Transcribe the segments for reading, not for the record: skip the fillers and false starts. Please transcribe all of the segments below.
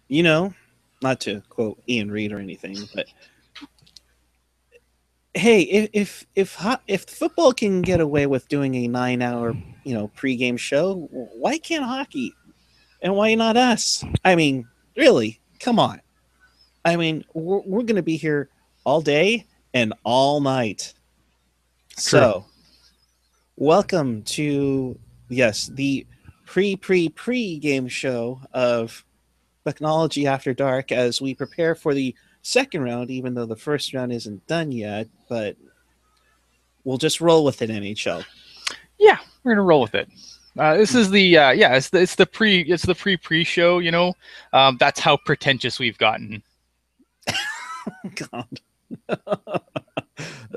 you know, not to quote Ian Reid or anything, but hey, if football can get away with doing a 9 hour pregame show, why can't hockey? And why not us? I mean, really, come on. I mean, we're going to be here all day and all night. True. So, welcome to, yes, the pre game show of Pucknology After Dark as we prepare for the second round, even though the first round isn't done yet. But we'll just roll with it, NHL. Yeah, we're gonna roll with it. This is the it's the pre show. That's how pretentious we've gotten. God.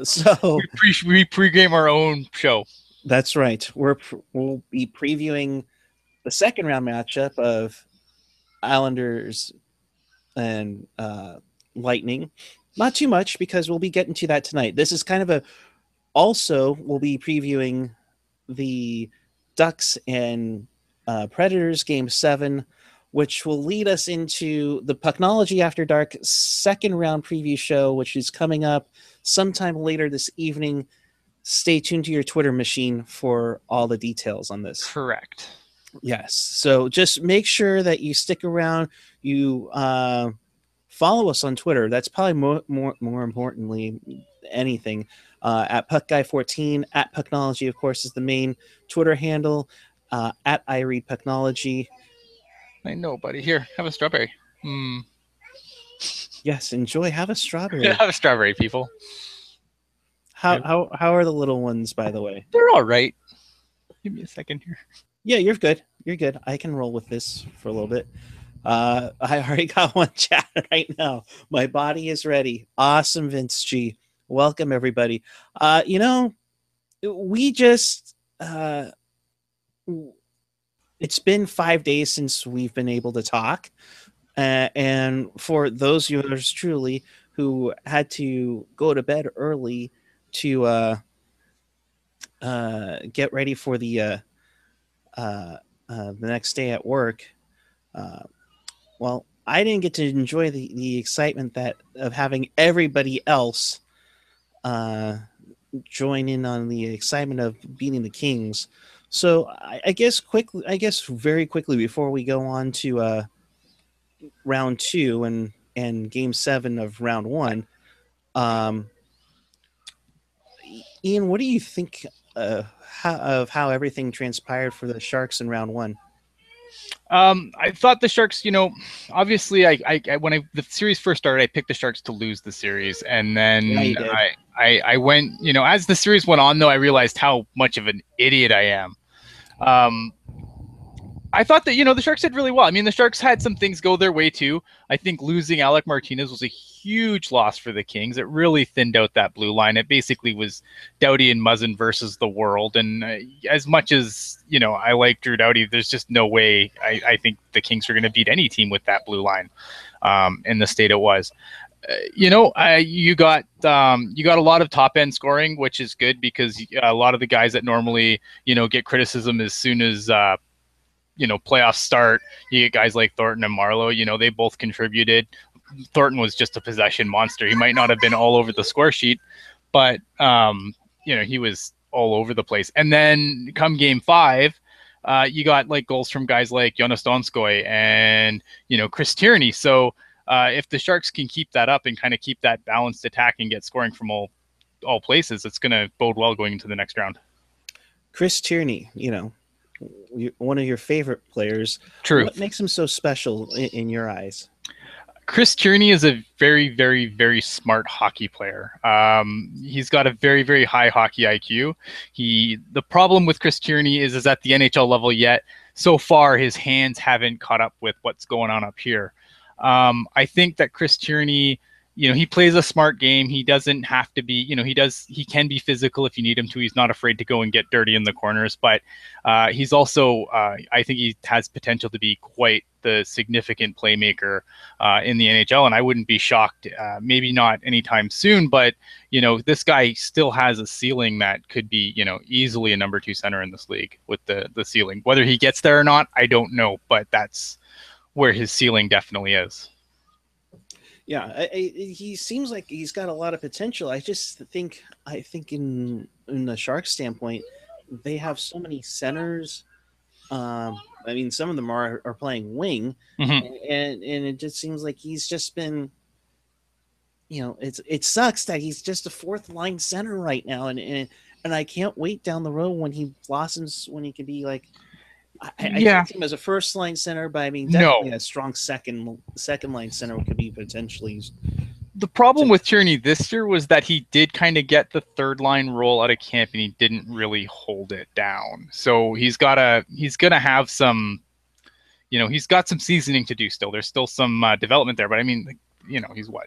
So We pregame our own show. that's right. We'll be previewing the second round matchup of Islanders and Lightning. Not too much because we'll be getting to that tonight. This is kind of a. Also, we'll be previewing the Ducks and Predators game 7, which will lead us into the Pucknology After Dark second round preview show, which is coming up sometime later this evening. Stay tuned to your Twitter machine for all the details on this. Correct. Yes. So just make sure that you stick around. You follow us on Twitter. That's probably more importantly anything. At PuckGuy14, at Pucknology, of course, is the main Twitter handle. At I Read Pucknology. I know, buddy. Here, have a strawberry. Yes, enjoy. Have a strawberry. Have a strawberry, people. How are the little ones, by the way? They're all right. Give me a second here. Yeah, you're good. You're good. I can roll with this for a little bit. I already got one chat right now. My body is ready. Awesome, Vince G. Welcome, everybody. We just it's been 5 days since we've been able to talk. And for those viewers truly who had to go to bed early to get ready for the next day at work, well, I didn't get to enjoy the excitement of having everybody else join in on the excitement of beating the Kings. So I guess very quickly before we go on to round 2 and game 7 of round 1, Ian, what do you think of how everything transpired for the Sharks in round 1? I thought the Sharks, obviously, when the series first started, I picked the Sharks to lose the series, and then Yeah, I went, as the series went on, though, I realized how much of an idiot I am. I thought that, the Sharks did really well. I mean, the Sharks had some things go their way, too. I think losing Alec Martinez was a huge loss for the Kings. It really thinned out that blue line. It basically was Doughty and Muzzin versus the world. And as much as, I like Drew Doughty, there's just no way I think the Kings are going to beat any team with that blue line in the state it was. You got a lot of top end scoring, which is good because a lot of the guys that normally, get criticism as soon as, playoffs start, you get guys like Thornton and Marlowe, they both contributed. Thornton was just a possession monster. He might not have been all over the score sheet, but, he was all over the place. And then come game 5, you got like goals from guys like Jonas Donskoy and, Chris Tierney. So if the Sharks can keep that up and kind of keep that balanced attack and get scoring from all places, it's going to bode well going into the next round. Chris Tierney, one of your favorite players. True. What makes him so special in your eyes? Chris Tierney is a very, very, very smart hockey player. He's got a very, very high hockey IQ. The problem with Chris Tierney is at the NHL level yet, so far his hands haven't caught up with what's going on up here. I think that Chris Tierney, he plays a smart game. He doesn't have to be, he can be physical if you need him to. He's not afraid to go and get dirty in the corners, but he's also, I think he has potential to be quite the significant playmaker in the NHL. And I wouldn't be shocked, maybe not anytime soon, but, this guy still has a ceiling that could be, easily a number 2 center in this league with the ceiling. Whether he gets there or not, I don't know, but that's where his ceiling definitely is. Yeah, he seems like he's got a lot of potential. I think in the Sharks standpoint, they have so many centers. I mean, some of them are playing wing, Mm-hmm. and it just seems like he's just been, it sucks that he's just a fourth line center right now, and I can't wait down the road when he blossoms, when he can be like, I Yeah. can't see him as a first line center, but I mean No. definitely a strong second line center could be potentially. The problem with Tierney this year was that he did kind of get the third line role out of camp and he didn't really hold it down. So he's gonna have some, he's got some seasoning to do still. There's still some development there, but I mean, he's what,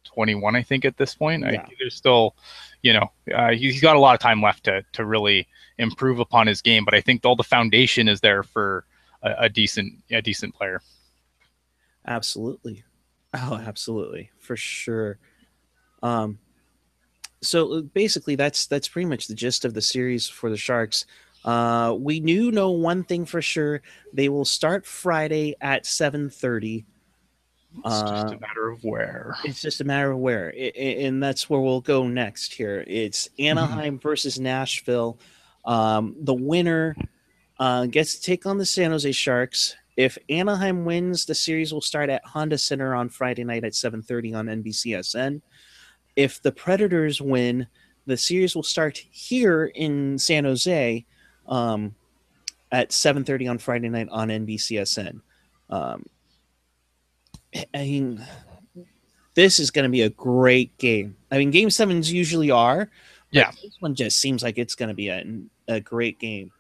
21, I think, at this point. Yeah, There's still, he's got a lot of time left to really improve upon his game. But I think all the foundation is there for a decent player. absolutely. Oh, absolutely, for sure. Um, so basically, that's pretty much the gist of the series for the Sharks. We know one thing for sure: they will start Friday at 7:30. It's just Uh, a matter of where. it's just a matter of where, and that's where we'll go next. Here, it's Mm-hmm. Anaheim versus Nashville. The winner gets to take on the San Jose Sharks. If Anaheim wins, the series will start at Honda Center on Friday night at 7:30 on NBCSN. If the Predators win, the series will start here in San Jose um, at 7:30 on Friday night on NBCSN. Um, I mean, this is going to be a great game. I mean, game sevens usually are, but Yeah. this one just seems like it's going to be a great game.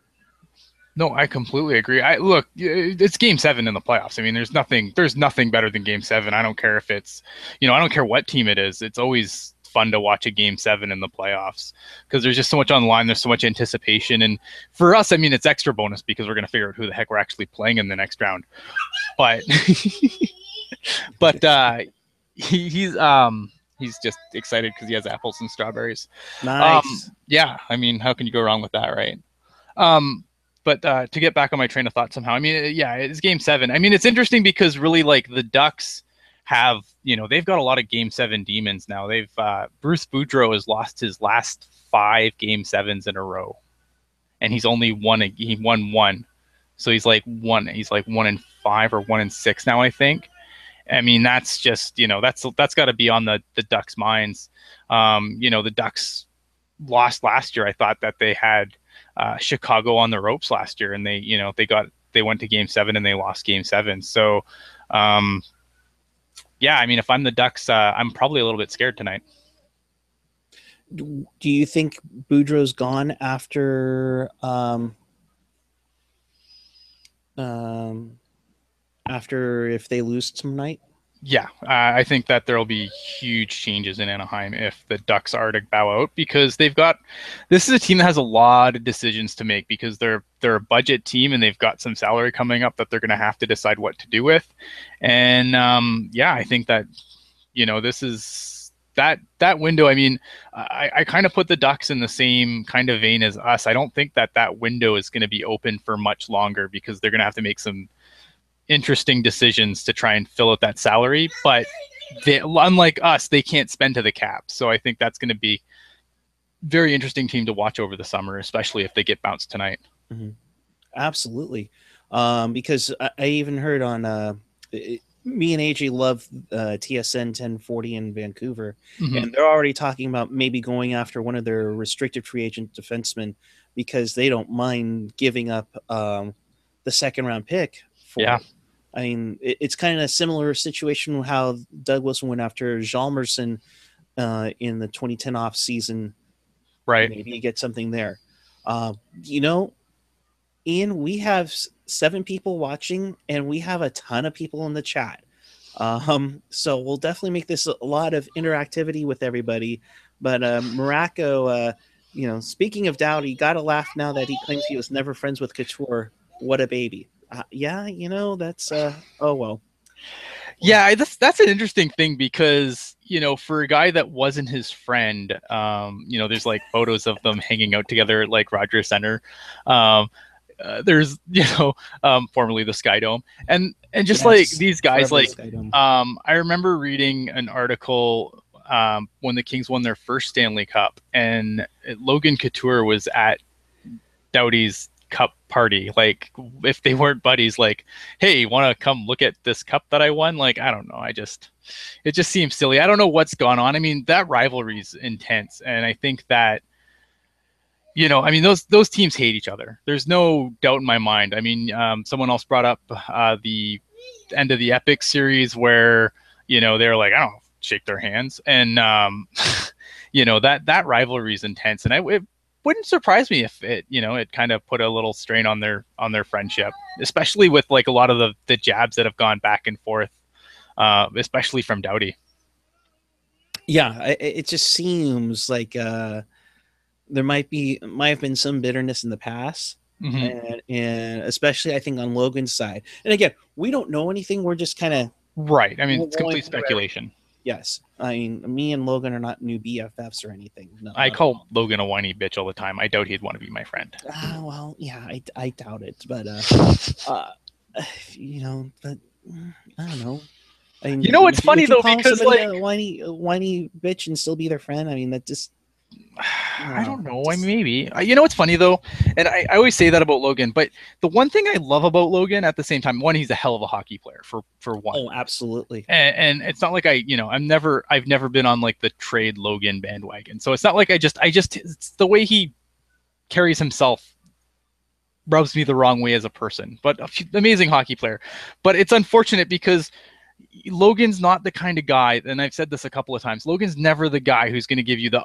No, I completely agree. Look, it's Game 7 in the playoffs. I mean, there's nothing better than Game 7. I don't care if it's, I don't care what team it is. It's always fun to watch a Game 7 in the playoffs because there's just so much on the line. There's so much anticipation, and for us, I mean, it's extra bonus because we're going to figure out who the heck we're actually playing in the next round. But, but he's just excited because he has apples and strawberries. Nice. Yeah, I mean, how can you go wrong with that, right? Um, but to get back on my train of thought somehow, I mean, yeah, it's Game 7. I mean, it's interesting because really, like, the Ducks have, they've got a lot of Game 7 demons now. They've Bruce Boudreau has lost his last 5 Game 7s in a row, and he won one, so he's like 1-5 or 1-6 now, I think. I mean, that's just, that's got to be on the Ducks' minds. The Ducks lost last year. I thought that they had Chicago on the ropes last year, and they went to Game 7 and they lost Game 7. So, yeah, I mean, if I'm the Ducks, I'm probably a little bit scared tonight. Do you think Boudreaux's gone um, after if they lose tonight? Yeah, I think that there'll be huge changes in Anaheim if the Ducks are to bow out because this is a team that has a lot of decisions to make because they're a budget team and they've got some salary coming up that they're going to have to decide what to do with, and yeah, I think that this is that window. I mean, I kind of put the Ducks in the same kind of vein as us. I don't think that window is going to be open for much longer because they're going to have to make some interesting decisions to try and fill out that salary, but unlike us, they can't spend to the cap. So I think that's going to be very interesting team to watch over the summer, especially if they get bounced tonight. Mm-hmm. Absolutely. Because I even heard on me and AJ love TSN 1040 in Vancouver, Mm-hmm. and they're already talking about maybe going after one of their restricted free agent defensemen because they don't mind giving up the second round pick for Yeah. it. I mean, it's kind of a similar situation with how Doug Wilson went after Jalmerson in the 2010 off season. Right. Maybe you get something there. You know, Ian, we have 7 people watching, and we have a ton of people in the chat. So we'll definitely make this a lot of interactivity with everybody. But Morocco, speaking of Dowdy, you got to laugh now that he claims he was never friends with Couture. What a baby. Yeah, that's oh well. Yeah, that's an interesting thing because for a guy that wasn't his friend, there's like photos of them hanging out together at like Rogers Center. Um, there's formerly the Sky Dome, and just like Yes, these guys, forever the like Skydome. I remember reading an article when the Kings won their first Stanley Cup, and Logan Couture was at Doughty's cup party. Like, if they weren't buddies, like, hey, want to come look at this cup that I won? Like, I don't know. It just seems silly. I don't know what's gone on. I mean, that rivalry's intense, and I think that I mean, those teams hate each other. There's no doubt in my mind. I mean, someone else brought up the end of the Epic series where they're like, I don't shake their hands, and that rivalry is intense, and it wouldn't surprise me if it kind of put a little strain on their friendship, especially with like a lot of the jabs that have gone back and forth, especially from Doughty. Yeah, it just seems like there might have been some bitterness in the past, Mm-hmm. and especially I think on Logan's side. And again, we don't know anything. We're just kind of Right. I mean, it's going complete through. speculation. Yes, I mean, me and Logan are not new BFFs or anything. No, I not at call all. Logan a whiny bitch all the time. I doubt he'd want to be my friend. Well, yeah, I doubt it, but uh, but I don't know. I mean, It's funny would you though call because somebody like a whiny bitch and still be their friend? I mean, that just I don't know. I mean, just maybe. It's funny though, and I always say that about Logan. But the one thing I love about Logan at the same time, one, he's a hell of a hockey player for one, oh, absolutely. and it's not like I've never been on like the trade Logan bandwagon. So it's not like I just it's the way he carries himself rubs me the wrong way as a person. But amazing hockey player. But it's unfortunate because Logan's not the kind of guy, and I've said this a couple of times. Logan's never the guy who's going to give you the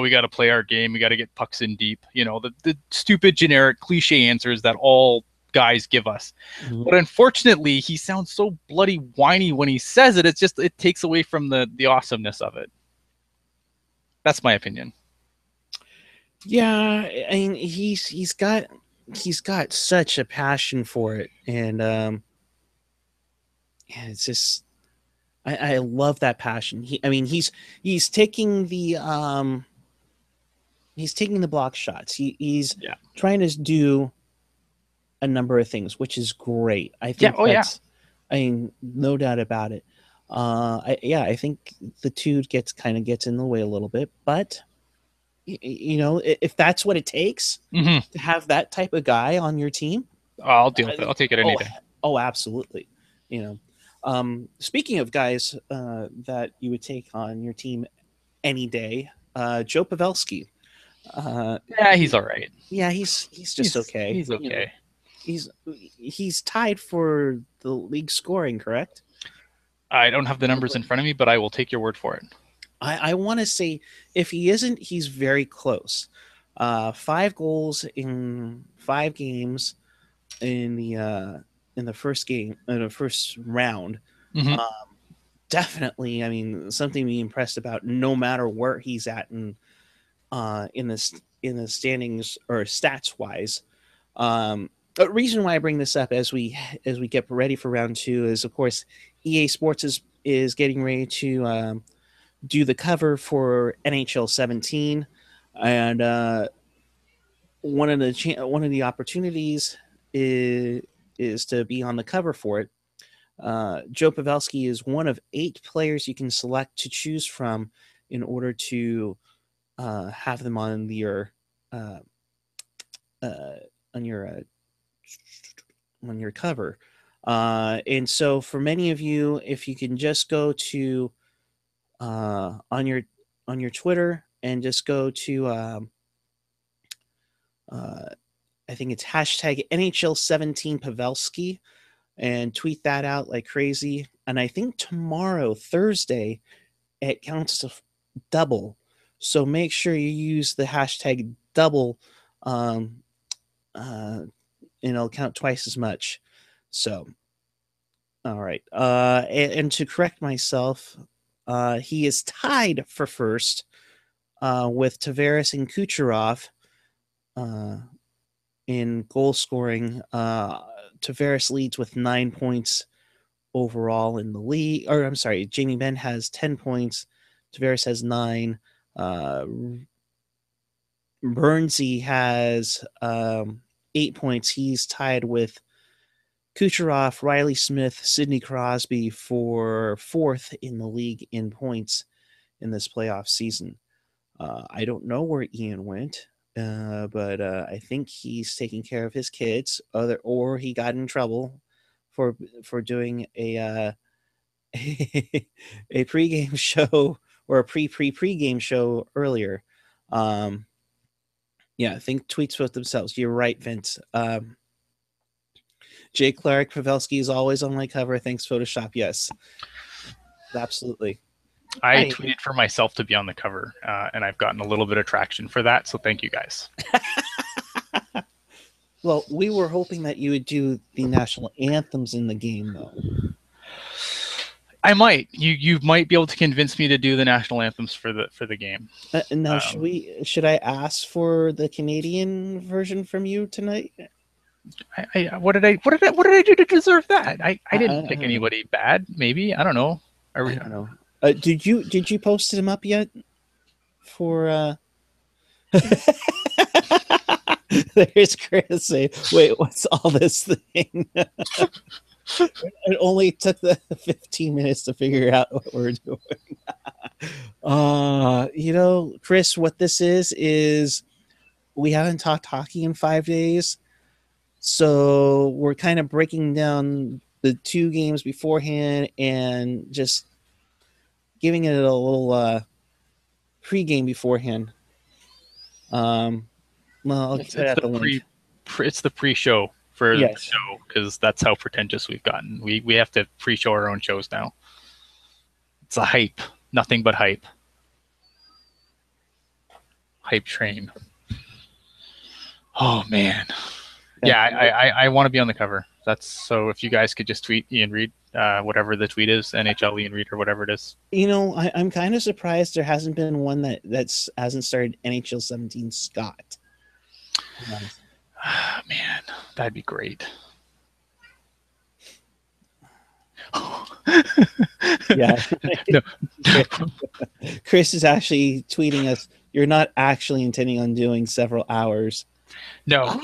we got to play our game, we got to get pucks in deep. The stupid, generic, cliche answers that all guys give us. Mhm. But unfortunately, he sounds so bloody whiny when he says it. It's just it takes away from the awesomeness of it. That's my opinion. Yeah, I mean, he's got such a passion for it, and yeah, it's just I love that passion. I mean, he's taking the he's taking the block shots. He's Yeah. trying to do a number of things, which is great. I Yeah. think Oh yeah. I mean, no doubt about it. I think the two gets in the way a little bit, but if that's what it takes Mm-hmm. to have that type of guy on your team, I'll deal with it. I'll take it any oh, day. oh, absolutely. You know, speaking of guys that you would take on your team any day, Joe Pavelski. Yeah, he's all right. Yeah, he's just okay. He's okay. He's he's tied for the league scoring, correct? I don't have the numbers in front of me, but I will take your word for it. I want to say if he isn't, he's very close. 5 goals in 5 games in the first game in the first round. Mm-hmm. Um, Definitely, I mean something to be impressed about. No matter where he's at in the standings or stats wise. A reason why I bring this up as we get ready for round two is, of course, EA Sports is getting ready to do the cover for NHL 17, and one of the opportunities is to be on the cover for it. Joe Pavelski is one of 8 players you can select to choose from in order to have them uh, uh, on your on your cover. And so, for many of you, if you can just go to on your Twitter and just go to uh, I think it's hashtag NHL17 Pavelski and tweet that out like crazy. And I think tomorrow, Thursday, it counts as a double. So make sure you use the hashtag double, um, and it'll count twice as much. So, all right. And to correct myself, he is tied for first with Tavares and Kucherov uh, in goal scoring. Tavares leads with 9 points overall in the league. Or I'm sorry, Jamie Benn has 10 points. Tavares has 9. Uh, Bernsey has 8 points. He's tied with Kucherov, Riley Smith, Sidney Crosby for fourth in the league in points in this playoff season. I don't know where Ian went, but I think he's taking care of his kids, or he got in trouble for doing a pregame show or a pregame show earlier. Yeah, I think tweets with themselves. You're right, Vince. Jay Clark, Pavelski is always on my cover. Thanks, Photoshop. Yes, absolutely. I I tweeted for myself to be on the cover, and I've gotten a little bit of traction for that. So thank you guys. Well, we were hoping that you would do the national anthems in the game, though. I might. You might be able to convince me to do the national anthems for the game. Now, should I ask for the Canadian version from you tonight? What did I do to deserve that? I didn't pick anybody bad. Maybe, I don't know. I don't know. Did you post them up yet? For there's Chris saying, "Wait, what's all this thing?" It only took the 15 minutes to figure out what we're doing. Chris, what this is we haven't talked hockey in 5 days. So we're kind of breaking down the 2 games beforehand and just giving it a little pre-game beforehand. Well, I'll it's put out the link. It's the pre-show for Yes. the show, because that's how pretentious we've gotten. We have to pre-show our own shows now. It's a hype, nothing but hype. Hype train. Oh man, yeah, I want to be on the cover. That's so. If you guys could just tweet Ian Reed, whatever the tweet is, NHL Ian Reed or whatever it is. I'm kind of surprised there hasn't been one that hasn't started NHL 17 Scott. Man, that'd be great. Yeah. No. Chris is actually tweeting us, "You're not actually intending on doing several hours." No,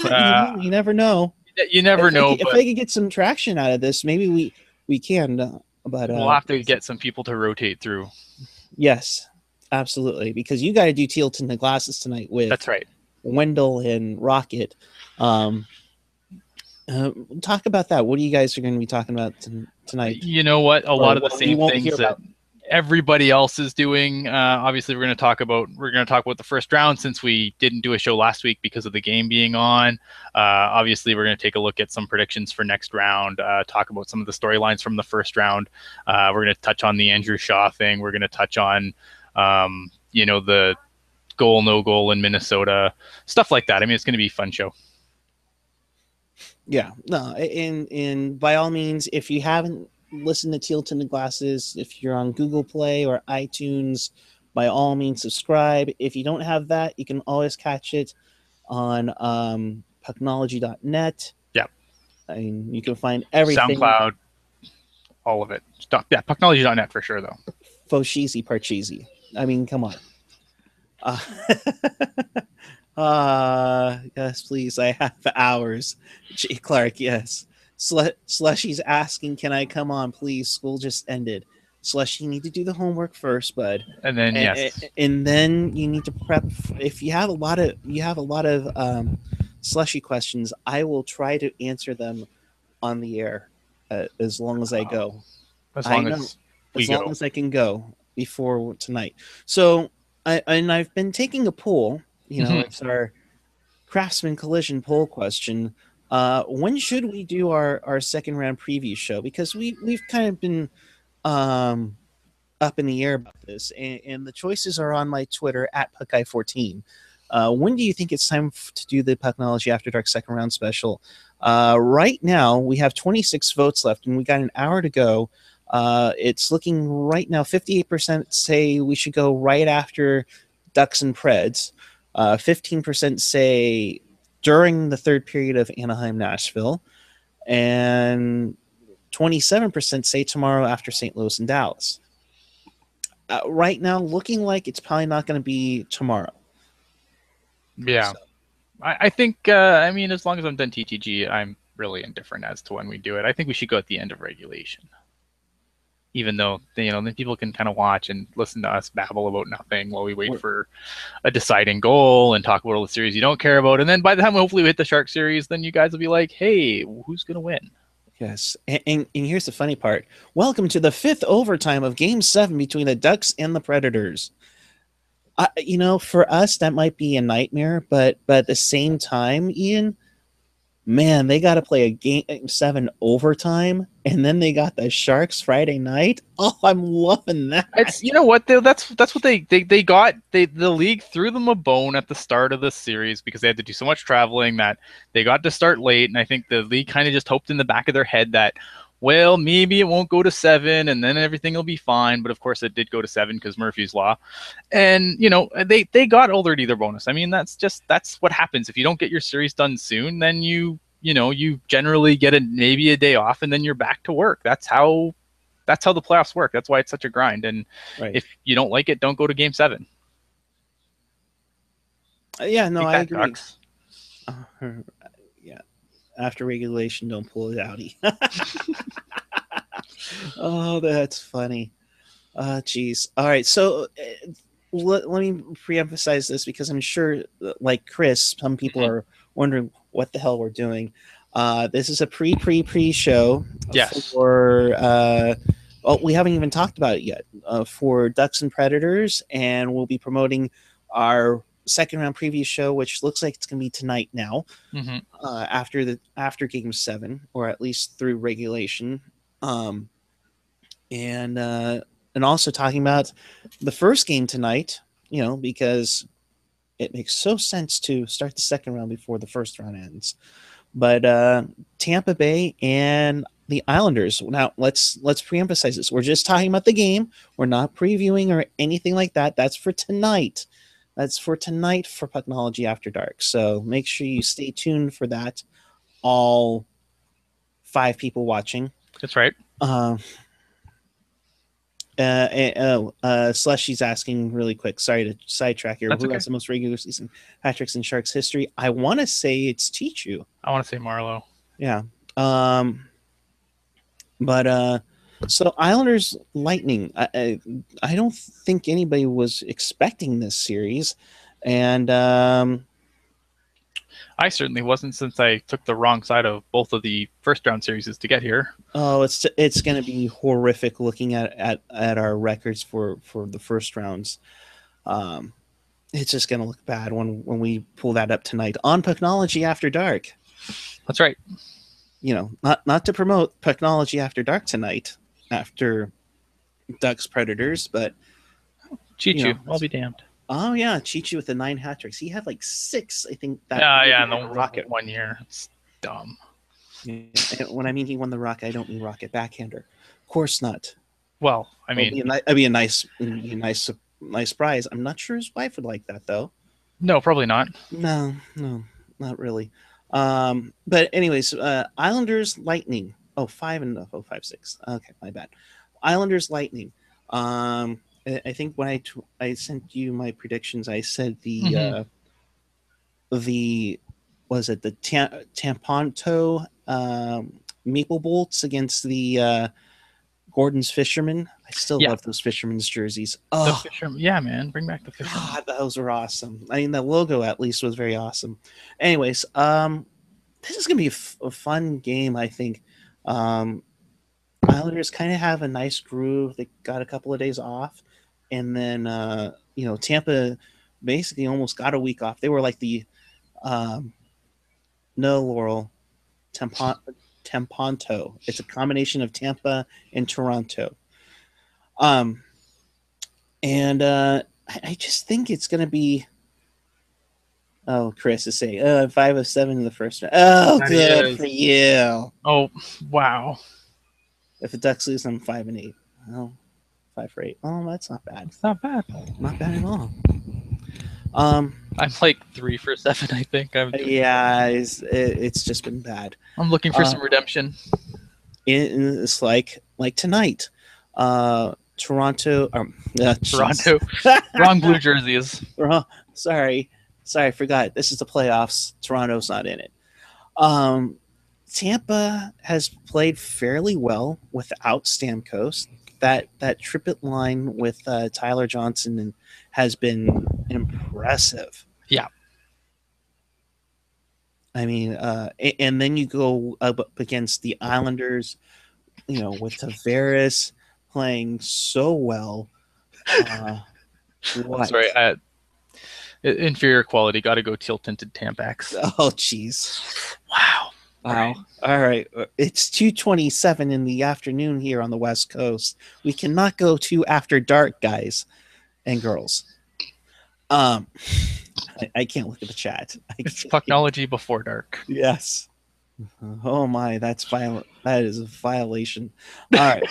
you never know. You never know. If I could get some traction out of this, maybe we can. But we'll have to get some people to rotate through. Yes, absolutely. Because you got to do Teal to the Glasses tonight with. That's right. Wendell and Rocket. Talk about that. What are you guys are going to be talking about tonight? You know what? A lot of the same things that everybody else is doing. Obviously, we're going to talk about the first round, since we didn't do a show last week because of the game being on. Obviously, we're going to take a look at some predictions for next round. Talk about some of the storylines from the first round. We're going to touch on the Andrew Shaw thing. We're going to touch on the goal, no goal in Minnesota, stuff like that. I mean, it's going to be a fun show. Yeah, no, and by all means, if you haven't listened to Teal Tinted Glasses, if you're on Google Play or iTunes, by all means subscribe. If you don't have that, you can always catch it on Pucknology.net. Yeah, I mean, you can find everything. SoundCloud, all of it. Yeah, Pucknology.net for sure, though. Faux cheesy, part cheesy. I mean, come on. Yes, please. I have hours. J. Clark, yes. Slushy's asking, can I come on, please? School just ended. Slushy, you need to do the homework first, bud. And then yes. And then you need to prep. If you have a lot of Slushy questions, I will try to answer them on the air as long as I go. As long as I can go before tonight. So I've been taking a poll. It's our Craftsman Collision poll question. When should we do our second round preview show? Because we've kind of been up in the air about this, and the choices are on my Twitter at Puckeye14. When do you think it's time to do the Pucknology After Dark second round special? Right now, we have 26 votes left, and we got an hour to go. It's looking right now, 58% say we should go right after Ducks and Preds. 15% say during the third period of Anaheim-Nashville, and 27% say tomorrow after St. Louis and Dallas. Right now, looking like it's probably not going to be tomorrow. Yeah. I think, I mean, as long as I'm done TTG, I'm really indifferent as to when we do it. I think we should go at the end of regulation. Even though, then people can kind of watch and listen to us babble about nothing while we wait We're, for a deciding goal and talk about all the series you don't care about. And then by the time hopefully we hit the Shark series, then you guys will be like, hey, who's going to win? yes, and here's the funny part. Welcome to the fifth overtime of Game 7 between the Ducks and the Predators. For us that might be a nightmare, but at the same time, Ian, man, they got to play a Game 7 overtime, and then they got the Sharks Friday night. Oh, I'm loving that. It's you know what that's what they got. The league threw them a bone at the start of the series because they had to do so much traveling that they got to start late, and I think the league kind of just hoped in the back of their head that, well, maybe it won't go to 7 and then everything will be fine. But of course it did go to 7 because Murphy's Law. And they got already their bonus. I mean, that's what happens. If you don't get your series done soon, then you generally get maybe a day off and then you're back to work. That's how the playoffs work. That's why it's such a grind. And Right. if you don't like it, don't go to Game 7. Yeah, no, Take I that, agree. Ducks. Yeah, after regulation, don't pull it outie. Oh, that's funny. Geez. All right, so let me pre-emphasize this because I'm sure, like Chris, some people Mhm. are wondering what the hell we're doing. This is a pre show Yes. for. Well, we haven't even talked about it yet. For Ducks and Predators, and we'll be promoting our second round preview show, which looks like it's going to be tonight now. Mm-hmm. After Game 7, or at least through regulation, um, and also talking about the first game tonight. Because it makes so sense to start the second round before the first round ends. But Tampa Bay and the Islanders. Now let's pre-emphasize this. We're just talking about the game. We're not previewing or anything like that. That's for tonight. That's for tonight for Pucknology After Dark. So make sure you stay tuned for that. All 5 people watching. That's right. Slushy's asking really quick. Sorry to sidetrack here. That's Who okay. has the most regular season hat tricks in Sharks history? I want to say it's Tichu. I want to say Marlowe. Yeah. But so Islanders Lightning. I don't think anybody was expecting this series, and I certainly wasn't, since I took the wrong side of both of the first round series to get here. oh, it's going to be horrific looking at our records for the first rounds. It's just going to look bad when we pull that up tonight on Pucknology After Dark. That's right. Not to promote Pucknology After Dark tonight after Ducks Predators, but Chichu, I'll be damned. Oh yeah, Chichi with the 9 hat tricks. He had like 6, I think. Yeah, in the Rocket 1 year. It's dumb. Yeah. When I mean he won the Rocket, I don't mean Rocket backhander. Of course not. Well, I mean, it'd be a nice prize. I'm not sure his wife would like that though. No, probably not. No, not really. But anyways, Islanders Lightning. Oh, 5-6. Okay, my bad. Islanders Lightning. I think when I sent you my predictions, I said the was it the Tamponto Maple Bolts against the Gordon's Fishermen. I still love those Fishermen's jerseys. Oh, yeah, man, bring back the Fishermen. God, those were awesome. I mean, the logo at least was very awesome. Anyways, this is gonna be a fun game. I think. Islanders kind of have a nice groove. They got a couple of days off, and then Tampa basically almost got a week off. They were like the no, Laurel, Temponto. It's a combination of Tampa and Toronto. And I just think it's going to be. Oh, Chris is saying 5-7 in the first round. Oh, good for you. Oh, wow. If the Ducks lose, I'm 5-8. Oh, 5 for 8. Oh, that's not bad. It's not bad. Not bad at all. I'm like 3 for 7, I think. Yeah, it's just been bad. I'm looking for some redemption. It's like tonight. Toronto. Toronto. Wrong blue jerseys. Sorry. Sorry, I forgot. This is the playoffs. Toronto's not in it. Um, Tampa has played fairly well without Stamkos. That triplet line with Tyler Johnson has been impressive. Yeah. I mean, and then you go up against the Islanders, with Tavares playing so well. Uh, what? Sorry, inferior quality. Got to go teal tinted Tampax. Oh, jeez. Wow. Wow. All right. It's 2:27 in the afternoon here on the West Coast. We cannot go to after dark, guys and girls. Um, I can't look at the chat. It's Pucknology before dark. Yes. Oh my, that's violent. That is a violation. All right.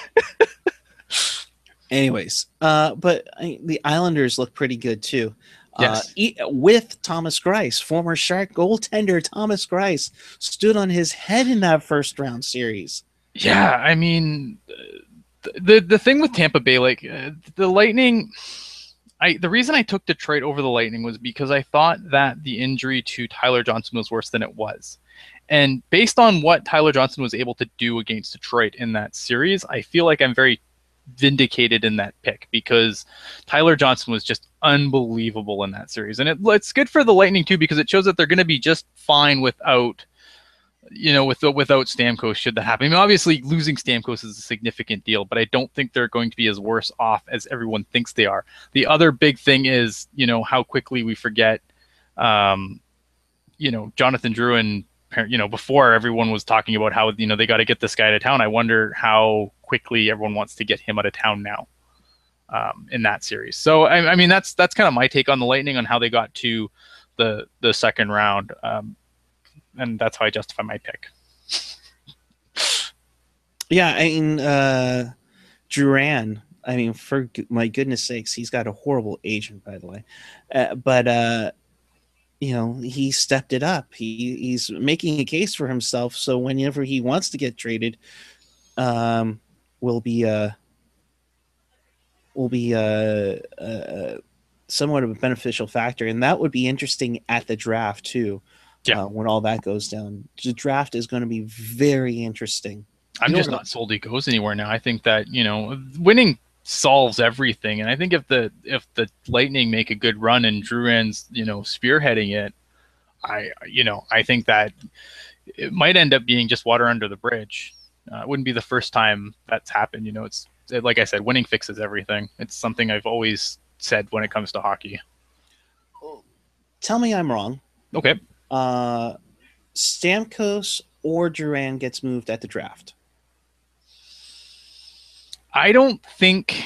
Anyways, but the Islanders look pretty good too. Yes. With Thomas Greiss, former Shark goaltender Thomas Greiss stood on his head in that first round series. Yeah, I mean, the thing with Tampa Bay, like the Lightning, the reason I took Detroit over the Lightning was because I thought that the injury to Tyler Johnson was worse than it was. And based on what Tyler Johnson was able to do against Detroit in that series, I feel like I'm very vindicated in that pick because Tyler Johnson was just unbelievable in that series. And it's good for the Lightning too because it shows that they're going to be just fine without Stamkos should that happen. I mean, obviously losing Stamkos is a significant deal, but I don't think they're going to be as worse off as everyone thinks they are. The other big thing is, how quickly we forget, Jonathan Drouin, before everyone was talking about how, they got to get this guy out of town. I wonder how quickly everyone wants to get him out of town now in that series. So, I mean, that's kind of my take on the Lightning on how they got to the second round. And that's how I justify my pick. Yeah, I mean, Duran. I mean, for my goodness sakes, he's got a horrible agent, by the way. But he stepped it up. He's making a case for himself. So whenever he wants to get traded, will be somewhat of a beneficial factor, and that would be interesting at the draft too. Yeah. When all that goes down, the draft is going to be very interesting. I'm just not sold he goes anywhere now. I think that winning solves everything, and I think if the Lightning make a good run and Drouin's spearheading it, I think that it might end up being just water under the bridge. It wouldn't be the first time that's happened. It's like I said, winning fixes everything. It's something I've always said when it comes to hockey. Tell me I'm wrong. Okay. Stamkos or Duran gets moved at the draft? I don't think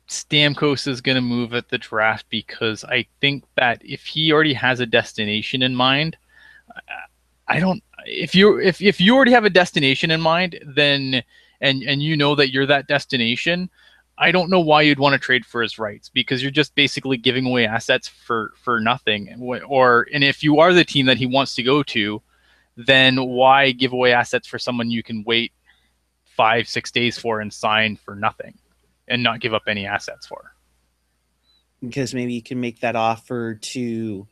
Stamkos is going to move at the draft because I think that if he already has a destination in mind, if you already have a destination in mind, then and that you're that destination, I don't know why you'd want to trade for his rights because you're just basically giving away assets for nothing. And if you are the team that he wants to go to, then why give away assets for someone you can wait 5-6 days for and sign for nothing and not give up any assets for? Because maybe you can make that offer to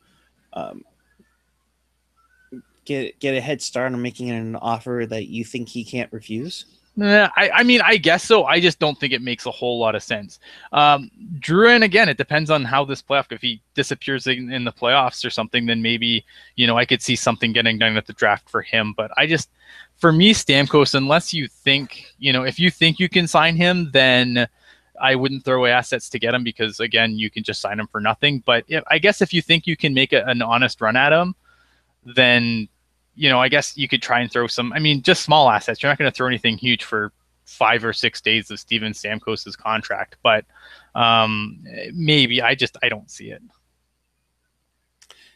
get a head start on making an offer that you think he can't refuse. I mean, I guess so. I just don't think it makes a whole lot of sense. Drouin, again, it depends on how this playoff. If he disappears in the playoffs or something, then maybe I could see something getting done at the draft for him. But for me, Stamkos, unless you think if you think you can sign him, then I wouldn't throw away assets to get him because again, you can just sign him for nothing. But I guess if you think you can make an honest run at him, then I guess you could try and throw some, just small assets. You're not going to throw anything huge for 5 or 6 days of Steven Stamkos' contract, but maybe I don't see it.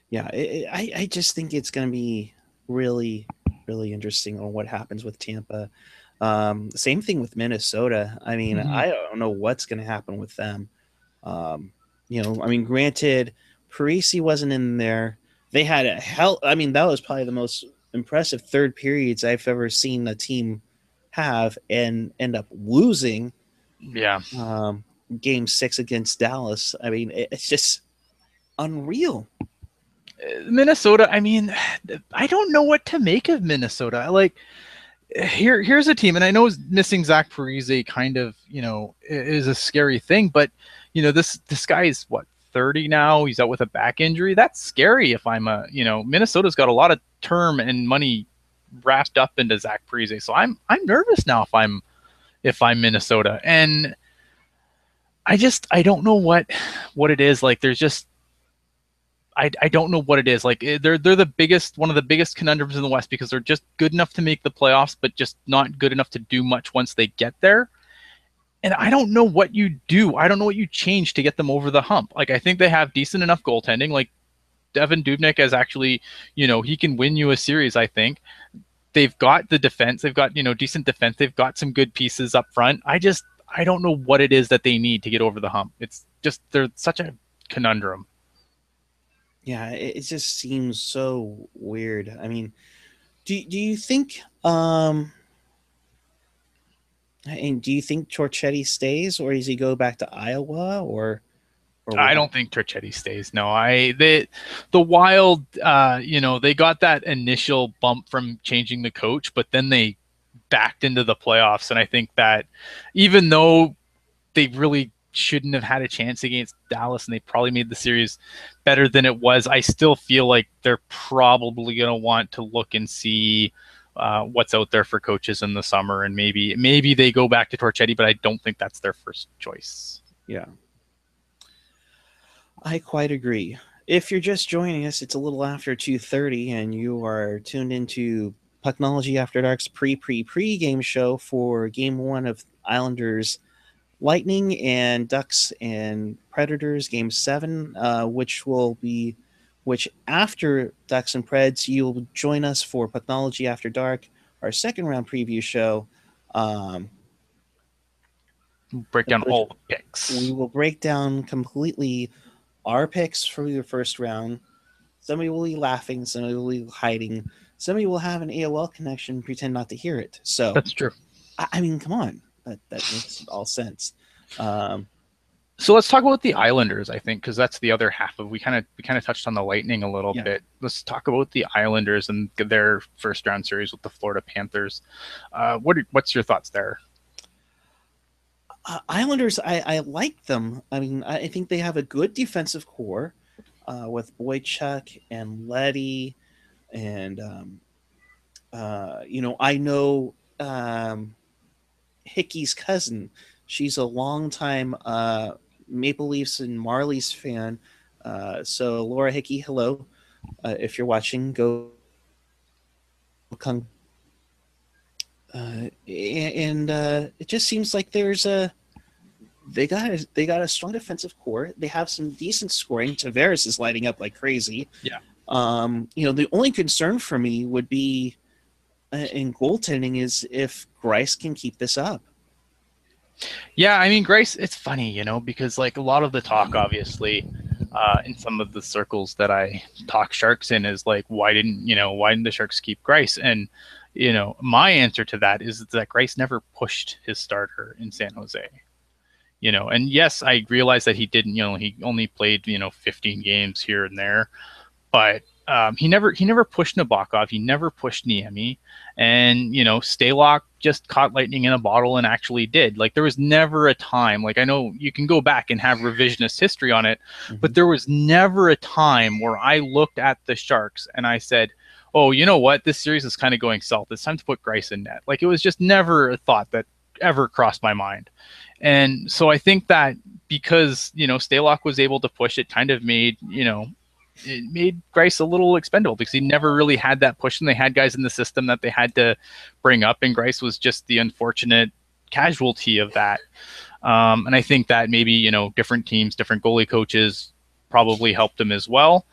Yeah, I just think it's going to be really, really interesting on what happens with Tampa. Same thing with Minnesota. I mean, I don't know what's going to happen with them. Granted, Parisi wasn't in there. They had that was probably the most impressive third periods I've ever seen a team have and end up losing. Yeah. Game 6 against Dallas. I mean, it's just unreal. Minnesota, I mean, I don't know what to make of Minnesota. Like, here's a team, and I know missing Zach Parise kind of, is a scary thing, but this guy is what, 30 now. He's out with a back injury. That's scary. If I'm Minnesota's got a lot of term and money wrapped up into Zach Parise, so I'm nervous now if I'm Minnesota, and I don't know what it is. Like, there's just I don't know what it is. Like, they're the biggest, one of the biggest conundrums in the West, because they're just good enough to make the playoffs, but just not good enough to do much once they get there. And I don't know what you do. I don't know what you change to get them over the hump. Like, I think they have decent enough goaltending. Like, Devin Dubnyk is actually, he can win you a series, I think. They've got the defense. They've got, decent defense. They've got some good pieces up front. I don't know what it is that they need to get over the hump. It's just, they're such a conundrum. Yeah, it just seems so weird. I mean, do you think and do you think Torchetti stays, or does he go back to Iowa, or I what? don't think Torchetti stays. No, the Wild, they got that initial bump from changing the coach, but then they backed into the playoffs, and I think that even though they really shouldn't have had a chance against Dallas, and they probably made the series better than it was, I still feel like they're probably going to want to look and see what's out there for coaches in the summer, and maybe they go back to Torchetti, but I don't think that's their first choice. Yeah, I quite agree. If you're just joining us, it's a little after 2:30, and you are tuned into Pucknology After Dark's pre-game show for Game One of Islanders Lightning and Ducks and Predators Game 7, which after Ducks and Preds, you'll join us for Pucknology After Dark, our second round preview show. Um, Break down which all the we picks. will break down completely our picks for the first round. Somebody will be laughing, somebody will be hiding, somebody will have an AOL connection and pretend not to hear it. So, That's true. I mean, come on, that makes all sense. Um, So let's talk about the Islanders, I think, because that's the other half of, we kind of touched on the Lightning a little yeah, bit. Let's talk about the Islanders and their first round series with the Florida Panthers. What's your thoughts there? Islanders, I like them. I mean, I think they have a good defensive core with Boychuk and Letty, and I know Hickey's cousin. She's a longtime Maple Leafs and Marlies fan. So Laura Hickey, hello. If you're watching, go come. And it just seems like they got a strong defensive core. They have some decent scoring. Tavares is lighting up like crazy. Yeah. The only concern for me would be in goaltending is if Grice can keep this up. Yeah, I mean, Grace, it's funny, because like a lot of the talk, obviously, in some of the circles that I talk Sharks in, is like, why didn't the Sharks keep Grace? And my answer to that is that Grace never pushed his starter in San Jose. And yes, I realize that he didn't. He only played 15 games here and there, but he never pushed Nabokov. He never pushed Niemi, and Stalock just caught lightning in a bottle and actually did. Like, there was never a time. Like, I know you can go back and have revisionist history on it, but there was never a time where I looked at the Sharks and I said, "Oh, you know what? This series is kind of going south. It's time to put Grice in net." Like, it was just never a thought that ever crossed my mind. And so I think that because Stalock was able to push, it kind of made Grice a little expendable, because he never really had that push, and they had guys in the system that they had to bring up, and Grice was just the unfortunate casualty of that. And I think that maybe different teams, different goalie coaches probably helped him as well.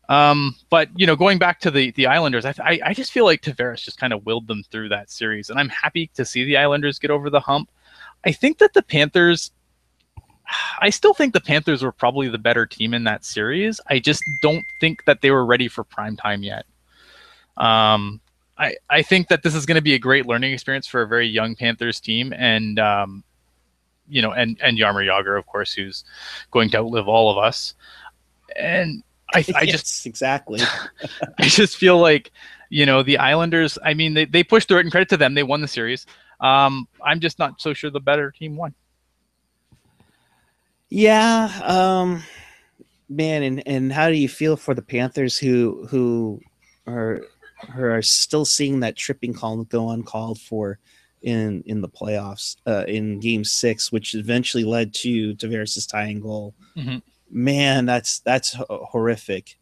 But going back to the Islanders, I just feel like Tavares just kind of willed them through that series, and I'm happy to see the Islanders get over the hump. I think that I still think the Panthers were probably the better team in that series. I just don't think that they were ready for prime time yet. I think that this is going to be a great learning experience for a very young Panthers team, and and Yarmer Yager, of course, who's going to outlive all of us. And I just Yes, exactly. I just feel like, the Islanders, I mean, they pushed through it, and credit to them, they won the series. I'm just not so sure the better team won. Yeah, man, and how do you feel for the Panthers are who are still seeing that tripping call go uncalled for in the playoffs in Game 6, which eventually led to Tavares' tying goal. Mm-hmm. Man, that's horrific.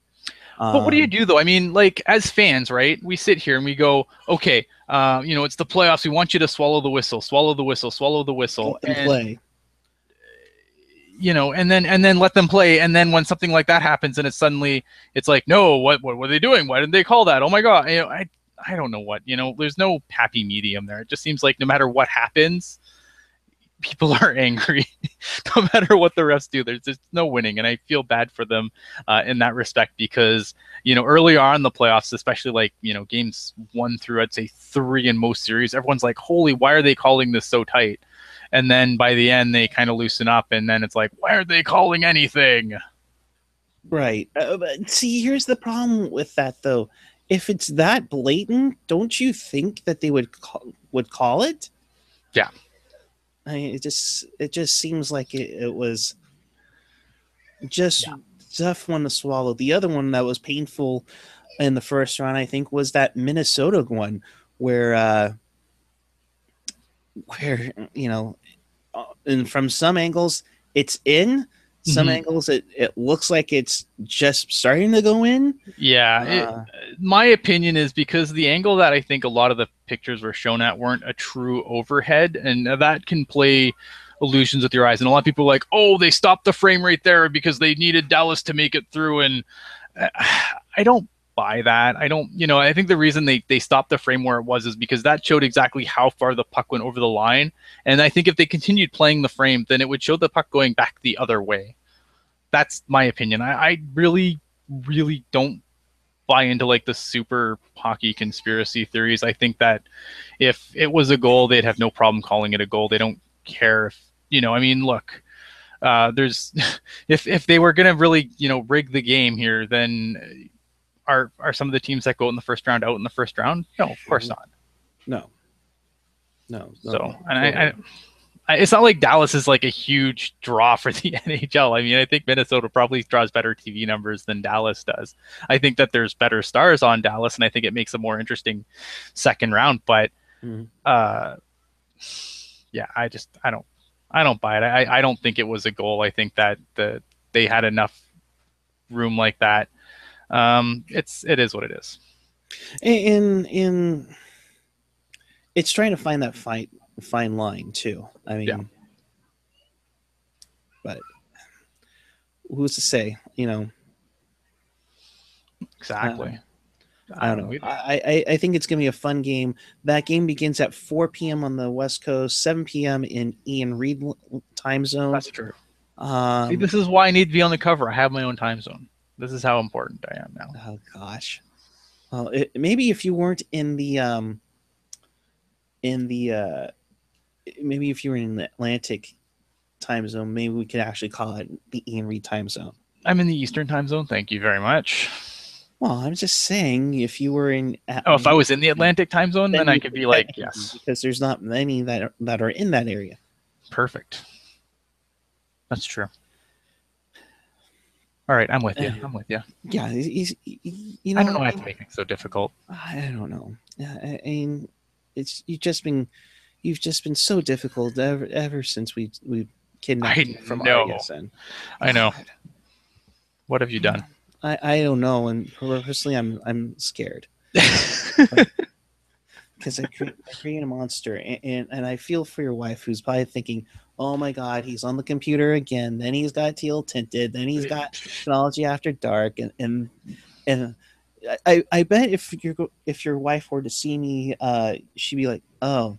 But what do you Um, do though? I mean, like as fans, right? We sit here and we go, okay, it's the playoffs. We want you to swallow the whistle, swallow the whistle, swallow the whistle, let them and play. and then let them play. And then when something like that happens, and it's like, no, what were they doing? Why didn't they call that? Oh my god, I don't know what. There's no happy medium there. It just seems like no matter what happens, people are angry no matter what the refs do. There's just no winning, and I feel bad for them in that respect because early on in the playoffs, especially like games 1 through I'd say 3 in most series, everyone's like, holy, why are they calling this so tight? And then by the end they kind of loosen up, and then it's like, why are they calling anything? Right. But see, here's the problem with that though. If it's that blatant, don't you think that they would call it? Yeah. I mean, it just seems like it was just Yeah. tough one to swallow. The other one that was painful in the first round, I think, was that Minnesota one where and from some angles it's in, some Mm-hmm. angles it looks like it's just starting to go in. Yeah, Uh, my opinion is because the angle that I think a lot of the pictures were shown at weren't a true overhead, and that can play illusions with your eyes. And a lot of people are like, oh, they stopped the frame right there because they needed Dallas to make it through. And I don't buy that. I don't, I think the reason they stopped the frame where it was is because that showed exactly how far the puck went over the line. And I think if they continued playing the frame, then it would show the puck going back the other way. That's my opinion. I really, really don't buy into like the super hockey conspiracy theories. I think that if it was a goal, they'd have no problem calling it a goal. They don't care if, I mean, look, there's if they were gonna really rig the game here, then are some of the teams that go in the first round out in the first round? No, of course not. no, no, So, no, and totally. it's not like Dallas is like a huge draw for the NHL. I mean, I think Minnesota probably draws better TV numbers than Dallas does. I think that there's better stars on Dallas, and I think it makes a more interesting second round. But Mhm. uh, yeah, I don't buy it. I don't think it was a goal. I think that they had enough room like that. It is what it is. In it's trying to find that fine line too. I Yeah, mean, but who's to say? Uh, exactly. I I don't don't know know. either. I think it's gonna be a fun game. That game begins at 4 p.m. on the West Coast, 7 p.m. in Ian Reed time zone. That's true. See, Um, this is why I need to be on the cover. I have my own time zone. This is how important I am now. oh gosh. Well, maybe if you weren't in the maybe if you were in the Atlantic time zone, maybe we could actually call it the Ian Reed time zone. I'm in the Eastern time zone. Thank you very much. Well, I'm just saying, if you were in, Oh, if I was in the Atlantic time zone, then then I you could could be like, technically, yes, because there's not many that are in that area. perfect. That's true. All right, I'm with you. Uh, I'm with you. yeah, I don't know why I have to make things so difficult. I don't know. I mean, it's you've just been so difficult ever since we kidnapped I you from know. RESN. I know. God, What have you done? I don't know, and personally, I'm scared because I create a monster, and I feel for your wife who's probably thinking, oh my god, he's on the computer again. Then he's got teal tinted. Then he's got technology after dark, and I bet if your wife were to see me, she'd be like, oh,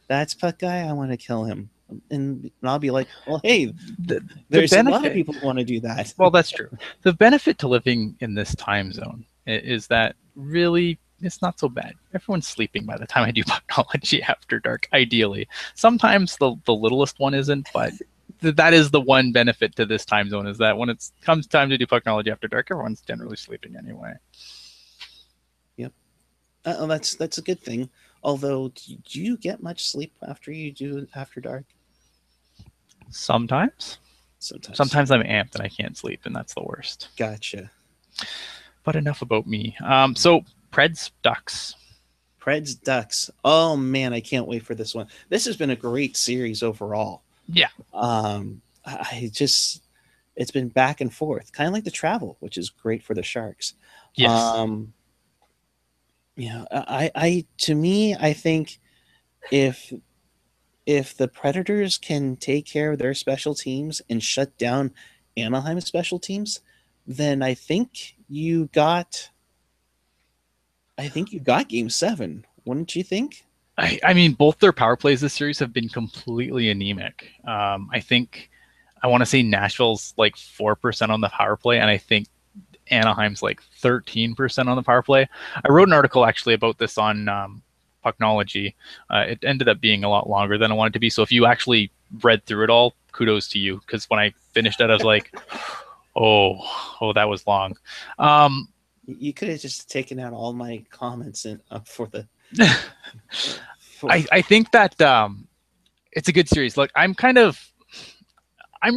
that's Puck guy. I want to kill him, and I'll be like, well, hey, The there's a lot of benefit, people who want to do that. well, that's true. The benefit to living in this time zone is that really it's not so bad. Everyone's sleeping by the time I do Pucknology after dark, ideally. Sometimes the littlest one isn't, but that is the one benefit to this time zone, is that when it comes time to do Pucknology After Dark, everyone's generally sleeping anyway. Yep. That's a good thing. Although, do you get much sleep after you do After Dark? Sometimes. Sometimes. Sometimes I'm amped and I can't sleep, and that's the worst. Gotcha. But enough about me. So Preds Ducks. Preds Ducks. Oh man, I can't wait for this one. This has been a great series overall. Yeah. I just it's been back and forth, kind of like the travel, which is great for the Sharks. Yes. You know, I to me, I think if if the Predators can take care of their special teams and shut down Anaheim's special teams, then I think you got Game 7. Wouldn't you think? I mean, both their power plays this series have been completely anemic. I think I want to say Nashville's like 4% on the power play, and I think Anaheim's like 13% on the power play. I wrote an article actually about this on Pucknology. It ended up being a lot longer than I wanted to be. So if you actually read through it all, kudos to you. Because when I finished it, I was like, oh, that was long. You could have just taken out all my comments for the. I think that it's a good series. Look, I'm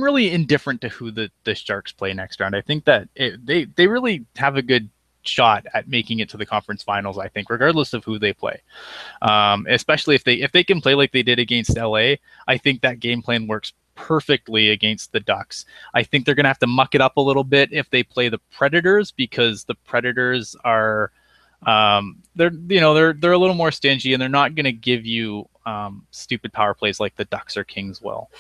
really indifferent to who the Sharks play next round. I think that they really have a good shot at making it to the conference finals, I think, regardless of who they play. Especially if they can play like they did against LA, I think that game plan works perfectly against the Ducks. I think they're going to have to muck it up a little bit if they play the Predators, because the Predators are they're a little more stingy, and they're not going to give you stupid power plays like the Ducks or Kings will.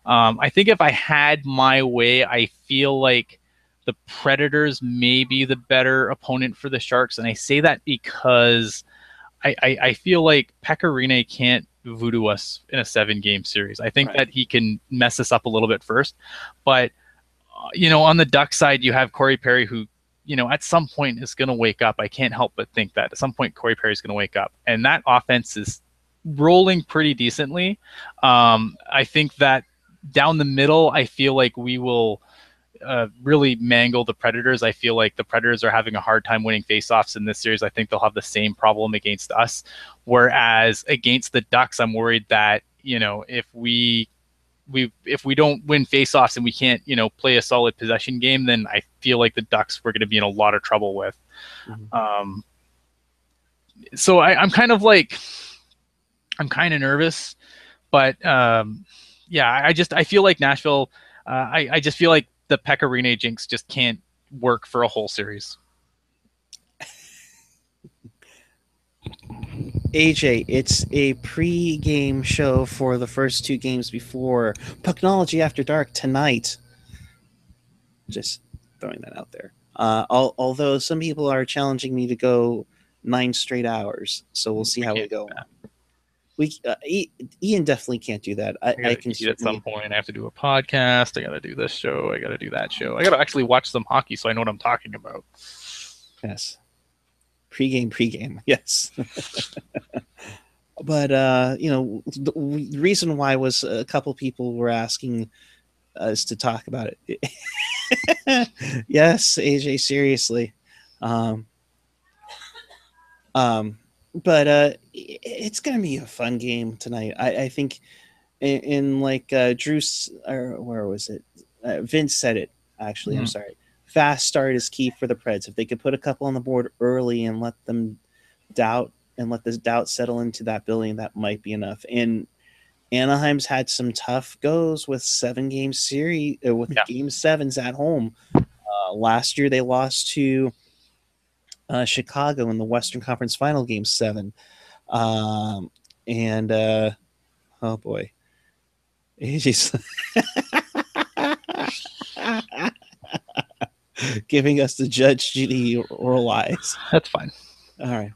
I think if I had my way, I feel like the Predators may be the better opponent for the Sharks, and I say that because I feel like Pekka Rinne can't voodoo us in a 7-game series. I think that he can mess us up a little bit first, but on the Duck side, you have Corey Perry, who at some point is going to wake up. I can't help but think that at some point Corey Perry is going to wake up, and that offense is rolling pretty decently. I think that down the middle, I feel like we will really mangle the Predators. I feel like the Predators are having a hard time winning faceoffs in this series. I think they'll have the same problem against us. Whereas against the Ducks, I'm worried that, if we don't win faceoffs and we can't, play a solid possession game, then I feel like the Ducks we're going to be in a lot of trouble with. Mm-hmm. So I'm kind of nervous, but yeah, I feel like Nashville. I just feel like the Pekka Rinne jinx just can't work for a whole series. AJ, it's a pre-game show for the first 2 games before Pucknology After Dark tonight. Just throwing that out there. Although some people are challenging me to go 9 straight hours, so we'll see how we go. Ian definitely can't do that. I can eat at some point. I have to do a podcast. I got to do this show. I got to do that show. I got to actually watch some hockey so I know what I'm talking about. Yes. Pre-game. Yes. But the reason why was a couple people were asking us to talk about it. Yes, AJ, seriously. But it's gonna be a fun game tonight. I think in like Drew's, or where was it? Vince said it actually. Mm-hmm. I'm sorry. Fast start is key for the Preds. If they could put a couple on the board early and let them doubt and let this doubt settle into that building, that might be enough. And Anaheim's had some tough goes with 7-game series with Game 7s at home. Last year they lost to Chicago in the Western Conference Final, Game 7. Oh boy. AJ's giving us the Judge Judy roll eyes. That's fine. All right.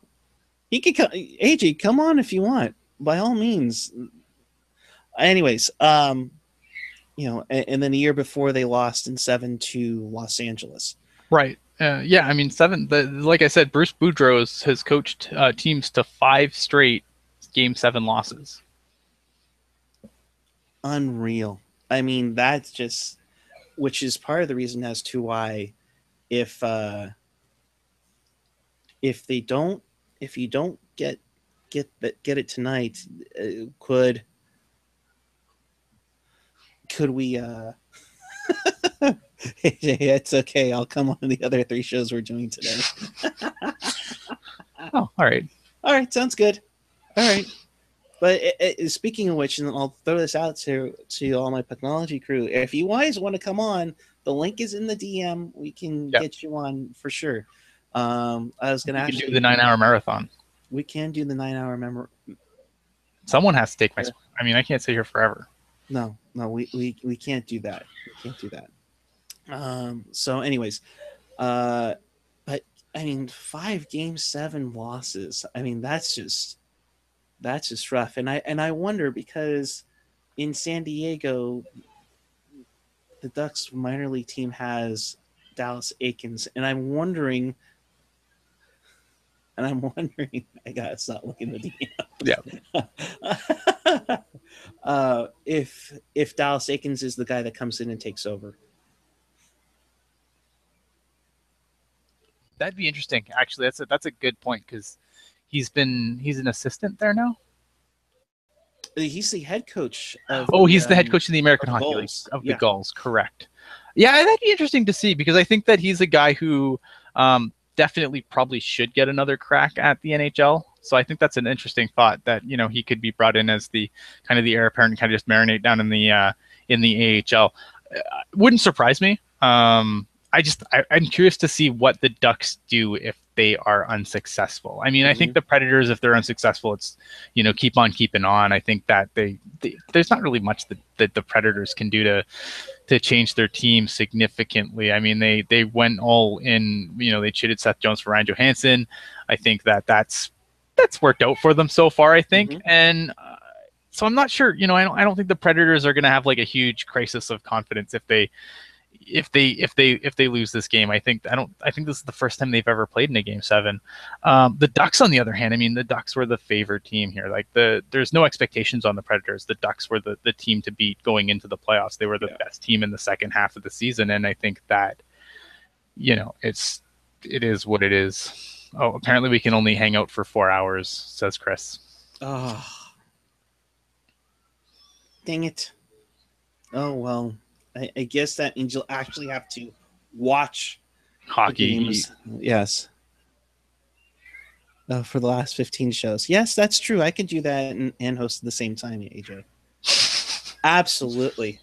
He could come, AJ, come on if you want. By all means. Anyways, and then the year before they lost in 7 to Los Angeles. Right. Yeah, I mean, 7. Like I said, Bruce Boudreau has coached teams to 5 straight Game 7 losses. Unreal. I mean, that's just, which is part of the reason as to why if if they don't, if you don't get it tonight, could we it's okay, I'll come on the other 3 shows we're doing today. Oh, all right. All right, sounds good. All right. But speaking of which, and I'll throw this out to all my Pucknology crew, if you guys want to come on, the link is in the DM. We can get you on for sure. I was going to actually do the 9-hour marathon. We can do the 9-hour Someone has to take my spot. I mean, I can't sit here forever. No, we can't do that. We can't do that. So, anyways, but I mean, 5 game 7 losses. I mean, that's just rough. And I wonder, because in San Diego, the Ducks minor league team has Dallas Aikens, and I'm wondering, I gotta stop looking at the DM. Yeah. If Dallas Aikens is the guy that comes in and takes over. That'd be interesting. Actually, that's a good point, because he's an assistant there now. He's the head coach of he's the head coach in the American Hockey League of the Gulls, correct. Yeah, that'd be interesting to see, because I think that he's a guy who definitely probably should get another crack at the NHL. So I think that's an interesting thought, that he could be brought in as the kind of the heir apparent and kind of just marinate down in the AHL. Wouldn't surprise me. I'm curious to see what the Ducks do if they are unsuccessful. I mean, I think the Predators, if they're unsuccessful, it's, keep on keeping on. I think that there's not really much that the Predators can do to change their team significantly. I mean, they went all in, they traded Seth Jones for Ryan Johansson. I think that's worked out for them so far, I think. And so I'm not sure, I don't think the Predators are going to have like a huge crisis of confidence if they lose this game. I think this is the first time they've ever played in a game 7. The Ducks, on the other hand, I mean, the Ducks were the favored team here. Like there's no expectations on the Predators. The Ducks were the team to beat going into the playoffs. They were the best team in the second half of the season. And I think that, it is what it is. Oh, apparently we can only hang out for 4 hours, says Chris. Oh, dang it. Oh, well, I guess that means you'll actually have to watch hockey games. Yes. For the last 15 shows. Yes, that's true. I could do that and host at the same time, AJ. Absolutely.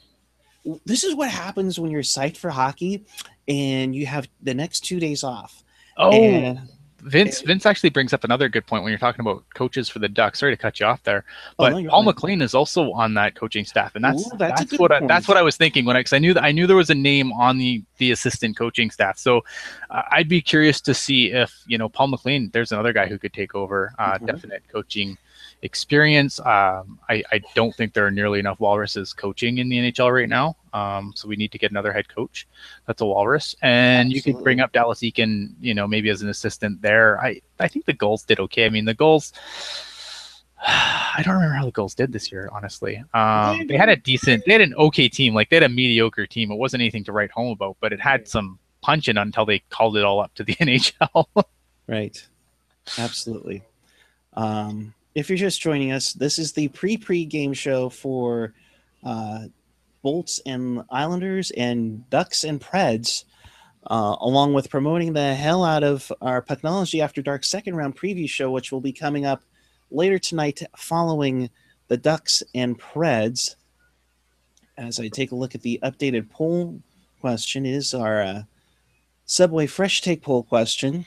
This is what happens when you're psyched for hockey and you have the next 2 days off. Oh, Vince actually brings up another good point when you're talking about coaches for the Ducks. Sorry to cut you off there, but Paul McLean is also on that coaching staff, and that's what I was thinking because I knew there was a name on the assistant coaching staff. So I'd be curious to see if Paul McLean. There's another guy who could take over. Definite coaching experience. I don't think there are nearly enough Walruses coaching in the NHL right now. So we need to get another head coach that's a Walrus, and you could bring up Dallas Eakin, maybe as an assistant there. I think the Gulls did okay. I mean, the Gulls, I don't remember how the Gulls did this year, honestly. They had an okay team. Like, they had a mediocre team. It wasn't anything to write home about, but it had some punch in until they called it all up to the NHL. Right. Absolutely. If you're just joining us, this is the pre-game show for Bolts and Islanders and Ducks and Preds, along with promoting the hell out of our Pucknology After Dark second round preview show, which will be coming up later tonight following the Ducks and Preds. As I take a look at the updated poll question, is our Subway Fresh Take poll question.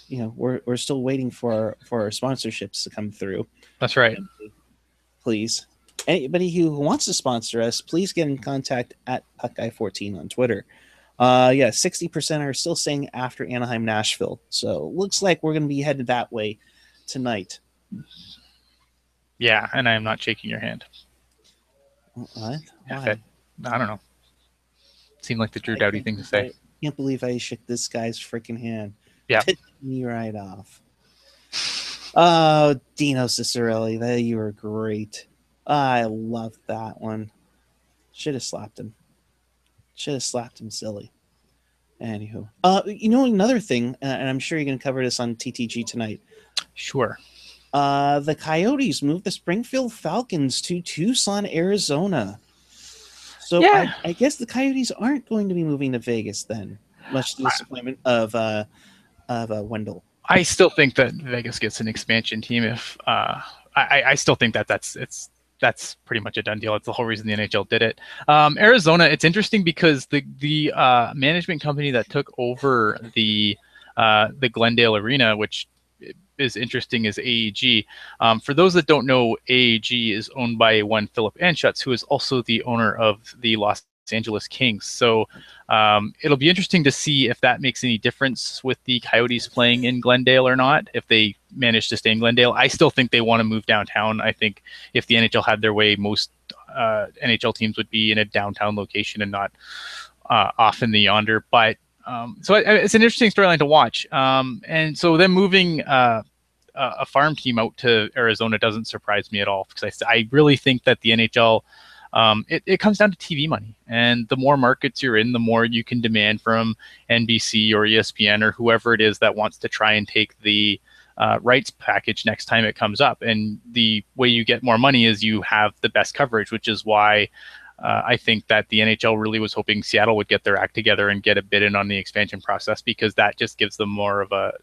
We're still waiting for our sponsorships to come through. That's right. Please. Anybody who wants to sponsor us, please get in contact at PuckGuy14 on Twitter. 60% are still saying after Anaheim, Nashville. So looks like we're going to be headed that way tonight. Yeah, and I am not shaking your hand. What? I don't know. Seemed like the Drew Doughty thing to say. I can't believe I shook this guy's freaking hand. Yeah. Pissed me right off. Oh, Dino Ciccarelli, you were great. I loved that one. Should have slapped him. Should have slapped him silly. Anywho, another thing, and I'm sure you're going to cover this on TTG tonight. Sure. The Coyotes moved the Springfield Falcons to Tucson, Arizona. So Yeah. I guess the Coyotes aren't going to be moving to Vegas then, much to the disappointment of Wendell. I still think that Vegas gets an expansion team. If I still think that's pretty much a done deal. It's the whole reason the NHL did it. Arizona, it's interesting because the management company that took over the Glendale Arena, which is interesting, is AEG. For those that don't know, AEG is owned by one Philip Anschutz, who is also the owner of the Los Angeles Kings. So it'll be interesting to see if that makes any difference with the Coyotes playing in Glendale or not, if they manage to stay in Glendale. I still think they want to move downtown. I think if the NHL had their way, most NHL teams would be in a downtown location and not off in the yonder. But so it's an interesting storyline to watch. And so them moving a farm team out to Arizona doesn't surprise me at all, because I really think that the NHL, it comes down to TV money, and the more markets you're in, the more you can demand from NBC or ESPN or whoever it is that wants to try and take the rights package next time it comes up. And the way you get more money is you have the best coverage, which is why I think that the NHL really was hoping Seattle would get their act together and get a bid in on the expansion process, because that just gives them more of a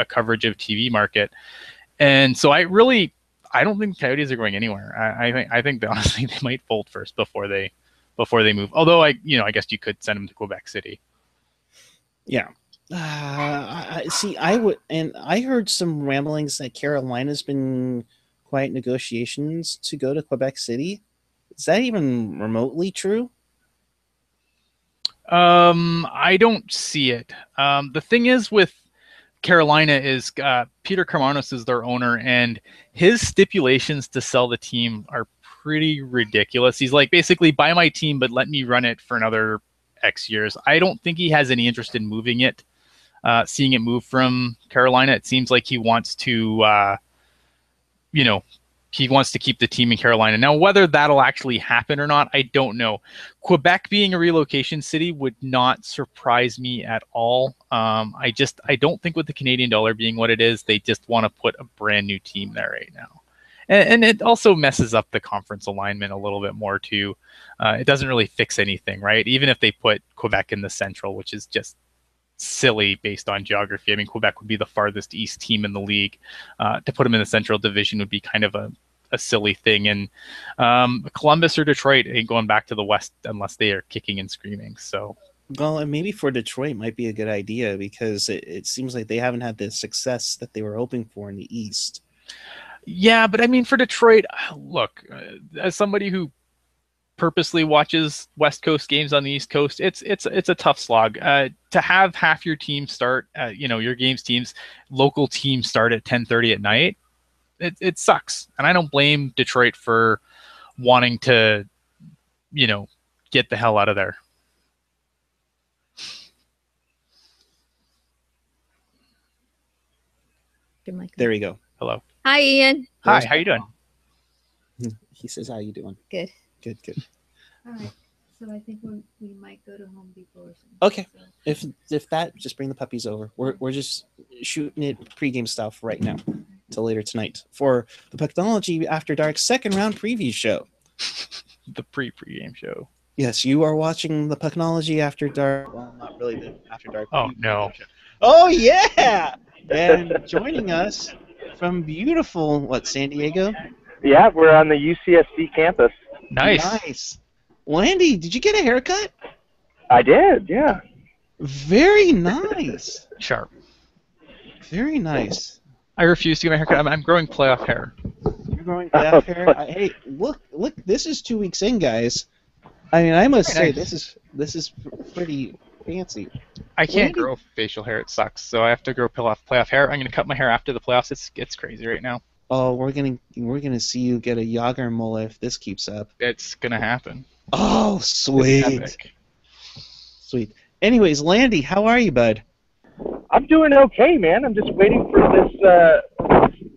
coverage of TV market. And so I don't think the Coyotes are going anywhere. I think that honestly they might fold first before they move. Although I guess you could send them to Quebec City. Yeah. I heard some ramblings that Carolina's been quiet negotiations to go to Quebec City. Is that even remotely true? I don't see it. The thing is with Carolina is Peter Karmanos is their owner, and his stipulations to sell the team are pretty ridiculous. He's like, basically, buy my team, but let me run it for another X years. I don't think he has any interest in moving it, seeing it move from Carolina. It seems like he wants to, he wants to keep the team in Carolina. Now, whether that'll actually happen or not, I don't know. Quebec being a relocation city would not surprise me at all. I don't think with the Canadian dollar being what it is, they just want to put a brand new team there right now. And it also messes up the conference alignment a little bit more too. It doesn't really fix anything, right? Even if they put Quebec in the Central, which is just silly based on geography. I mean, Quebec would be the farthest east team in the league. To put them in the Central Division would be kind of a silly thing. And Columbus or Detroit ain't going back to the West unless they are kicking and screaming. So, well, and maybe for Detroit might be a good idea, because it seems like they haven't had the success that they were hoping for in the East. Yeah, but I mean, for Detroit, look, as somebody who purposely watches West Coast games on the East Coast, it's a tough slog. To have half your team start, your teams, local teams start at 10:30 at night, it sucks. And I don't blame Detroit for wanting to, get the hell out of there. There we go. Hello. Hi, Ian. Hi, how you doing? He says, how you doing? Good. Good. All right. So I think we might go to Home Depot or something. Okay. If that, just bring the puppies over. We're just shooting it pregame stuff right now till later tonight for the Pucknology After Dark second round preview show. The pregame show. Yes, you are watching the Pucknology After Dark. Well, not really the After Dark. Oh, no. Show. Oh, yeah! And joining us from beautiful, San Diego? Yeah, we're on the UCSD campus. Nice. Landy, did you get a haircut? I did, yeah. Very nice. Sharp. Very nice. I refuse to get my haircut. I'm growing playoff hair. You're growing playoff hair? Hey, look! This is 2 weeks in, guys. I mean, I must say, nice. this is pretty fancy. I can't grow facial hair. It sucks. So I have to grow playoff hair. I'm going to cut my hair after the playoffs. It's crazy right now. Oh, we're gonna see you get a Yager mullet if this keeps up. It's gonna happen. Oh, sweet. Sweet. Anyways, Landy, how are you, bud? I'm doing okay, man. I'm just waiting for this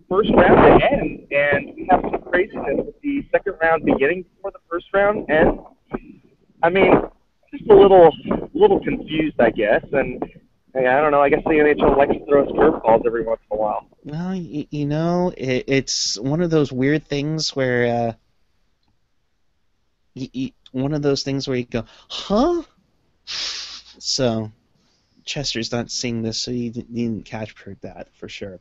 first round to end, and we have some craziness with the second round beginning before the first round ends. I mean, just a little confused, I guess. And hey, I don't know. I guess the NHL likes to throw us curveballs every once in a while. Well, it's one of those weird things where one of those things where you go, huh? So Chester's not seeing this, so he didn't catch that for sure.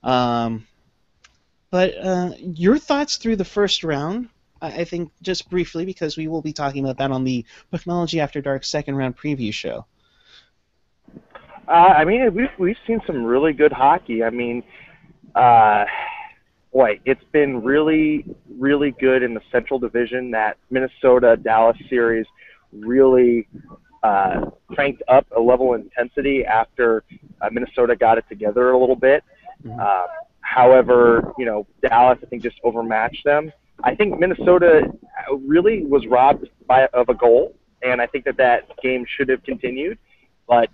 But your thoughts through the first round, I think, just briefly, because we will be talking about that on the Pucknology After Dark second round preview show. I mean, we've seen some really good hockey. I mean, boy, it's been really, really good in the Central Division. That Minnesota-Dallas series really cranked up a level of intensity after Minnesota got it together a little bit. Mm-hmm. However, Dallas, I think, just overmatched them. I think Minnesota really was robbed of a goal, and I think that game should have continued. But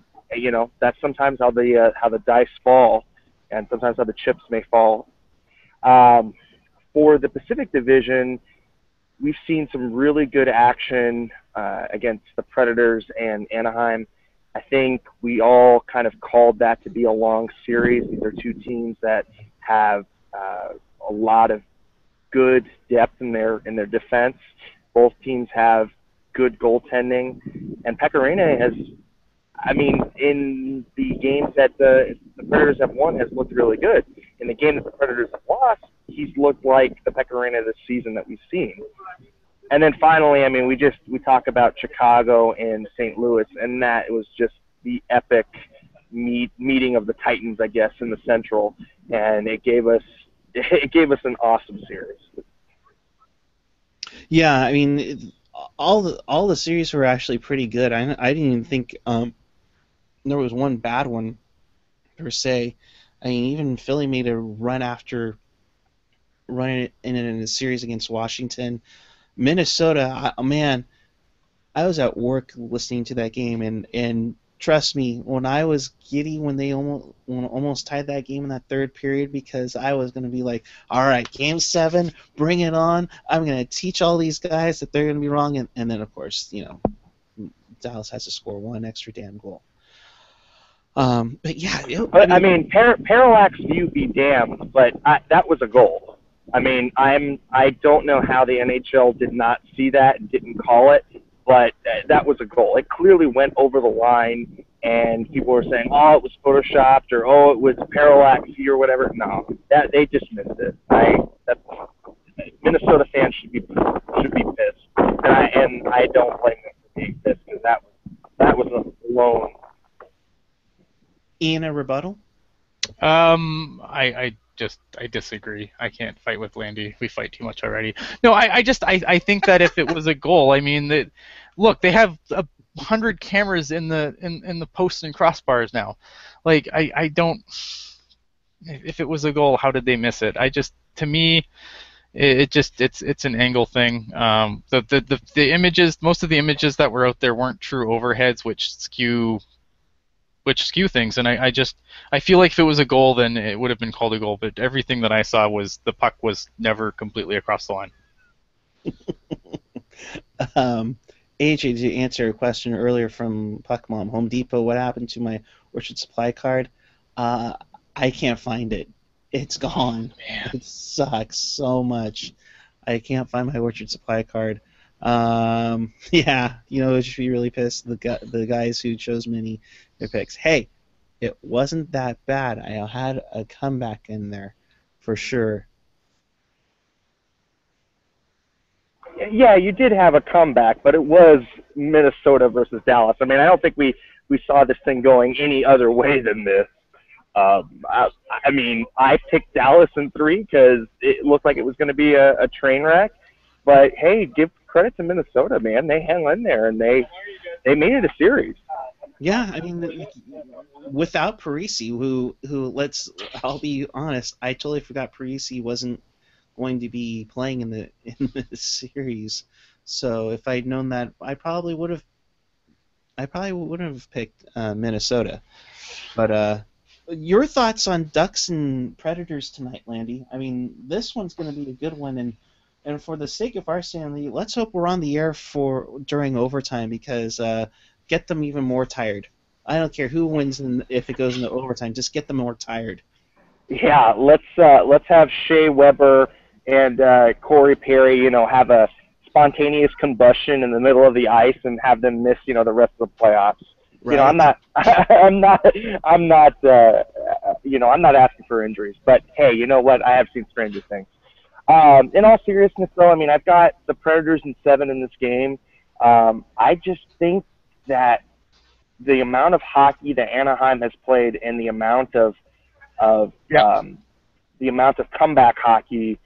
that's sometimes how the dice fall, and sometimes how the chips may fall. For the Pacific Division, we've seen some really good action against the Predators and Anaheim. I think we all kind of called that to be a long series. These are two teams that have a lot of good depth in their defense. Both teams have good goaltending, and Pecorine has, I mean, in the games that the Predators have won, has looked really good. In the game that the Predators have lost, he's looked like the Pecorine this season that we've seen. And then finally, I mean, we talk about Chicago and St. Louis, and that it was just the epic meeting of the Titans, I guess, in the Central, and it gave us an awesome series. Yeah, I mean, all the series were actually pretty good. I didn't even think there was one bad one per se. I mean, even Philly made a run after running in a series against Washington. Minnesota, man, I was at work listening to that game, and trust me, when I was giddy when they almost tied that game in that third period, because I was going to be like, all right, game 7, bring it on. I'm going to teach all these guys that they're going to be wrong. And then, of course, Dallas has to score one extra damn goal. But yeah. I mean, parallax view be damned, but that was a goal. I mean, I don't know how the NHL did not see that and didn't call it, but that was a goal. It clearly went over the line, and people were saying, "Oh, it was photoshopped," or "Oh, it was parallax view," or whatever. No, that they just missed it. Minnesota fans should be pissed, and I don't blame them for being pissed, because that was a blown. Ian, a rebuttal? I disagree. I can't fight with Landy. We fight too much already. No, I think that if it was a goal, I mean, look, they have 100 cameras in the posts and crossbars now. Like, I don't. If it was a goal, how did they miss it? To me, it's an angle thing. The images, most of the images that were out there weren't true overheads, which skew things, and I feel like if it was a goal, then it would have been called a goal. But everything that I saw was the puck was never completely across the line. AJ, to answer a question earlier from Puck Mom, Home Depot, what happened to my Orchard Supply card? I can't find it. It's gone. Man. It sucks so much. I can't find my Orchard Supply card. Yeah, it should be really pissed. The guys who chose many their picks. Hey, it wasn't that bad. I had a comeback in there, for sure. Yeah, you did have a comeback, but it was Minnesota versus Dallas. I mean, I don't think we saw this thing going any other way than this. I mean, I picked Dallas in 3 because it looked like it was going to be a train wreck. But hey, give credit to Minnesota, man. They hung in there and they made it a series. Yeah, I mean, without Parisi, who I'll be honest, I totally forgot Parisi wasn't going to be playing in the series. So if I'd known that, I probably would have picked Minnesota. But your thoughts on Ducks and Predators tonight, Landy? I mean, this one's going to be a good one, and And for the sake of our sanity, let's hope we're on the air for during overtime because get them even more tired. I don't care who wins if it goes into overtime. Just get them more tired. Yeah, let's have Shea Weber and Corey Perry, have a spontaneous combustion in the middle of the ice and have them miss, the rest of the playoffs. Right. I'm not, I'm not asking for injuries, but hey, you know what? I have seen stranger things. In all seriousness, though, I mean, I've got the Predators in 7 in this game. I just think that the amount of hockey that Anaheim has played and of the amount of comeback hockey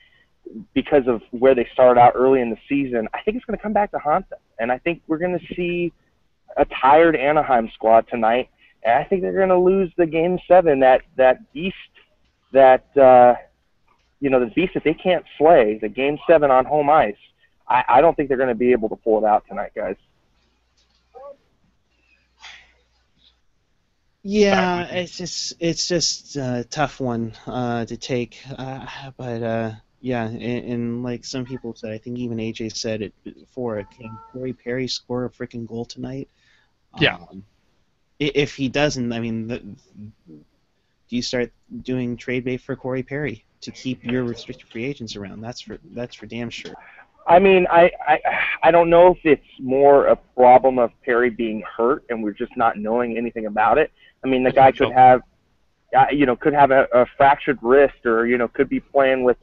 because of where they started out early in the season, I think it's going to come back to haunt them. And I think we're going to see a tired Anaheim squad tonight. And I think they're going to lose the Game 7, that beast that, the beast that they can't slay, the Game 7 on home ice. I don't think they're going to be able to pull it out tonight, guys. Yeah, it's just a tough one to take, but yeah, and like some people said, I think even AJ said it before. Can Corey Perry score a freaking goal tonight? Yeah. If he doesn't, I mean, do you start doing trade bait for Corey Perry to keep your restricted free agents around? That's for damn sure. I mean, I don't know if it's more a problem of Perry being hurt and we're just not knowing anything about it. I mean, the guy could have, a fractured wrist, or could be playing with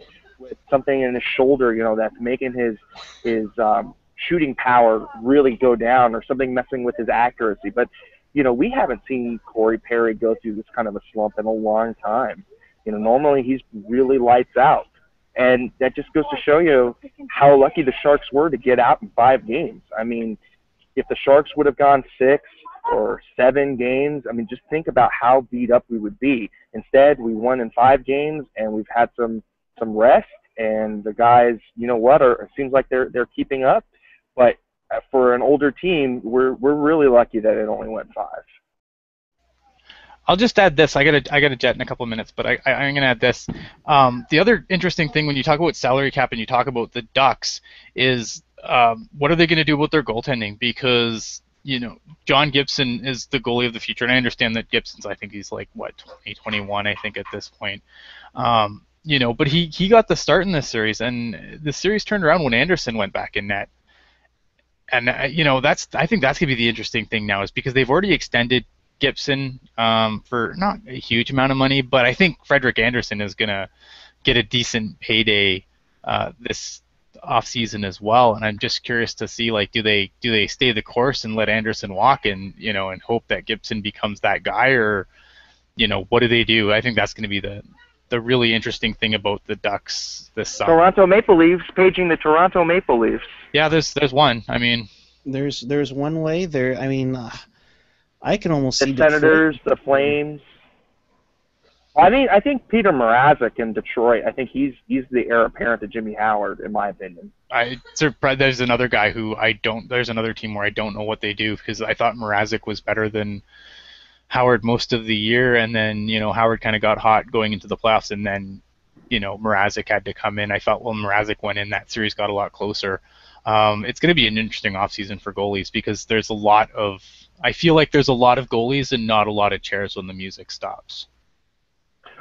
something in his shoulder, that's making his shooting power really go down, or something messing with his accuracy. But we haven't seen Corey Perry go through this kind of a slump in a long time. Normally he's really lights out. And that just goes to show you how lucky the Sharks were to get out in 5 games. I mean, if the Sharks would have gone 6 or 7 games, I mean, just think about how beat up we would be. Instead, we won in 5 games, and we've had some rest. And the guys, it seems like they're keeping up. But for an older team, we're really lucky that it only went 5. I'll just add this. I got a jet in a couple of minutes, but I'm going to add this. The other interesting thing when you talk about salary cap and you talk about the Ducks is what are they going to do about their goaltending? Because John Gibson is the goalie of the future, and I understand that Gibson's, I think he's like 2021, I think at this point. But he got the start in this series, and the series turned around when Anderson went back in net. And I think that's going to be the interesting thing now, is because they've already extended Gibson for not a huge amount of money, but I think Frederik Andersen is going to get a decent payday this offseason as well. And I'm just curious to see, like, do they stay the course and let Andersen walk and and hope that Gibson becomes that guy, or what do they do? I think that's going to be the really interesting thing about the Ducks this summer. Toronto Maple Leafs paging the Toronto Maple Leafs. Yeah, there's one. I mean, there's one way there. I mean, I can almost see the Senators, the Flames. I think Peter Mrazek in Detroit. I think he's the heir apparent to Jimmy Howard, in my opinion. There's another guy who There's another team where I don't know what they do, because I thought Mrazek was better than Howard most of the year, and then Howard kind of got hot going into the playoffs, and then Mrazek had to come in. I thought, well, Mrazek went in, that series got a lot closer. It's going to be an interesting offseason for goalies, because I feel like there's a lot of goalies and not a lot of chairs when the music stops.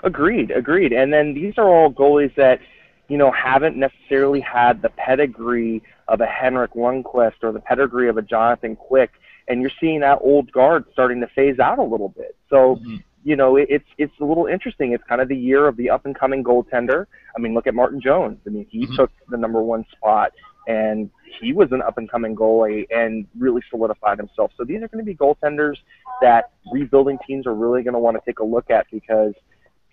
Agreed. And then these are all goalies that, haven't necessarily had the pedigree of a Henrik Lundqvist or the pedigree of a Jonathan Quick, and you're seeing that old guard starting to phase out a little bit. So, it's a little interesting. It's kind of the year of the up-and-coming goaltender. I mean, look at Martin Jones. I mean, he took the number 1 spot, and he was an up-and-coming goalie and really solidified himself. So these are going to be goaltenders that rebuilding teams are really going to want to take a look at, because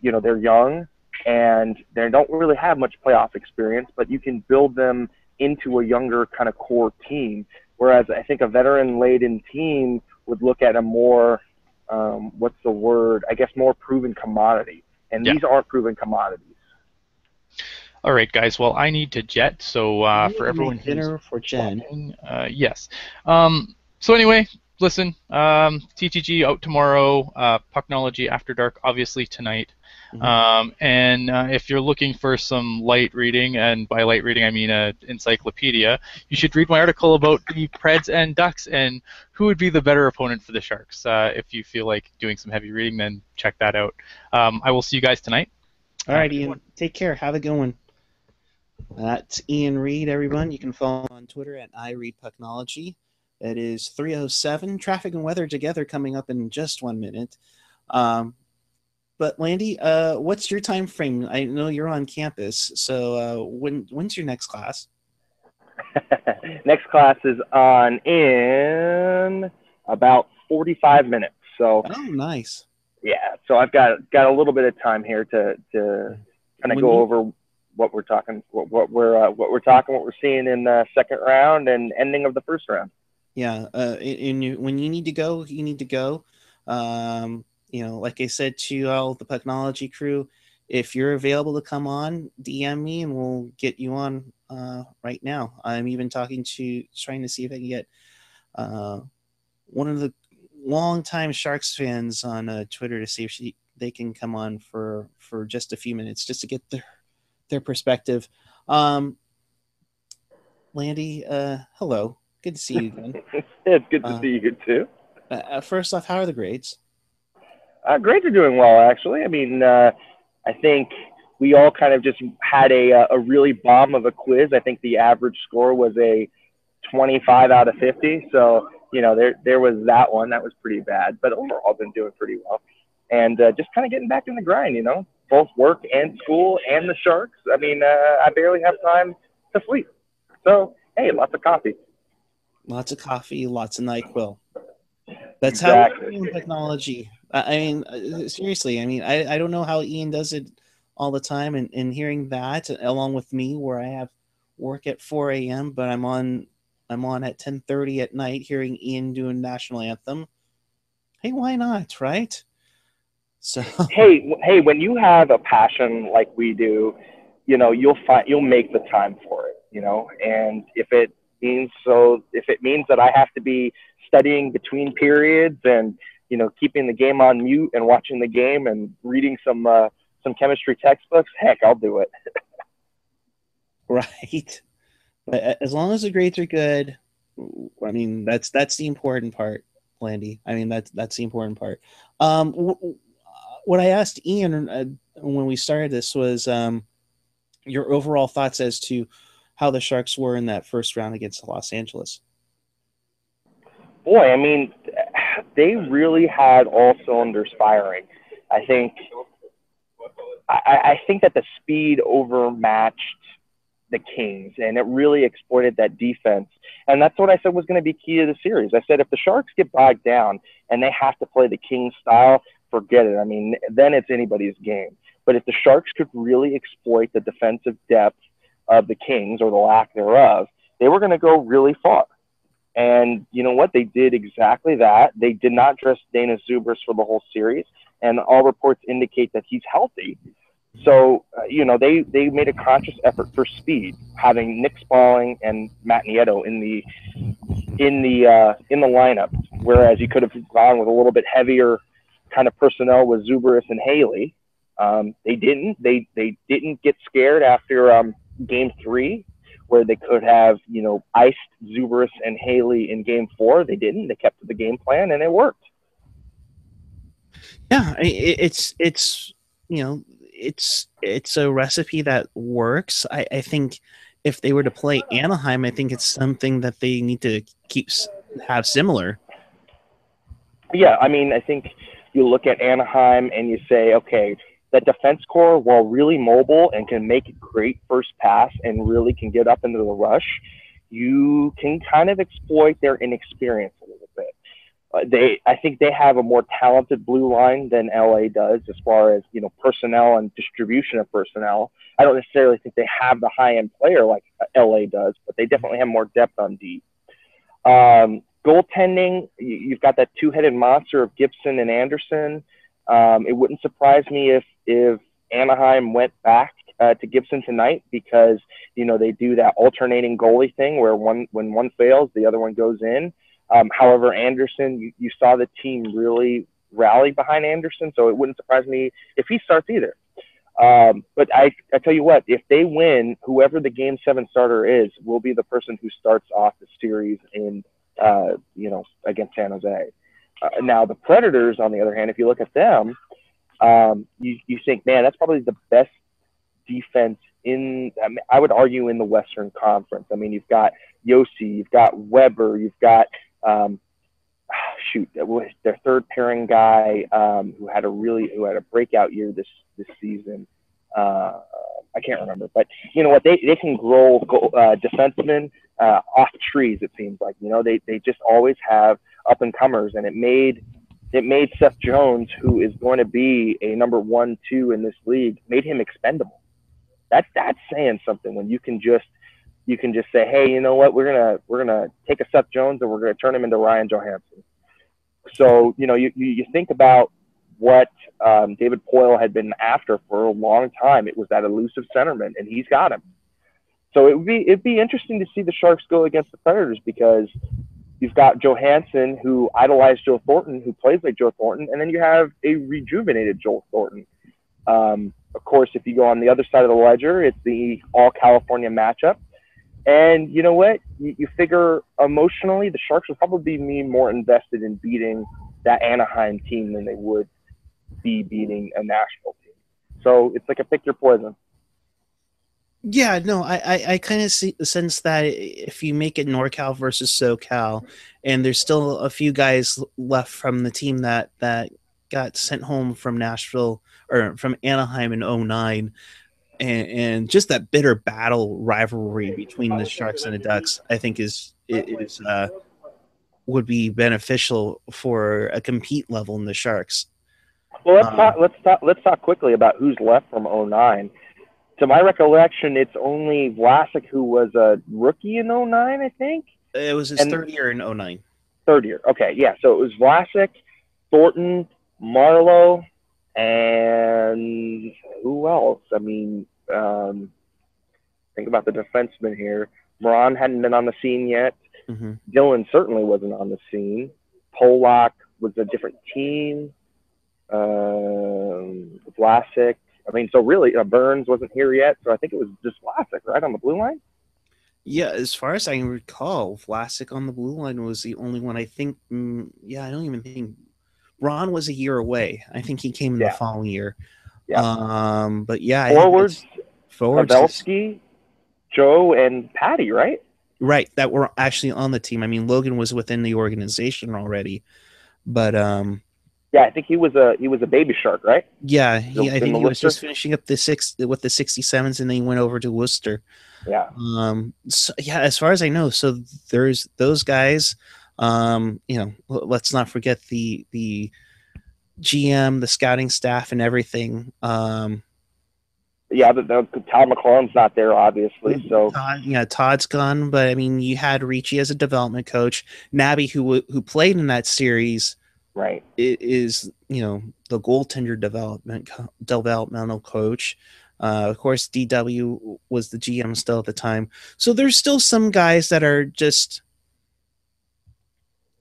they're young and they don't really have much playoff experience, but you can build them into a younger kind of core team. Whereas I think a veteran-laden team would look at a more, more proven commodity. And these aren't proven commodities. All right, guys. Well, I need to jet, so for everyone dinner for Jen. Yes. So anyway, listen. TTG out tomorrow. Pucknology After Dark, obviously tonight. And if you're looking for some light reading, and by light reading I mean an encyclopedia, you should read my article about the Preds and Ducks and who would be the better opponent for the Sharks. If you feel like doing some heavy reading, then check that out. I will see you guys tonight. All right, Ian. Take care. Have a good one. That's Ian Reed, everyone. You can follow him on Twitter at iReadPucknology. It is 3:07. Traffic and weather together coming up in just 1 minute. But Landy, what's your time frame? I know you're on campus, so when's your next class? Next class is on in about 45 minutes. So oh, nice. Yeah, so I've got a little bit of time here to kind of go over what we're talking, what we're seeing in the second round and ending of the first round. Yeah, when you need to go, you need to go. Like I said to all the Pucknology crew, if you're available to come on, DM me and we'll get you on right now. I'm even trying to see if I can get one of the longtime Sharks fans on Twitter to see if they can come on for just a few minutes just to get their perspective. Landy, hello. Good to see you again. It's good to see you too. First off, how are the grades? Grades are doing well, actually. I mean, I think we all kind of just had a really bomb of a quiz. I think the average score was a 25 out of 50. So, there was that one. That was pretty bad. But overall, I've been doing pretty well. And just kind of getting back in the grind, both work and school and the Sharks. I mean, I barely have time to sleep. So, hey, lots of coffee. Lots of coffee, lots of NyQuil. That's exactly. How we do technology. I mean, seriously, I mean, I don't know how Ian does it all the time. And hearing that, along with me, where I have work at 4 a.m., but I'm on at 10:30 at night hearing Ian doing national anthem. Hey, why not, right? So hey, when you have a passion like we do, you'll make the time for it, and if it means that I have to be studying between periods and keeping the game on mute and watching the game and reading some chemistry textbooks, heck, I'll do it. Right. But as long as the grades are good, I mean, that's the important part, Landy. I mean, that's the important part. What I asked Ian when we started this was your overall thoughts as to how the Sharks were in that first round against Los Angeles. Boy, I mean, they really had all cylinders firing. I think that the speed overmatched the Kings, and it really exploited that defense. And that's what I said was going to be key to the series. I said if the Sharks get bogged down and they have to play the Kings style, forget it. I mean, then it's anybody's game. But if the Sharks could really exploit the defensive depth of the Kings, or the lack thereof, they were going to go really far. And you know what? They did exactly that. They did not dress Dana Zubris for the whole series, and all reports indicate that he's healthy. So, they made a conscious effort for speed, having Nick Spaulding and Matt Nieto in the lineup, whereas you could have gone with a little bit heavier kind of personnel with Zubris and Haley. They didn't. They didn't get scared after Game 3, where they could have iced Zubris and Haley in Game 4. They didn't. They kept to the game plan, and it worked. Yeah, it's a recipe that works. I think if they were to play Anaheim, I think it's something that they need to have similar. Yeah, I mean, I think you look at Anaheim and you say, okay, that defense core, while really mobile and can make a great first pass and really can get up into the rush, you can kind of exploit their inexperience a little bit. I think they have a more talented blue line than LA does as far as personnel and distribution of personnel. I don't necessarily think they have the high-end player like LA does, but they definitely have more depth on D. Goaltending, you've got that two-headed monster of Gibson and Anderson. It wouldn't surprise me if Anaheim went back to Gibson tonight, because they do that alternating goalie thing where when one fails, the other one goes in. However, Anderson, you saw the team really rally behind Anderson, so it wouldn't surprise me if he starts either. But I tell you what, if they win, whoever the Game 7 starter is will be the person who starts off the series in, against San Jose. Now, the Predators, on the other hand, if you look at them, you think, man, that's probably the best defense I would argue in the Western Conference. I mean, you've got Yossi, you've got Weber, you've got their third pairing guy who had a breakout year this season. I can't remember, but you know what? They can grow defensemen off trees. It seems like they just always have up and comers, and it made Seth Jones, who is going to be a number 1, 2 in this league, made him expendable. That's saying something when you can just say, hey, you know what? We're gonna take a Seth Jones and we're gonna turn him into Ryan Johansson. So you think about what David Poile had been after for a long time. It was that elusive centerman, and he's got him. So it'd be interesting to see the Sharks go against the Predators, because you've got Johansson, who idolized Joe Thornton, who plays like Joe Thornton, and then you have a rejuvenated Joe Thornton. Of course, if you go on the other side of the ledger, it's the all-California matchup. And you know what? You figure emotionally, the Sharks would probably be more invested in beating that Anaheim team than they would be beating a Nashville team. So it's like a pick your poison. Yeah, no, I kind of sense that if you make it NorCal versus SoCal, and there's still a few guys left from the team that got sent home from Nashville or from Anaheim in 2009, and just that bitter battle rivalry between the Sharks and the Ducks, I think would be beneficial for a compete level in the Sharks. Well, let's talk quickly about who's left from 2009. To my recollection, it's only Vlasic who was a rookie in 2009, I think. It was his third year in 2009. Third year. Okay, yeah. So it was Vlasic, Thornton, Marlowe, and who else? I mean, think about the defensemen here. Moran hadn't been on the scene yet. Mm-hmm. Dylan certainly wasn't on the scene. Polak was a different team. Vlasic. I mean, so really, Burns wasn't here yet, so I think it was just Vlasic, right, on the blue line? Yeah, as far as I can recall, Vlasic on the blue line was the only one. I think, I don't even think Ron was a year away. I think he came in the following year. Yeah. But yeah, forwards, Pavelski, Joe, and Patty, right? Right, that were actually on the team. I mean, Logan was within the organization already, but yeah, I think he was a baby Shark, right? Yeah, I think he was just finishing up the 67s, and then he went over to Worcester. Yeah. So, yeah, as far as I know, so there's those guys. Let's not forget the GM, the scouting staff, and everything. Yeah, but Todd McClellan's not there, obviously. So Todd's gone, but I mean, you had Ricci as a development coach. Nabby, who played in that series. Right. It is, the goaltender developmental coach. Of course, DW was the GM still at the time. So there's still some guys that are just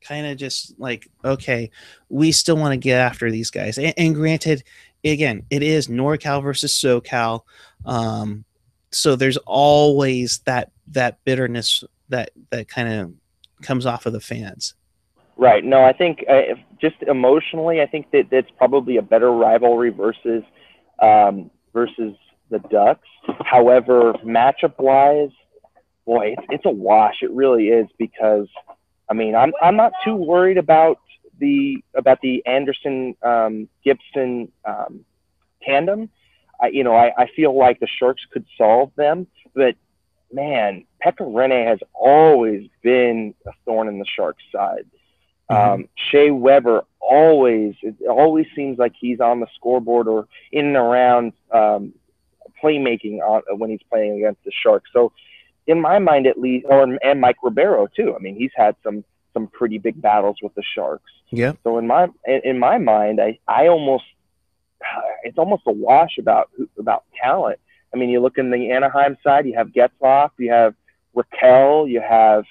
kind of just like, okay, we still want to get after these guys. And granted, again, it is NorCal versus SoCal. So there's always that bitterness that kind of comes off of the fans. Right. No, I think just emotionally, I think that's probably a better rivalry versus the Ducks. However, matchup-wise, boy, it's a wash. It really is, because I mean, I'm not too worried about the Anderson Gibson tandem. I feel like the Sharks could solve them, but man, Pekka Rinne has always been a thorn in the Sharks' side. Shea Weber it always seems like he's on the scoreboard or in and around playmaking when he's playing against the Sharks. So in my mind, at least, and Mike Ribeiro too. I mean, he's had some pretty big battles with the Sharks. Yeah. So in my mind, I almost it's almost a wash about talent. I mean, you look in the Anaheim side, you have Getzlaf, you have Raquel, you have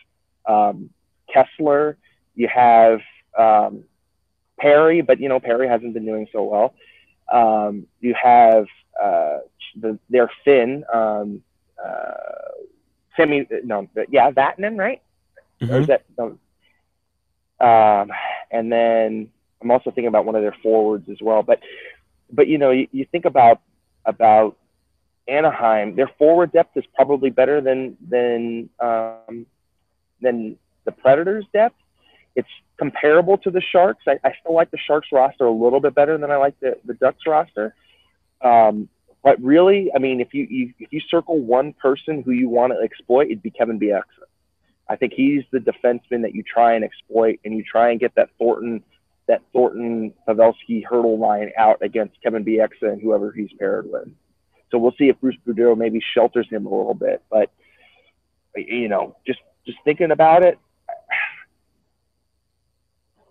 Kessler. You have Perry, but Perry hasn't been doing so well. You have their Finn, Vatanen, right? Or is that no? And then I'm also thinking about one of their forwards as well. But you think about Anaheim, their forward depth is probably better than the Predators' depth. It's comparable to the Sharks. I still like the Sharks roster a little bit better than I like the Ducks roster. But really, I mean, if you circle one person who you want to exploit, it'd be Kevin Bieksa. I think he's the defenseman that you try and exploit, and you try and get that Thornton Pavelski hurdle line out against Kevin Bieksa and whoever he's paired with. So we'll see if Bruce Boudreau maybe shelters him a little bit. But just thinking about it,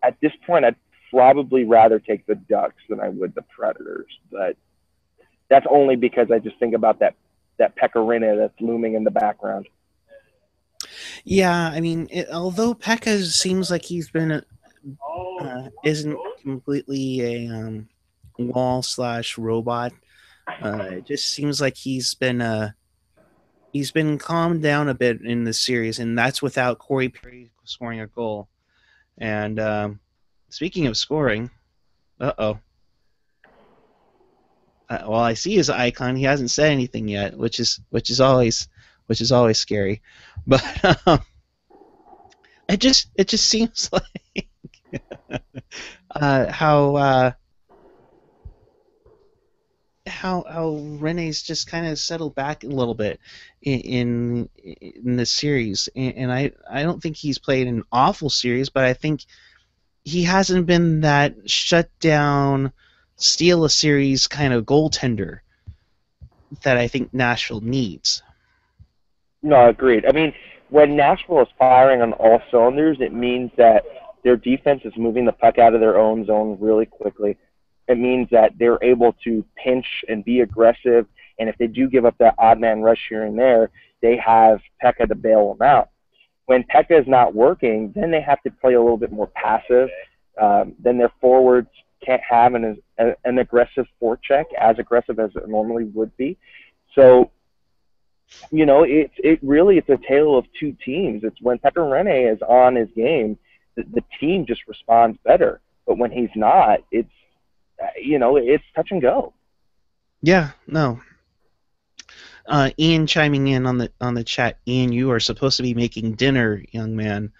at this point, I'd probably rather take the Ducks than I would the Predators. But that's only because I just think about that Pekka Rinne that's looming in the background. Yeah, I mean, although Pekka seems like he's been isn't completely a wall/robot. It just seems like he's been calmed down a bit in this series, and that's without Corey Perry scoring a goal. And speaking of scoring, well, I see his icon. He hasn't said anything yet, which is always scary. But it just seems like how Rene's just kind of settled back a little bit in this series, and I don't think he's played an awful series, but I think he hasn't been that shut down, steal a series kind of goaltender that I think Nashville needs. No, agreed. I mean, when Nashville is firing on all cylinders, it means that their defense is moving the puck out of their own zone really quickly. It means that they're able to pinch and be aggressive, and if they do give up that odd man rush here and there, they have Pekka to bail them out. When Pekka is not working, then they have to play a little bit more passive. Then their forwards can't have an aggressive forecheck, as aggressive as it normally would be. So, it's a tale of two teams. It's when Pekka Rinne is on his game, the team just responds better. But when he's not, it's touch and go. Yeah, no. Ian chiming in on the chat. Ian, you are supposed to be making dinner, young man.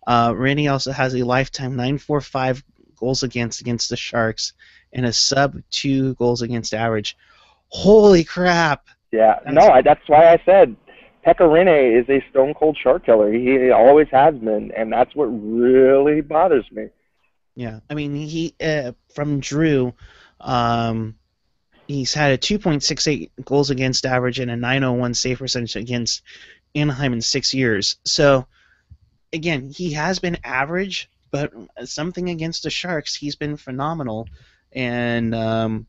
Rinne also has a lifetime 9.45 goals against the Sharks and a sub-2 goals against average. Holy crap! Yeah, that's why I said Pekka Rinne is a stone-cold shark killer. He always has been, and that's what really bothers me. Yeah, I mean, he from Drew, he's had a 2.68 goals against average and a 901 save percentage against Anaheim in 6 years. So, again, he has been average, but something against the Sharks, he's been phenomenal. And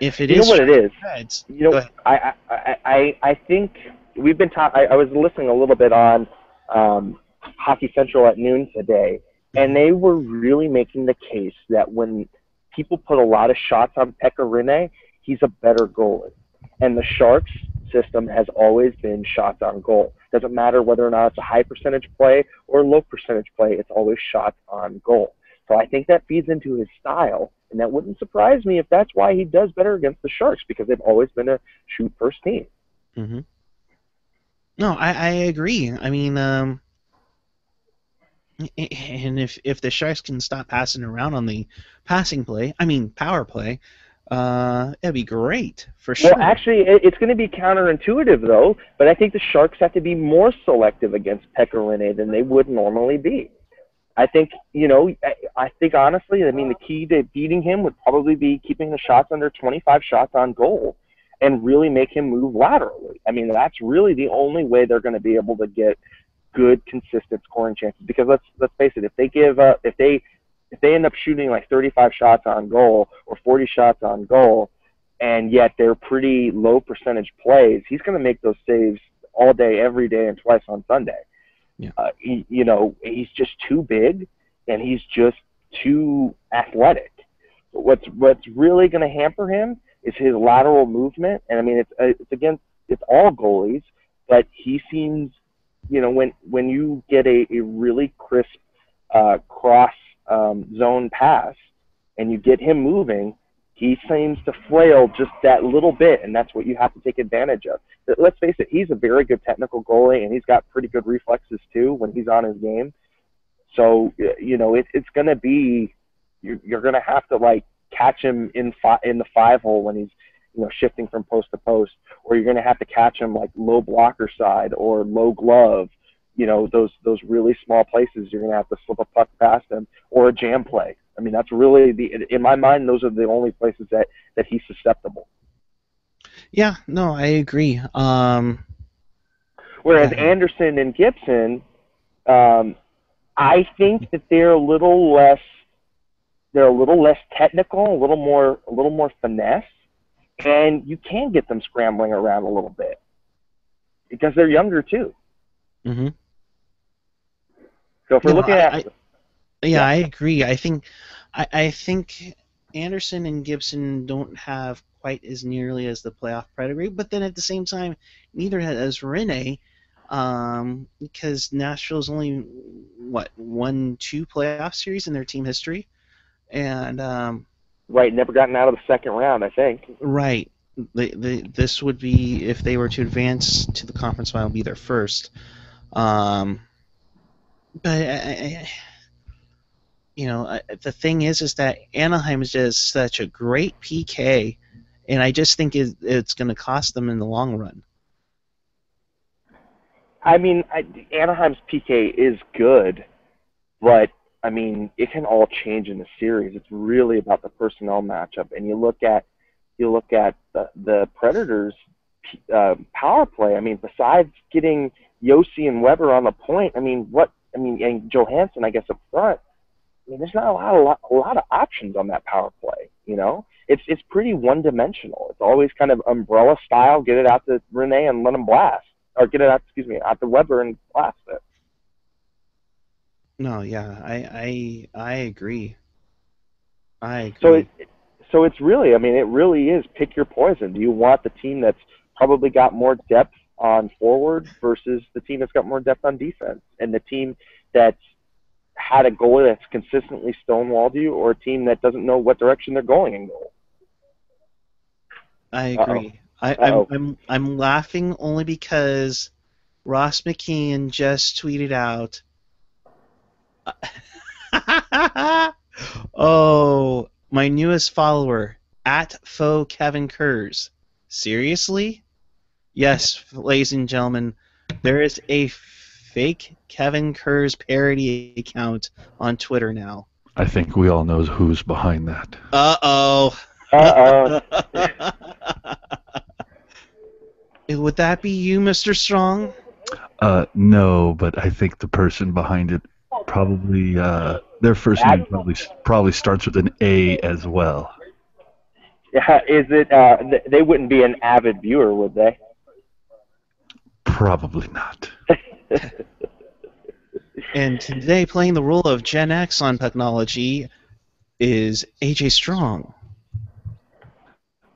if it is, what it is, Reds, I think we've been I was listening a little bit on Hockey Central at noon today. And they were really making the case that when people put a lot of shots on Pekka Rinne, he's a better goalie. And the Sharks system has always been shots on goal. Doesn't matter whether or not it's a high percentage play or a low percentage play, it's always shots on goal. So I think that feeds into his style, and that wouldn't surprise me if that's why he does better against the Sharks, because they've always been a shoot-first team. Mm-hmm. No, I agree. I mean, and if the Sharks can stop passing around on the power play, it'd be great for sure. Well, actually, it's going to be counterintuitive, though, but I think the Sharks have to be more selective against Pekka Rinne than they would normally be. I think, honestly, the key to beating him would probably be keeping the shots under 25 shots on goal and really make him move laterally. I mean, that's really the only way they're going to be able to get good, consistent scoring chances. Because let's face it, if they end up shooting like 35 shots on goal or 40 shots on goal, and yet they're pretty low percentage plays, he's going to make those saves all day, every day, and twice on Sunday. Yeah. He's just too big, and he's just too athletic. What's really going to hamper him is his lateral movement. And I mean, it's all goalies, but he seems, when you get a really crisp cross zone pass and you get him moving, he seems to flail just that little bit, and that's what you have to take advantage of. But let's face it, he's a very good technical goalie, and he's got pretty good reflexes too when he's on his game. So it's going to be, you're going to have to like catch him in the 5-hole when he's shifting from post to post, or you're going to have to catch him like low blocker side or low glove. Those really small places, you're going to have to slip a puck past him, or a jam play. I mean, that's really in my mind, those are the only places that he's susceptible. Yeah, no, I agree. Whereas Anderson and Gibson, I think that they're a little less technical, a little more finesse, and you can get them scrambling around a little bit because they're younger too. Mm-hmm. So if we're looking at, I agree. I think Anderson and Gibson don't have quite as nearly as the playoff pedigree, but then at the same time, neither has Rene, because Nashville's only won 2 playoff series in their team history, and right, never gotten out of the second round, I think. Right. This would be, if they were to advance to the conference final, be their first. But the thing is that Anaheim is just such a great PK, and I just think it's going to cost them in the long run. I mean, Anaheim's PK is good, but I mean, it can all change in the series. It's really about the personnel matchup, and you look at the Predators' power play. I mean, besides getting Yossi and Weber on the point, and Johansson, I guess, up front. I mean, there's not a lot of options on that power play. It's pretty one-dimensional. It's always kind of umbrella style. Get it out to Rene and let him blast, or get it out to Weber and blast it. No, yeah, I agree. So it's really, it really is pick your poison. Do you want the team that's probably got more depth on forward versus the team that's got more depth on defense, and the team that's had a goalie that's consistently stonewalled you, or a team that doesn't know what direction they're going in goal? I agree. I'm laughing only because Ross McKeon just tweeted out, "Oh, my newest follower @faux Kevin Kurz. Seriously? Yes, ladies and gentlemen, there is a fake Kevin Kurz parody account on Twitter now." I think we all know who's behind that. Uh-oh. Uh-oh. Would that be you, Mr. Strong? No, but I think the person behind it probably, their first name probably starts with an A as well. Yeah, is it? They wouldn't be an avid viewer, would they? Probably not. And today, playing the role of Gen X on Pucknology is AJ Strong.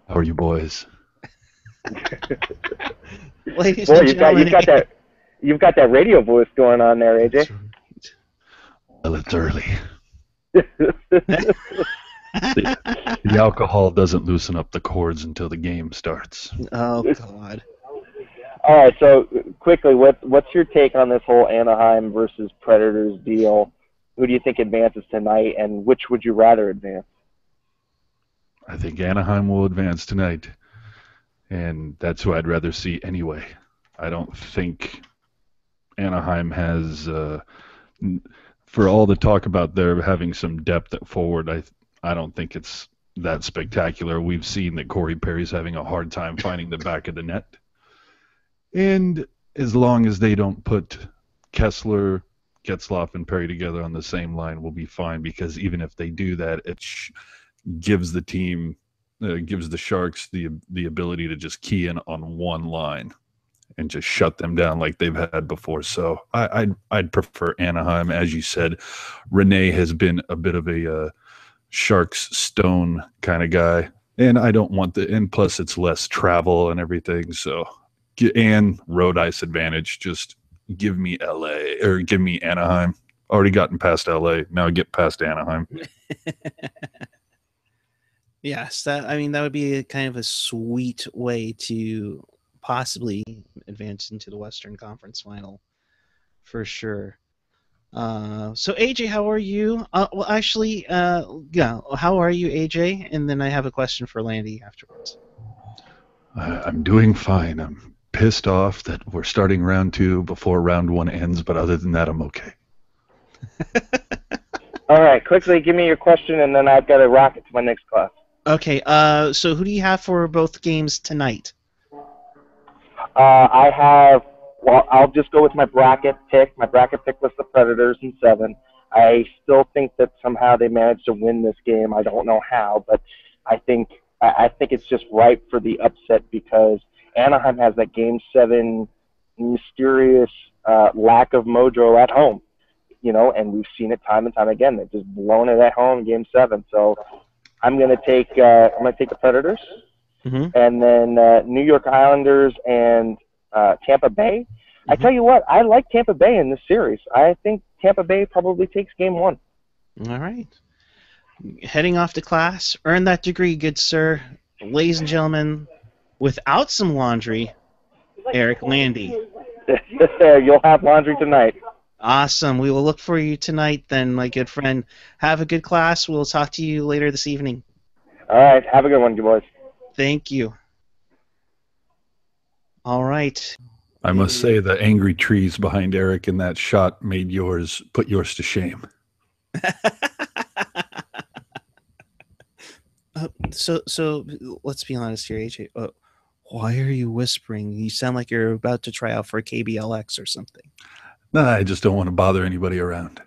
How are you, boys? Ladies Boy, and gentlemen, you've got that radio voice going on there, AJ. Well, it's early. The alcohol doesn't loosen up the cords until the game starts. Oh, God. All right, so quickly, what's your take on this whole Anaheim versus Predators deal? Who do you think advances tonight, and which would you rather advance? I think Anaheim will advance tonight, and that's who I'd rather see anyway. I don't think Anaheim has, for all the talk about their having some depth at forward, I don't think it's that spectacular. We've seen that Corey Perry's having a hard time finding the back of the net. And as long as they don't put Kessler, Getzlaf, and Perry together on the same line, we'll be fine, because even if they do that, it gives the team, gives the Sharks the ability to just key in on one line and just shut them down like they've had before. So I'd prefer Anaheim. As you said, Rene has been a bit of a Sharks stone kind of guy, And I don't want and plus it's less travel and everything. So, and road ice advantage. Just give me LA or give me Anaheim. Already gotten past LA. Now get past Anaheim. Yes, that would be a kind of a sweet way to possibly advance into the Western Conference Final, for sure. So AJ, how are you? Well, actually, yeah, how are you, AJ? And then I have a question for Landy afterwards. I'm doing fine. I'm pissed off that we're starting round 2 before round 1 ends, but other than that, I'm okay. All right, quickly, give me your question, and then I've got to rocket to my next class. Okay, so who do you have for both games tonight? I have, well, I'll just go with my bracket pick. My bracket pick was the Predators in 7. I still think that somehow they managed to win this game. I don't know how, but I think it's just ripe for the upset because Anaheim has that Game 7 mysterious lack of mojo at home, and we've seen it time and time again. They've just blown it at home in Game 7. So I'm going to take the Predators. Mm-hmm. And then New York Islanders and Tampa Bay. Mm-hmm. I tell you what, I like Tampa Bay in this series. I think Tampa Bay probably takes Game 1. All right. Heading off to class. Earn that degree, good sir. Ladies and gentlemen, without some laundry, Eric Landy. You'll have laundry tonight. Awesome. We will look for you tonight then, my good friend. Have a good class. We'll talk to you later this evening. All right. Have a good one, you boys. Thank you. All right. I must say the angry trees behind Eric in that shot put yours to shame. So let's be honest here, AJ. Why are you whispering? You sound like you're about to try out for KBLX or something. No, I just don't want to bother anybody around.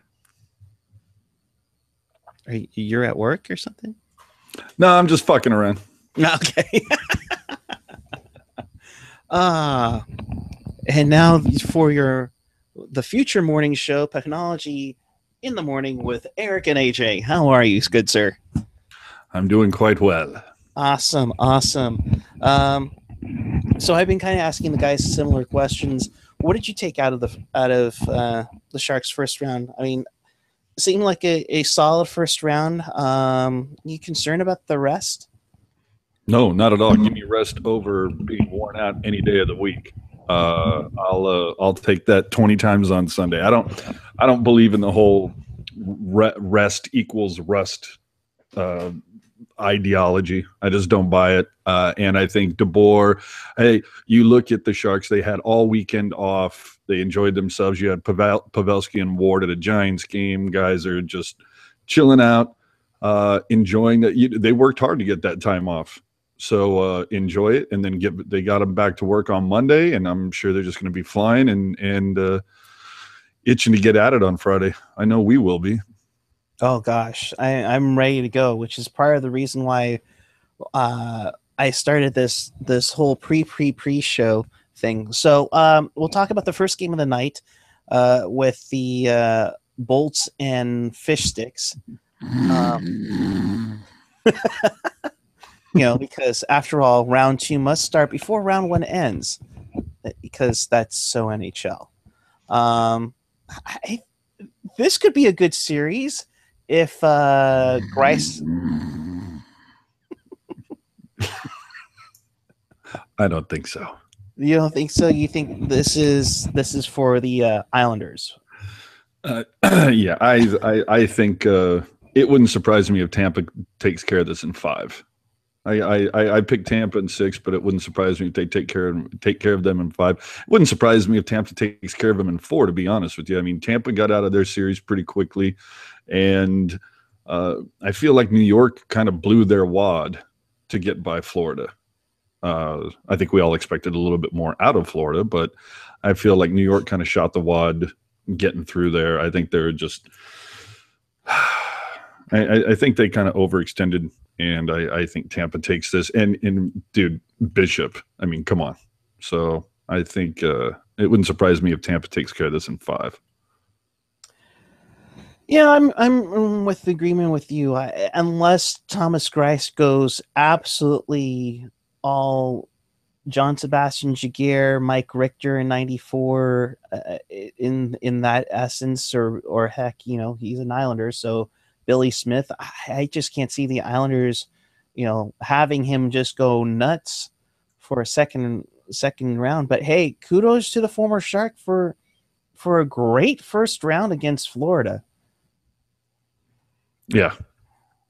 You're at work or something? No, I'm just fucking around. Okay. And now for the future morning show, Pucknology in the morning with Eric and AJ. How are you, good sir? I'm doing quite well. Awesome. So I've been kind of asking the guys similar questions. What did you take out of the Sharks' first round? I mean, it seemed like a solid first round. You concerned about the rest? No, not at all. Give me rest over being worn out any day of the week. I'll take that 20 times on Sunday. I don't believe in the whole rest equals rust ideology. I just don't buy it. And I think DeBoer, hey, you look at the Sharks, they had all weekend off. They enjoyed themselves. You had Pavelski and Ward at a Giants game. Guys are just chilling out, enjoying that. They worked hard to get that time off. So enjoy it, and then they got them back to work on Monday, and I'm sure they're just going to be flying and itching to get at it on Friday. I know we will be. Oh gosh, I'm ready to go, which is part of the reason why I started this whole pre-show thing. So we'll talk about the first game of the night with the Bolts and Fish Sticks. Because after all, round 2 must start before round 1 ends, because that's so NHL. This could be a good series if Grice. I don't think so. You don't think so? You think this is for the Islanders? Yeah, I think it wouldn't surprise me if Tampa takes care of this in 5. I picked Tampa in 6, but it wouldn't surprise me if they take care of them in 5. It wouldn't surprise me if Tampa takes care of them in 4, to be honest with you. I mean, Tampa got out of their series pretty quickly, and I feel like New York kind of blew their wad to get by Florida. I think we all expected a little bit more out of Florida, but I feel like New York kind of shot the wad getting through there. I think they're just I think they kind of overextended, and I think Tampa takes this. And dude, Bishop, I mean, come on. So I think it wouldn't surprise me if Tampa takes care of this in 5. Yeah, I'm with the agreement with you. Unless Thomas Grice goes absolutely all John Sebastian Jaguar, Mike Richter in '94, in that essence, or heck, he's an Islander, so Billy Smith. I just can't see the Islanders, having him just go nuts for a second round. But hey, kudos to the former Shark for a great first round against Florida. Yeah,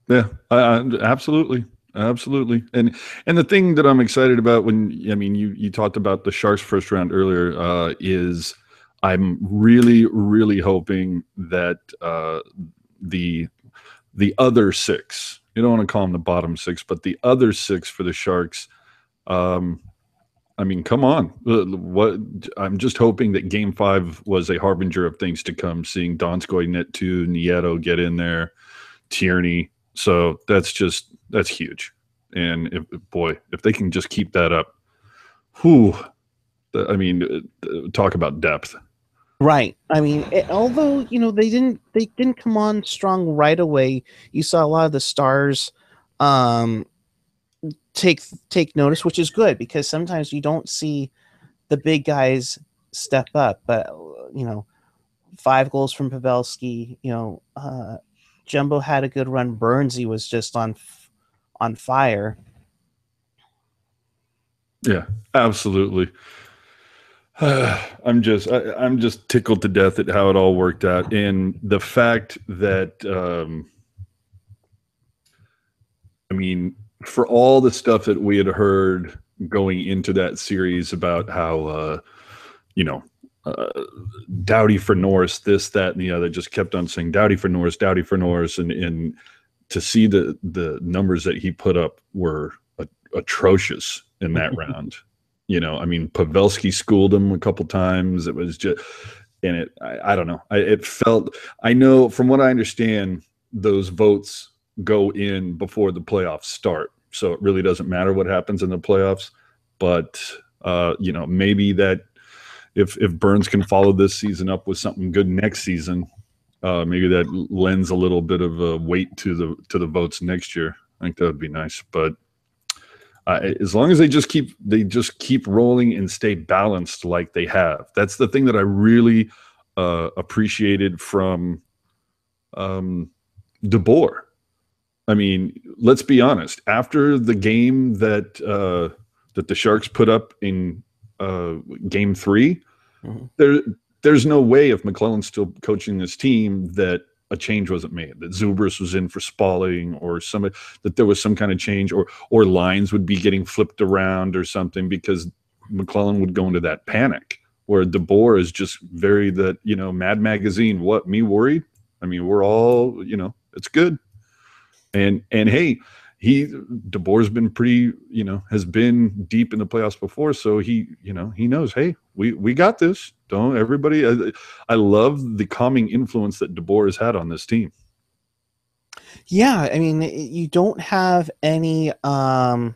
yeah, absolutely, absolutely. And the thing that I'm excited about you talked about the Sharks first round earlier, is I'm really, really hoping that the other six, you don't want to call them the bottom six, but the other six for the Sharks. Come on. What I'm just hoping that Game 5 was a harbinger of things to come. Seeing Donskoy, Net2, Nieto get in there, Tierney. So that's huge. And if they can just keep that up, talk about depth. Right. Although they didn't come on strong right away. You saw a lot of the stars take notice, which is good because sometimes you don't see the big guys step up. But 5 goals from Pavelski. Jumbo had a good run. Burnsy was just on fire. Yeah, absolutely. I'm just tickled to death at how it all worked out, and the fact that for all the stuff that we had heard going into that series about how Doughty for Norris, this, that, and the other, just kept on saying Doughty for Norris, and to see the numbers that he put up were atrocious in that round. Pavelski schooled him a couple times. It was just, and I don't know. I know from what I understand, those votes go in before the playoffs start. So it really doesn't matter what happens in the playoffs. But, maybe that if Burns can follow this season up with something good next season, maybe that lends a little bit of a weight to the votes next year. I think that would be nice. But as long as they just keep rolling and stay balanced like they have, that's the thing that I really appreciated from DeBoer. Let's be honest. After the game that the Sharks put up in Game 3, there's no way, if McClellan's still coaching this team, that a change wasn't made, that Zubris was in for Spalling or somebody, that there was some kind of change, or lines would be getting flipped around or something, because McClellan would go into that panic, where DeBoer is just very Mad Magazine, what, me worried? We're all, it's good. And hey, DeBoer's been pretty, has been deep in the playoffs before, so he knows, hey, we got this. Don't everybody. I love the calming influence that DeBoer has had on this team. Yeah, you don't have any, the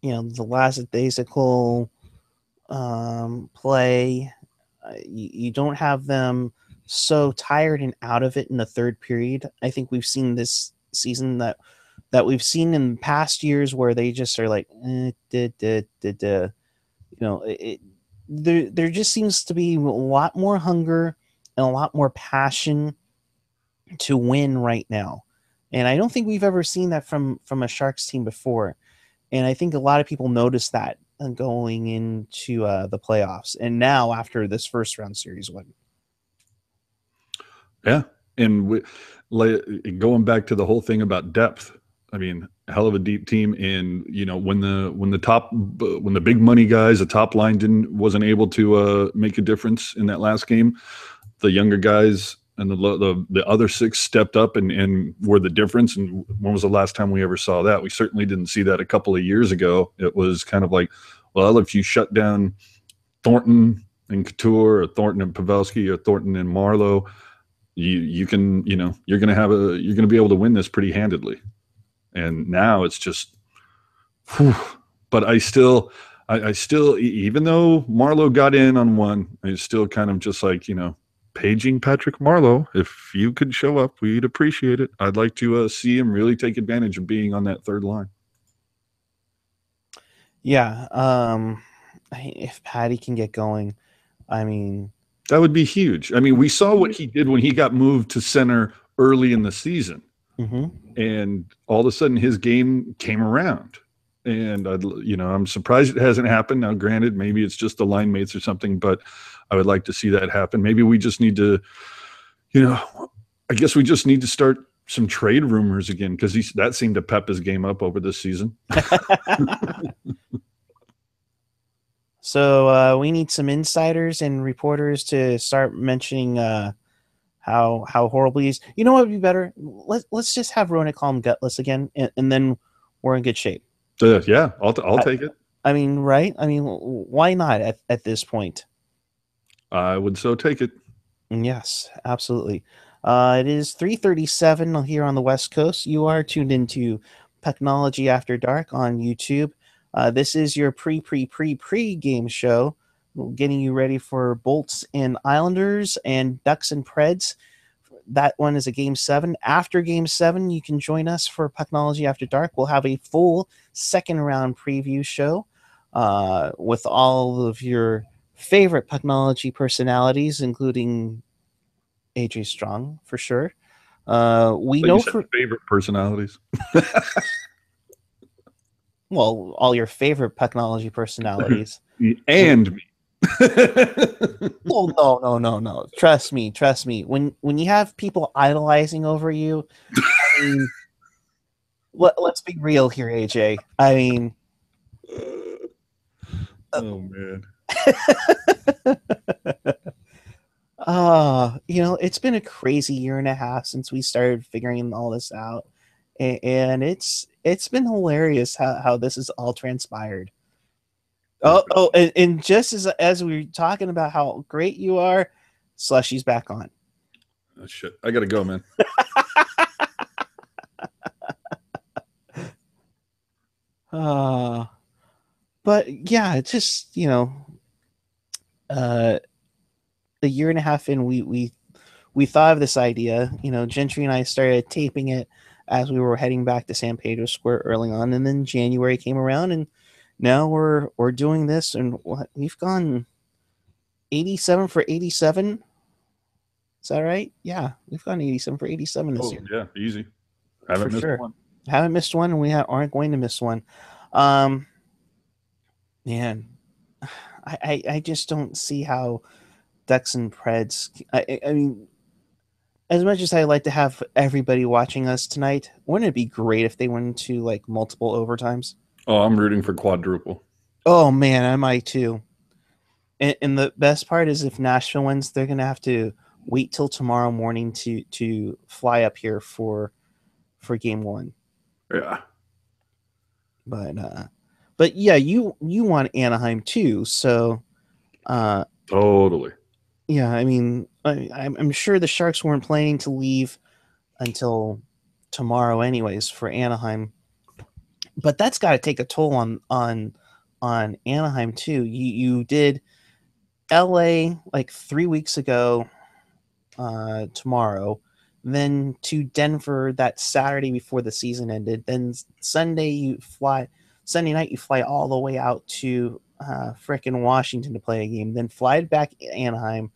lackadaisical play. You don't have them so tired and out of it in the third period. I think we've seen this season that we've seen in past years where they just are like, there just seems to be a lot more hunger and a lot more passion to win right now. And I don't think we've ever seen that from a Sharks team before. And I think a lot of people noticed that going into the playoffs, and now after this first round series win. Yeah, and going back to the whole thing about depth, hell of a deep team. And when the big money guys, the top line wasn't able to make a difference in that last game, the younger guys and the other six stepped up and were the difference. And when was the last time we ever saw that? We certainly didn't see that a couple of years ago. It was kind of like, well, if you shut down Thornton and Couture, or Thornton and Pavelski, or Thornton and Marleau, you can, you're going to be able to win this pretty handedly. And now it's just, whew. But I still, even though Marleau got in on one, I still kind of just like, paging Patrick Marlowe. If you could show up, we'd appreciate it. I'd like to see him really take advantage of being on that third line. Yeah. If Patty can get going, I mean, that would be huge. I mean, we saw what he did when he got moved to center early in the season, and all of a sudden his game came around. And I'm surprised it hasn't happened. Now, granted, maybe it's just the line mates or something, but I would like to see that happen. Maybe we just need to, I guess we just need to start some trade rumors again, because that seemed to pep his game up over this season. So we need some insiders and reporters to start mentioning how horrible he is. You know what would be better? Let's just have Rona call him gutless again, and then we're in good shape. Yeah, I'll take it. I mean, right? I mean, why not at this point? I would so take it. Yes, absolutely. It is 3:37 here on the West Coast. You are tuned into Pucknology After Dark on YouTube. This is your pre-game show, getting you ready for Bolts and Islanders and Ducks and Preds. That one is a Game 7. After Game 7, you can join us for Pucknology After Dark. We'll have a full second-round preview show with all of your favorite Pucknology personalities, including AJ Strong, for sure. We know for favorite personalities. Well, all your favorite Pucknology personalities. And me. Oh, no. Trust me. When you have people idolizing over you, I mean, let's be real here, AJ. I mean, oh man. It's been a crazy year and a half since we started figuring all this out, and it's been hilarious how this has all transpired. And just as we were talking about how great you are, Slushy's back on. Oh, shit. I gotta go, man. But yeah, it's just, a year and a half in, we thought of this idea. Gentry and I started taping it as we were heading back to San Pedro Square early on, and then January came around, and now we're doing this, and we've gone 87 for 87. Is that right? Yeah, we've gone 87 for 87 this year. Yeah, easy. Haven't missed one. Haven't missed one, and we aren't going to miss one. Man, I just don't see how Ducks and Preds. I mean, as much as I like to have everybody watching us tonight, wouldn't it be great if they went into like multiple overtimes? Oh, I'm rooting for quadruple. Oh man, I might too. And the best part is, if Nashville wins, they're gonna have to wait till tomorrow morning to fly up here for Game 1. Yeah. But yeah, you want Anaheim too, so totally. Yeah, I mean, I'm sure the Sharks weren't planning to leave until tomorrow, anyways, for Anaheim. But that's got to take a toll on Anaheim too. You did LA like 3 weeks ago, tomorrow, then to Denver that Saturday before the season ended. Then Sunday night you fly all the way out to frickin' Washington to play a game, then fly back to Anaheim,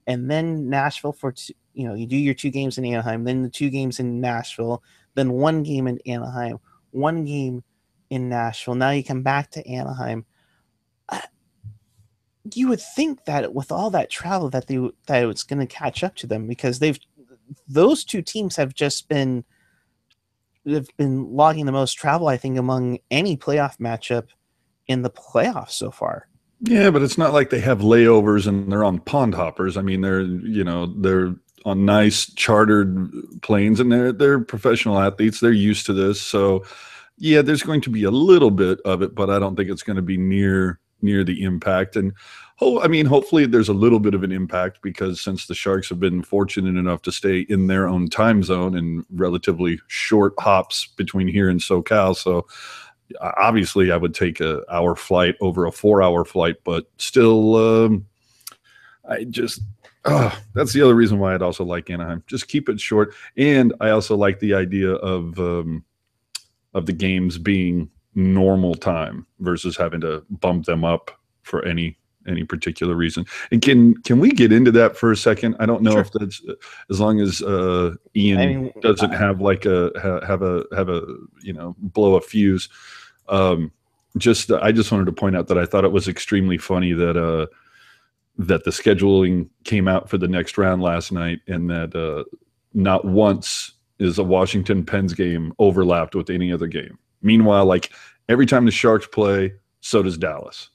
and then Nashville for you do your 2 games in Anaheim, then the 2 games in Nashville, then 1 game in Anaheim, 1 game in Nashville. Now you come back to Anaheim. You would think that with all that travel that it was going to catch up to them, because those 2 teams have been logging the most travel, I think, among any playoff matchup in the playoffs so far. Yeah, but it's not like they have layovers and they're on pond hoppers. I mean, they're on nice chartered planes, and they're professional athletes. They're used to this. So yeah, there's going to be a little bit of it, but I don't think it's going to be near the impact. And hopefully there's a little bit of an impact, because since the Sharks have been fortunate enough to stay in their own time zone and relatively short hops between here and SoCal. So obviously I would take a hour flight over a 4-hour flight, but still, That's the other reason why I'd also like Anaheim. Just keep it short. And I also like the idea of the games being normal time versus having to bump them up for any particular reason. And can we get into that for a second? I don't know if that's as long as Ian doesn't have like have a blow a fuse. I just wanted to point out that I thought it was extremely funny that that the scheduling came out for the next round last night, and that not once is a Washington Pens game overlapped with any other game. Meanwhile, like every time the Sharks play, so does Dallas.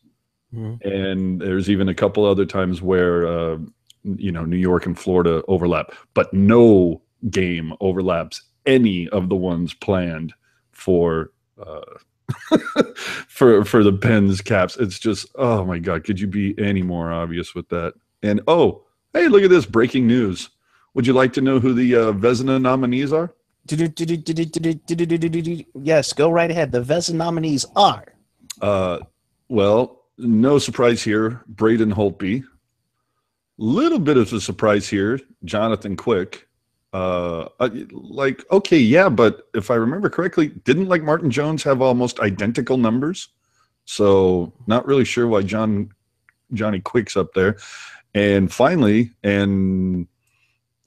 Mm-hmm. And there's even a couple other times where New York and Florida overlap, but no game overlaps any of the ones planned for for the Pens Caps. It's just, oh my God, could you be any more obvious with that? And oh, hey, look at this breaking news. Would you like to know who the Vezina nominees are? Yes, go right ahead. The Vezina nominees are. Well, no surprise here, Braden Holtby. Little bit of a surprise here, Jonathan Quick. Okay, yeah, but if I remember correctly, didn't like Martin Jones have almost identical numbers? So not really sure why Johnny Quick's up there. And finally, and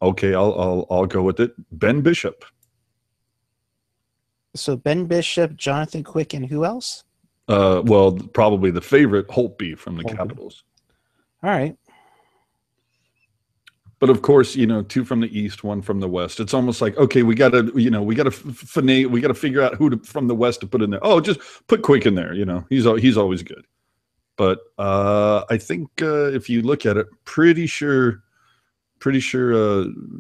okay, I'll go with it, Ben Bishop. So Ben Bishop, Jonathan Quick, and who else? Well, probably the favorite, Holtby from the Capitals. All right. But of course, two from the East, one from the West. It's almost like, okay, we got to figure out who from the West to put in there. Oh, just put Quick in there. He's always good. But I think if you look at it, pretty sure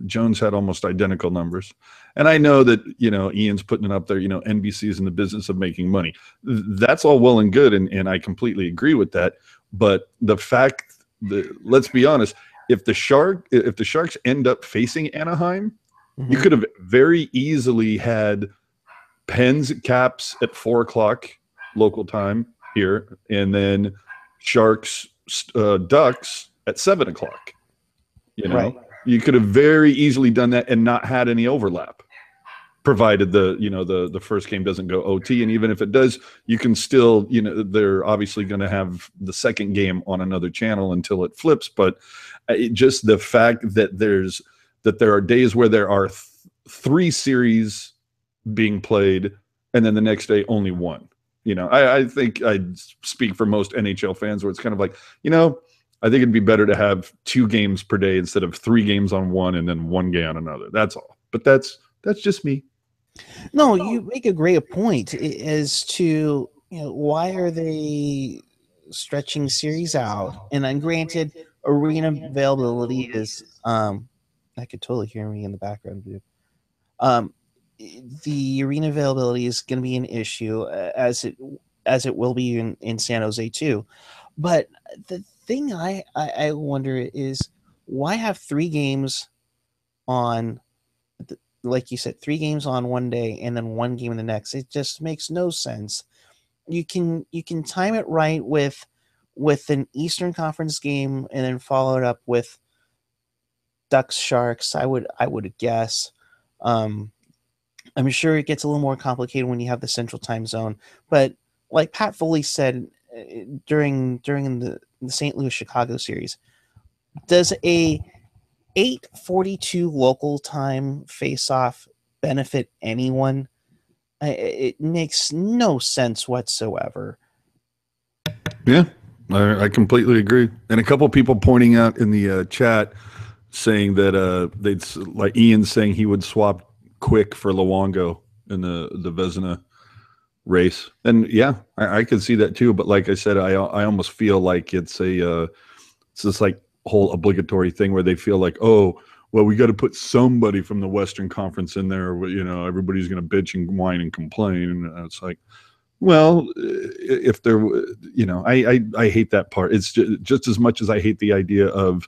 Jones had almost identical numbers. And I know that, Ian's putting it up there, NBC's in the business of making money. That's all well and good, and I completely agree with that. But the fact that, let's be honest, if the Sharks end up facing Anaheim, mm-hmm. you could have very easily had Pens Caps at 4:00 local time here, and then Sharks Ducks at 7:00. Right. You could have very easily done that and not had any overlap, provided the first game doesn't go OT. And even if it does, you can still, they're obviously going to have the second game on another channel until it flips. But just the fact that there are days where there are 3 series being played, and then the next day only 1. I think I'd speak for most NHL fans where it's kind of like, I think it'd be better to have 2 games per day instead of 3 games on one and then 1 game on another. That's all. But that's just me. No, you make a great point as to why are they stretching series out? And then granted, arena availability is I could totally hear me in the background, dude. The arena availability is going to be an issue as it will be in San Jose too. But the thing I wonder is why have 3 games on, like you said, 3 games on one day and then 1 game in the next. It just makes no sense. You can time it right with an Eastern Conference game and then follow it up with Ducks Sharks. I would guess. I'm sure it gets a little more complicated when you have the Central Time Zone, but like Pat Foley said during the St. Louis Chicago series, does a 8:42 local time face-off benefit anyone? It makes no sense whatsoever. Yeah, I completely agree. And a couple of people pointing out in the chat saying that they'd, like Ian saying he would swap Quick for Luongo in the Vezina race. And yeah, I could see that too. But like I said, I almost feel like it's this like whole obligatory thing where they feel like, oh, well, we got to put somebody from the Western Conference in there. Everybody's going to bitch and whine and complain. And it's like, well, if there, I hate that part. It's just as much as I hate the idea of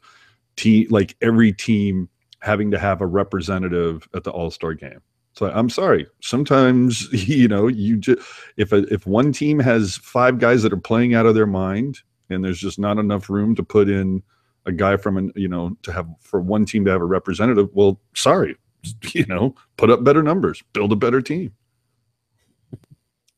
like every team having to have a representative at the All-Star game. So I'm sorry. Sometimes, you just, if one team has 5 guys that are playing out of their mind and there's just not enough room to put in a guy from for one team to have a representative. Well, sorry, put up better numbers, build a better team.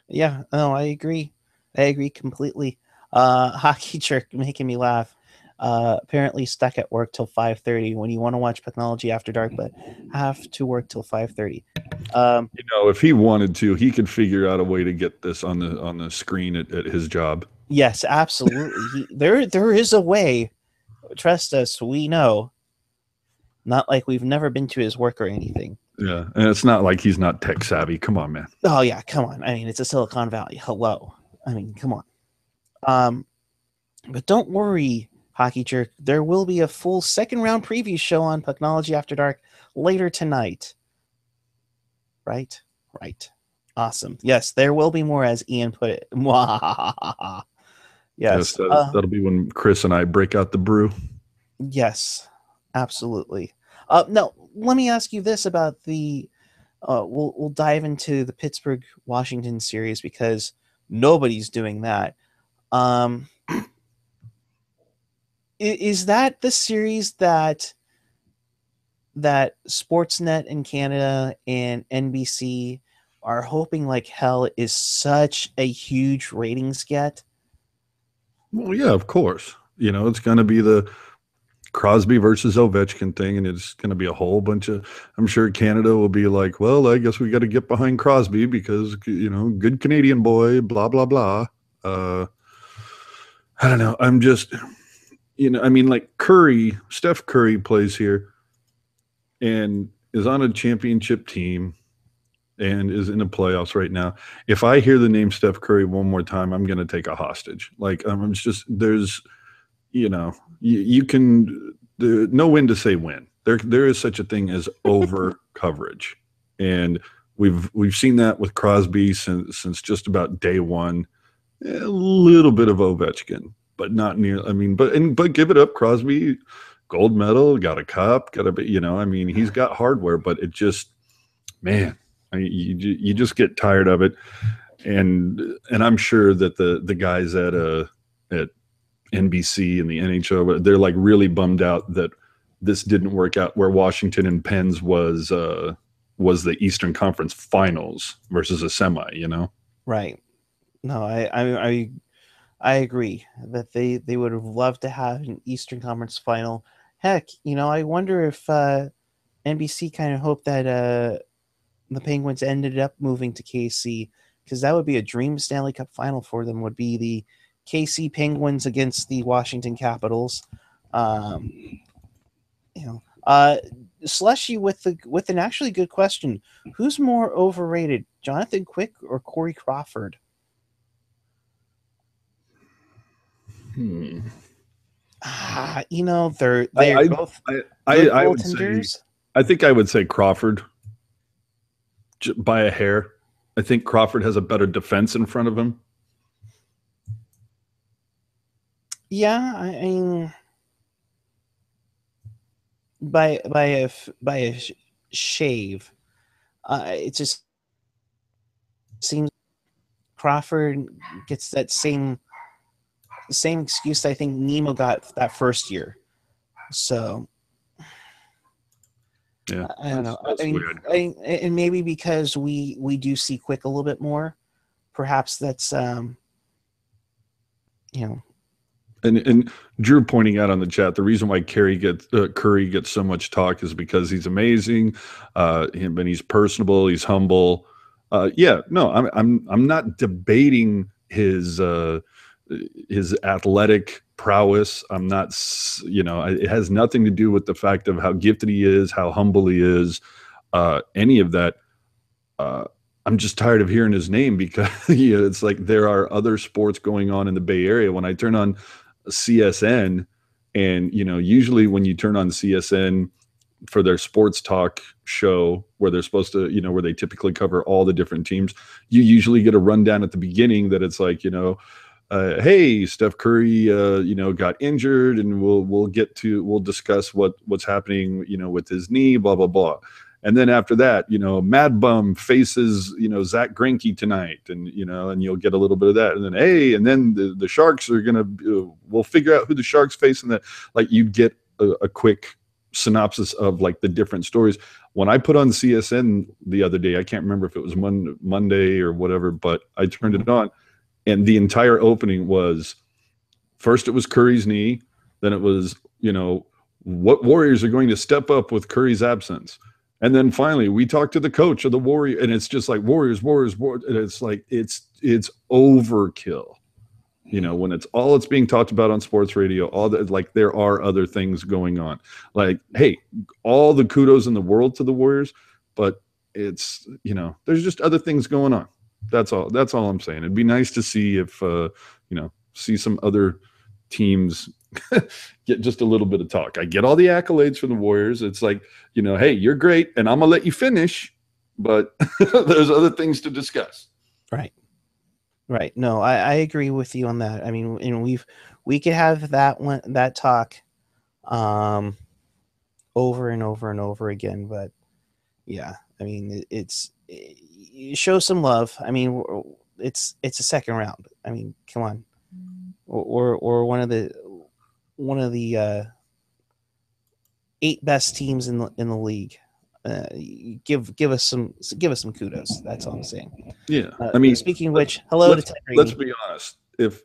Yeah, no, I agree. I agree completely. Hockey jerk making me laugh. Apparently stuck at work till 5:30 when you want to watch Pucknology After Dark, but have to work till 5:30. If he wanted to, he could figure out a way to get this on the screen at his job. Yes, absolutely. There is a way. Trust us, we know. Not like we've never been to his work or anything. Yeah, and it's not like he's not tech savvy. Come on, man. Oh yeah, come on. I mean, it's a Silicon Valley. Hello. I mean, come on. But don't worry, Hockey Jerk. There will be a full second round preview show on Pucknology After Dark later tonight. Right? Right. Awesome. Yes, there will be more, as Ian put it. Yes. That'll be when Chris and I break out the brew. Yes, absolutely. Now, let me ask you this about the. We'll dive into the Pittsburgh Washington series because nobody's doing that. Is that the series that Sportsnet in Canada and NBC are hoping like hell is such a huge ratings get? Well, yeah, of course. It's going to be the Crosby versus Ovechkin thing, and it's going to be a whole bunch of. I'm sure Canada will be like, well, I guess we got to get behind Crosby because good Canadian boy, blah blah blah. I don't know. I'm just, like Steph Curry plays here, and is on a championship team, and is in the playoffs right now. If I hear the name Steph Curry one more time, I'm going to take a hostage. Like I'm just there's. You can know when to say when. There is such a thing as over coverage, and we've seen that with Crosby since just about day one. A little bit of Ovechkin, but not near. I mean, but give it up, Crosby, gold medal, got a cup, got a bit. He's got hardware, but it just, man, you just get tired of it, and I'm sure that the guys at NBC and the NHL, they're like really bummed out that this didn't work out where Washington and Pens was the Eastern Conference Finals versus a semi, Right. No, I agree that they would have loved to have an Eastern Conference final. Heck, I wonder if NBC kind of hoped that the Penguins ended up moving to KC, because that would be a dream Stanley Cup final for them, would be the KC Penguins against the Washington Capitals. Slushy with an actually good question. Who's more overrated, Jonathan Quick or Corey Crawford? Hmm. They're both good goaltenders. I think I would say Crawford by a hair. I think Crawford has a better defense in front of him. Yeah, I mean, by a shave, it just seems Crawford gets that same excuse I think Nemo got that first year. So yeah, I don't know. That's weird. And maybe because we do see Quick a little bit more, perhaps that's And Drew pointing out on the chat, the reason why Curry gets so much talk is because he's amazing, and he's personable, he's humble. I'm not debating his athletic prowess. I'm not, it has nothing to do with the fact of how gifted he is, how humble he is, any of that. I'm just tired of hearing his name because it's like there are other sports going on in the Bay Area. When I turn on CSN, and usually when you turn on CSN for their sports talk show where they're supposed to, where they typically cover all the different teams, you usually get a rundown at the beginning that it's like, hey, Steph Curry, got injured, and we'll discuss what's happening, with his knee, blah blah blah. And then after that, Mad Bum faces, Zach Greinke tonight, and and you'll get a little bit of that. And then and then the Sharks are gonna, we'll figure out who the Sharks face, and that, like, you'd get a quick synopsis of like the different stories. When I put on CSN the other day, I can't remember if it was Monday or whatever, but I turned it on, and the entire opening was, first it was Curry's knee, then it was, what Warriors are going to step up with Curry's absence. And then finally, we talked to the coach of the Warriors, and it's just like Warriors. And it's like it's overkill, when it's being talked about on sports radio. All that, like, there are other things going on. Like, hey, all the kudos in the world to the Warriors, but it's there's just other things going on. That's all. That's all I'm saying. It'd be nice to see if see some other teams get just a little bit of talk. I get all the accolades from the Warriors. It's like, hey, you're great, and I'm gonna let you finish, but there's other things to discuss. Right. No, I agree with you on that. I mean, we could have that talk over and over and over again, but yeah, I mean, you show some love. I mean, it's a second round. I mean, come on. Or one of the 8 best teams in the league. Give us some kudos. That's all I'm saying. Yeah, I mean, speaking of which, hello to Ted Rainey. Let's be honest. If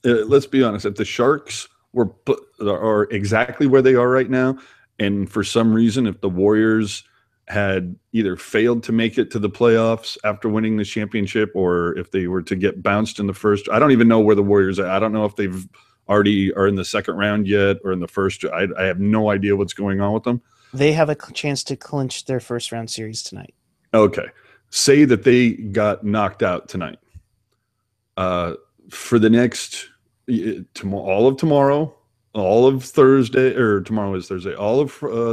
let's be honest, if the Sharks are exactly where they are right now, and for some reason, if the Warriors had either failed to make it to the playoffs after winning the championship, or if they were to get bounced in the first, I don't even know where the Warriors are. I don't know if they've already are in the second round yet or in the first. I have no idea what's going on with them. They have a chance to clinch their first round series tonight. Okay. Say that they got knocked out tonight. For the next, all of tomorrow, all of Thursday, or tomorrow is Thursday, all of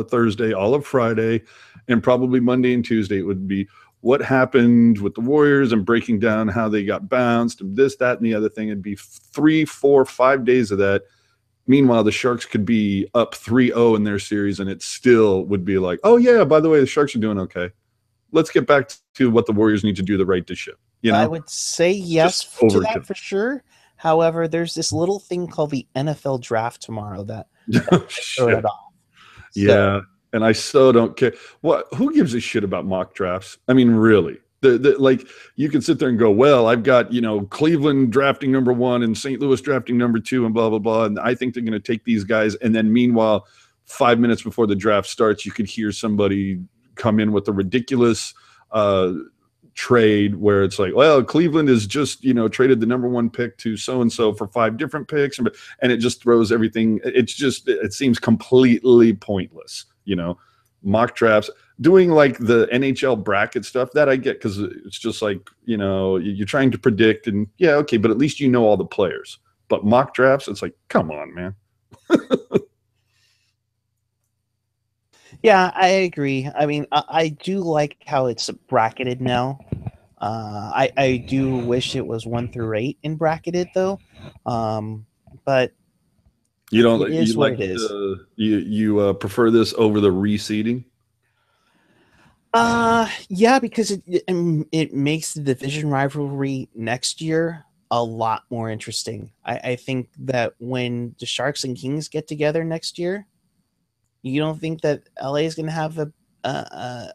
Thursday, all of Friday, and probably Monday and Tuesday, it would be what happened with the Warriors and breaking down how they got bounced and this, that, and the other thing. It'd be 3, 4, 5 days of that. Meanwhile, the Sharks could be up 3-0 in their series, and it still would be like, oh, yeah, by the way, the Sharks are doing okay. Let's get back to what the Warriors need to do to right the ship. I would say yes to that for sure. However, there's this little thing called the NFL draft tomorrow that throw it off. Yeah, and I so don't care. Who gives a shit about mock drafts? I mean, really. Like, you can sit there and go, well, I've got, Cleveland drafting number 1 and St. Louis drafting number 2 and blah, blah, blah. And I think they're going to take these guys. And then meanwhile, 5 minutes before the draft starts, you could hear somebody come in with a ridiculous trade where it's like, well, Cleveland has just, traded the number 1 pick to so-and-so for 5 different picks. And it just throws everything. It seems completely pointless, mock drafts. Doing like the NHL bracket stuff, that I get, because it's just like, you're trying to predict, and yeah, okay, but at least you know all the players. But mock drafts, it's like, come on, man. Yeah, I agree. I mean, I do like how it's bracketed now. I do wish it was 1 through 8 in bracketed though. But you don't. It is you what like it is. You prefer this over the reseeding? Yeah, because it makes the division rivalry next year a lot more interesting. I think that when the Sharks and Kings get together next year, you don't think that LA is going to have a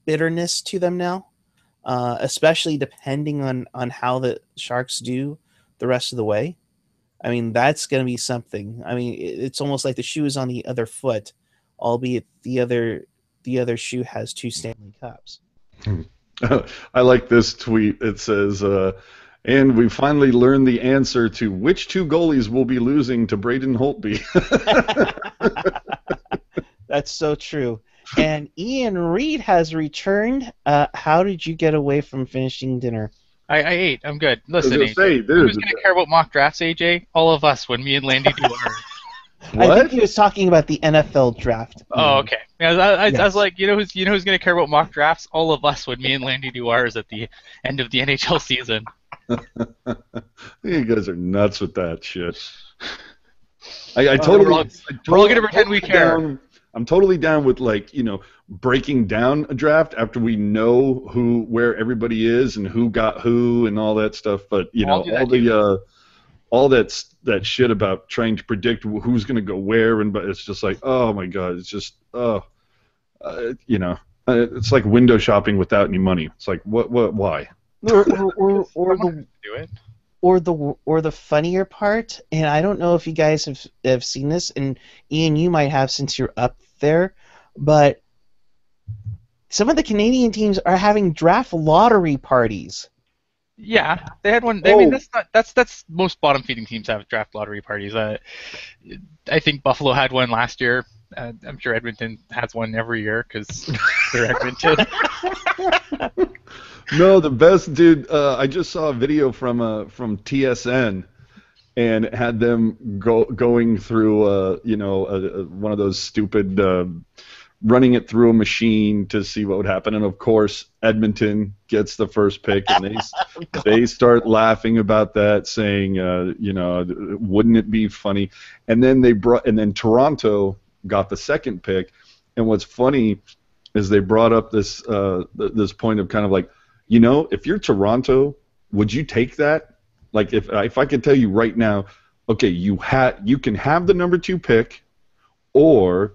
bitterness to them now, especially depending on how the Sharks do the rest of the way. I mean, that's going to be something. I mean, it's almost like the shoe is on the other foot, albeit the other shoe has 2 Stanley Cups. I like this tweet. It says, and we finally learned the answer to which 2 goalies will be losing to Braden Holtby. That's so true. And Ian Reed has returned. How did you get away from finishing dinner? I ate. I'm good. Listen, AJ, dude, who's going to care about mock drafts, AJ? All of us when me and Landy do ours. What? I think he was talking about the NFL draft. Oh, okay. Yeah, I was like, who's going to care about mock drafts? All of us when me and Landy do ours at the end of the NHL season. You guys are nuts with that shit. We're all going to pretend we care. I'm totally down with like, breaking down a draft after we know where everybody is and who got who and all that stuff. But I'll do that too. All that shit about trying to predict who's going to go where, but it's just like, oh my god, it's just it's like window shopping without any money. It's like what why? Or Someone do it. the funnier part, and I don't know if you guys have seen this, and Ian, you might have since you're up there, but some of the Canadian teams are having draft lottery parties. Yeah, they had one. I mean, that's most bottom feeding teams have draft lottery parties. I think Buffalo had one last year. I'm sure Edmonton has one every year because they're Edmonton. No, the best, dude. I just saw a video from TSN, and it had them going through one of those stupid running it through a machine to see what would happen, and of course Edmonton gets the first pick, and they start laughing about that, saying wouldn't it be funny, and then Toronto got the second pick, and what's funny is they brought up this point of kind of like, if you're Toronto, would you take that? Like if I could tell you right now, okay, you can have the number 2 pick, or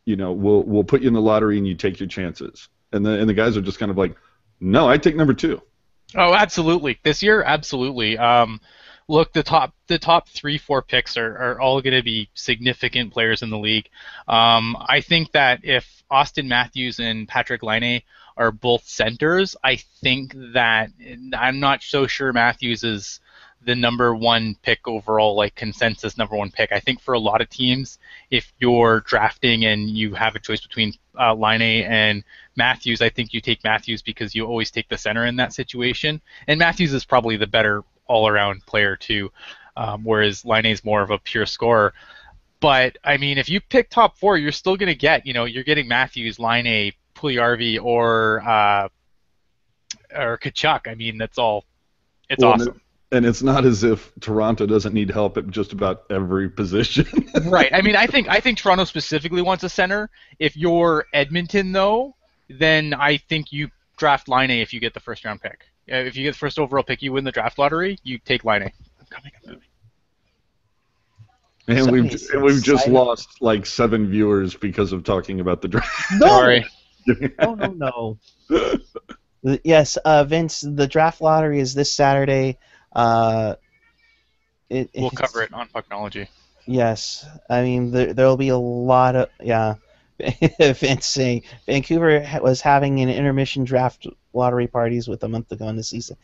we'll put you in the lottery and you take your chances. And the guys are just kind of like, no, I take number 2. Oh, absolutely. This year, absolutely. Look, the top 3-4 picks are all going to be significant players in the league. I think that if Austin Matthews and Patrick Laine are both centers, I think that I'm not so sure Matthews is the number 1 pick overall, like consensus number 1 pick. I think for a lot of teams, if you're drafting and you have a choice between Laine and Matthews, I think you take Matthews because you always take the center in that situation. And Matthews is probably the better all-around player too, whereas Laine is more of a pure scorer. But I mean, if you pick top 4, you're still going to get, you're getting Matthews, Laine, Puljujarvi, or Tkachuk. I mean, that's all. It's awesome. And it's not as if Toronto doesn't need help at just about every position. Right. I mean, I think Toronto specifically wants a center. If you're Edmonton, though, then I think you draft Laine if you get the first round pick. If you get the first overall pick, you win the draft lottery, you take Laine. I'm coming up. And we've just lost like 7 viewers because of talking about the draft. No! Sorry. No. Yes, Vince, the draft lottery is this Saturday. We'll cover it on Pucknology. Yes, I mean there'll be a lot of Vince saying Vancouver was having an intermission draft lottery parties with a month ago in the season.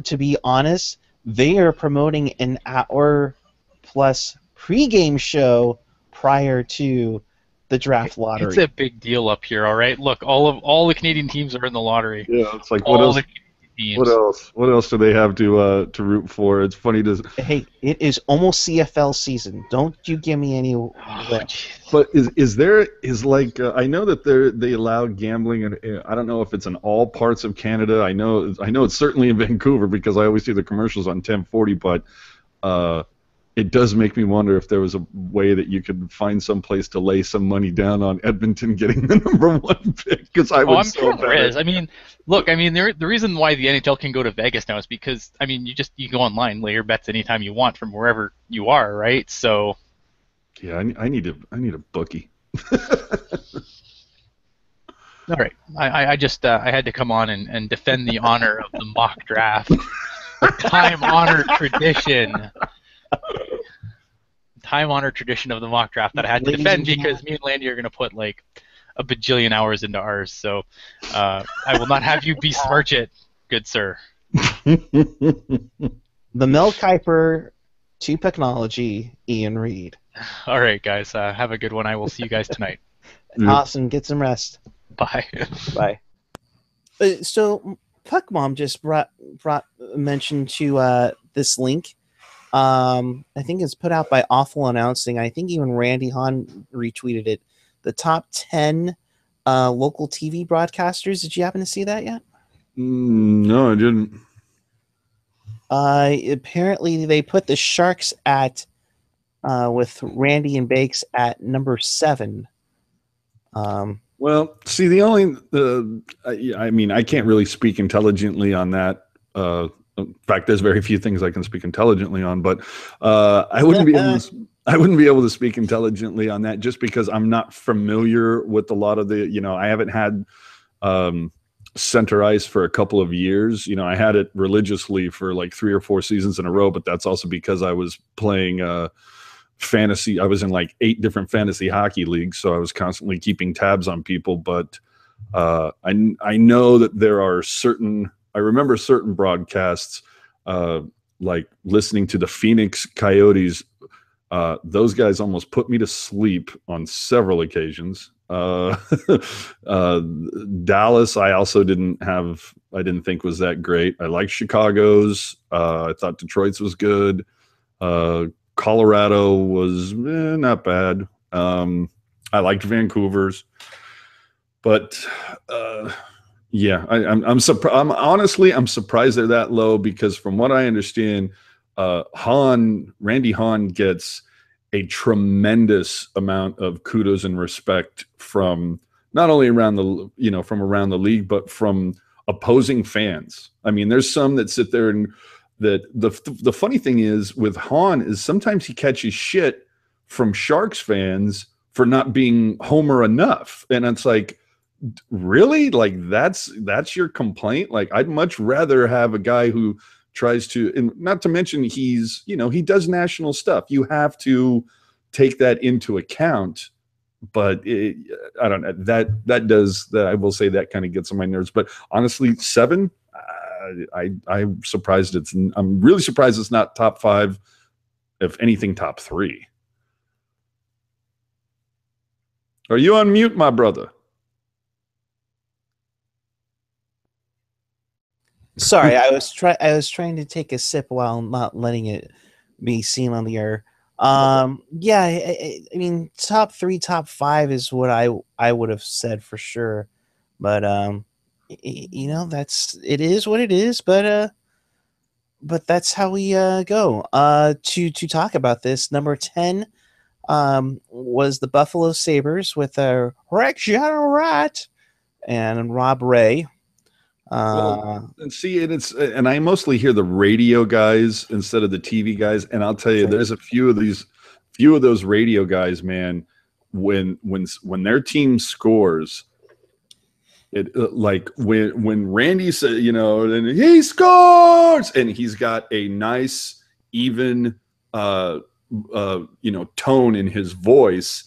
To be honest, they are promoting an hour plus pregame show prior to the draft lottery. It's a big deal up here. All right, look, all the Canadian teams are in the lottery. Yeah, it's like what else? What else? What else do they have to root for? It's funny to. Hey, it is almost CFL season. Don't you give me any. But is like I know that they allow gambling, and I don't know if it's in all parts of Canada. I know it's certainly in Vancouver because I always see the commercials on 1040. But it does make me wonder if there was a way that you could find some place to lay some money down on Edmonton getting the number 1 pick. Because I would. I'm sure there is. I mean, look. I mean, the reason why the NHL can go to Vegas now is because I mean, you go online, lay your bets anytime you want from wherever you are, right? So. Yeah, I need a bookie. All right, I just I had to come on and defend the honor of the mock draft, time-honored tradition. Time-honored tradition of the mock draft that I had to defend because me and Landy are going to put like a bajillion hours into ours. So I will not have you besmirch it, good sir. The Mel Kiper to Pucknology, Ian Reed. All right, guys. Have a good one. I will see you guys tonight. Awesome. Get some rest. Bye. Bye. So Puck Mom just brought mention to this link. I think it's put out by Awful Announcing. I think even Randy Hahn retweeted it. The top 10 local TV broadcasters. Did you happen to see that yet? No, I didn't. Apparently, they put the Sharks at with Randy and Bakes at number 7. Well, see, the only I mean, I can't really speak intelligently on that. In fact, there's very few things I can speak intelligently on, but I wouldn't be able to. I wouldn't be able to speak intelligently on that just because I'm not familiar with a lot of the. I haven't had center ice for a couple of years. I had it religiously for like 3 or 4 seasons in a row, but that's also because I was playing fantasy. I was in like 8 different fantasy hockey leagues, so I was constantly keeping tabs on people. But I know that there are certain. I remember certain broadcasts, like listening to the Phoenix Coyotes. Those guys almost put me to sleep on several occasions. Dallas, I also didn't think was that great. I liked Chicago's. I thought Detroit's was good. Colorado was not bad. I liked Vancouver's, but yeah, I'm surprised. I'm surprised they're that low because from what I understand, Randy Hahn gets a tremendous amount of kudos and respect from not only around the league, but from opposing fans. I mean, there's some that sit there and that the funny thing is with Hahn is sometimes he catches shit from Sharks fans for not being Homer enough. And it's like, really? Like that's your complaint? Like I'd much rather have a guy who tries to, and not to mention he does national stuff. You have to take that into account. But I don't know, that I will say that kind of gets on my nerves. But honestly, 7, I'm surprised I'm really surprised it's not top 5, if anything, top 3. Are you on mute, my brother? Sorry, I was trying to take a sip while not letting it be seen on the air. Yeah, I mean, top 3, top 5 is what I would have said for sure, but it is what it is. But that's how we go. To talk about this, number 10 was the Buffalo Sabres with Rex Rat and Rob Ray. And I mostly hear the radio guys instead of the TV guys. And I'll tell you, there's a few of those radio guys, man. When their team scores, it like when Randy said, and he scores, and he's got a nice even tone in his voice.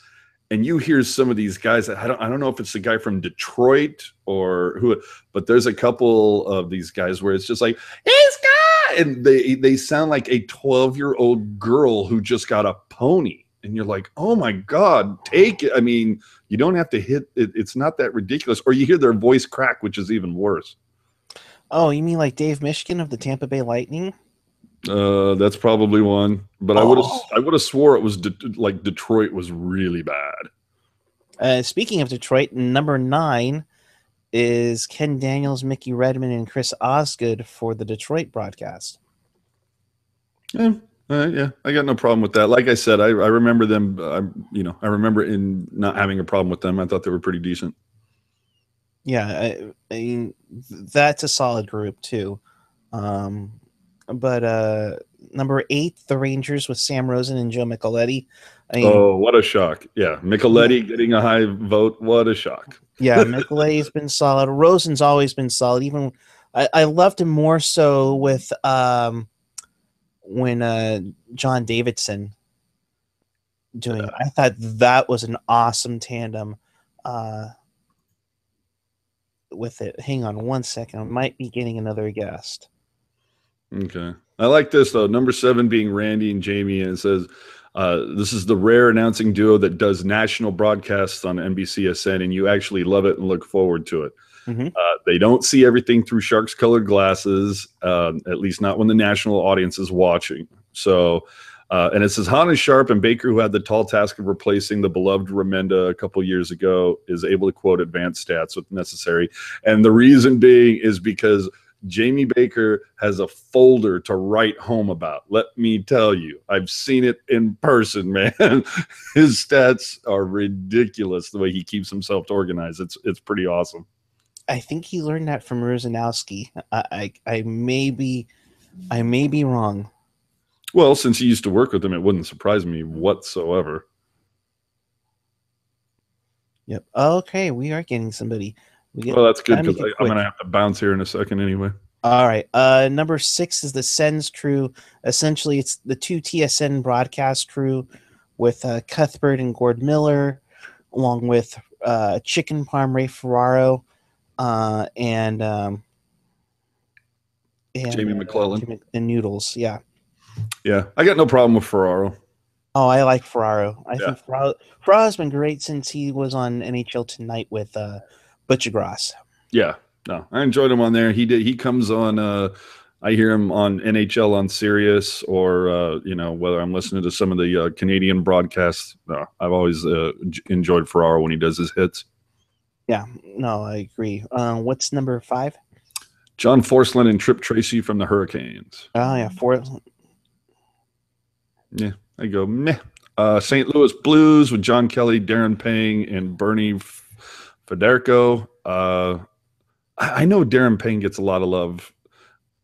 And you hear some of these guys that I don't know if it's the guy from Detroit or who, but there's a couple of these guys where it's just like, he's got, and they sound like a 12-year-old girl who just got a pony. And you're like, oh my God, take it. I mean, you don't have to hit it. It's not that ridiculous. Or you hear their voice crack, which is even worse. Oh, you mean like Dave Mishkin of the Tampa Bay Lightning? That's probably one, but I would have swore it was like Detroit was really bad. Speaking of Detroit, number 9 is Ken Daniels, Mickey Redmond, and Chris Osgood for the Detroit broadcast. Yeah, I got no problem with that. Like I said, I remember them. I remember in not having a problem with them. I thought they were pretty decent. Yeah, I mean that's a solid group too. But number 8, the Rangers with Sam Rosen and Joe Micheletti. What a shock. Yeah, Micheletti getting a high vote. What a shock. Yeah, Micheletti's been solid. Rosen's always been solid. Even I loved him more so with when John Davidson doing it. I thought that was an awesome tandem with it. Hang on one second. I might be getting another guest. Okay. I like this, though. Number 7 being Randy and Jamie. And it says, this is the rare announcing duo that does national broadcasts on NBCSN, and you actually love it and look forward to it. Mm-hmm. They don't see everything through Sharks-colored glasses, at least not when the national audience is watching. So, and it says, Hahn Sharp and Baker, who had the tall task of replacing the beloved Remenda a couple years ago, is able to quote advanced stats if necessary. And the reason being is because Jamie Baker has a folder to write home about. Let me tell you, I've seen it in person, man. His stats are ridiculous the way he keeps himself organized. It's pretty awesome. I think he learned that from Rosanowski. I may be wrong. Well, since he used to work with him, it wouldn't surprise me whatsoever. Yep. Okay, we are getting somebody. Well, that's good gotta because make it I'm going quick. to have to bounce here in a second anyway. All right. Number 6 is the Sens crew. Essentially, it's the 2 TSN broadcast crew with Cuthbert and Gord Miller, along with Chicken Parm Ray Ferraro, and Jamie McClellan. and Noodles. Yeah. Yeah, I got no problem with Ferraro. Oh, I like Ferraro. I Yeah. think Ferraro's been great since he was on NHL Tonight with Butcher Gross. Yeah, no, I enjoyed him on there. He comes on. I hear him on NHL on Sirius, or whether I'm listening to some of the Canadian broadcasts. I've always enjoyed Ferraro when he does his hits. Yeah, no, I agree. What's number 5? John Forslund and Trip Tracy from the Hurricanes. Oh yeah, Yeah, I go meh. St. Louis Blues with John Kelly, Darren Pang, and Bernie Federico. I know Darren Payne gets a lot of love.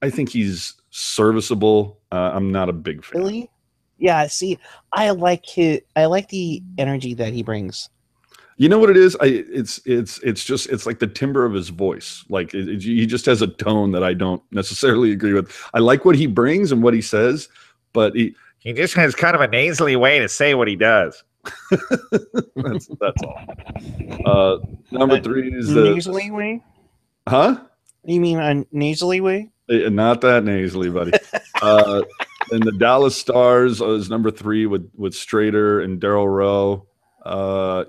I think he's serviceable. I'm not a big fan. Really? Yeah. See, I like the energy that he brings. You know what it is? It's like the timbre of his voice. Like he just has a tone that I don't necessarily agree with. I like what he brings and what he says, but he just has kind of a nasally way to say what he does. that's all. Number 3 is the nasally way. Huh? You mean a nasally way? Not that nasally, buddy. And the Dallas Stars is number 3 with Strader and Daryl Rowe.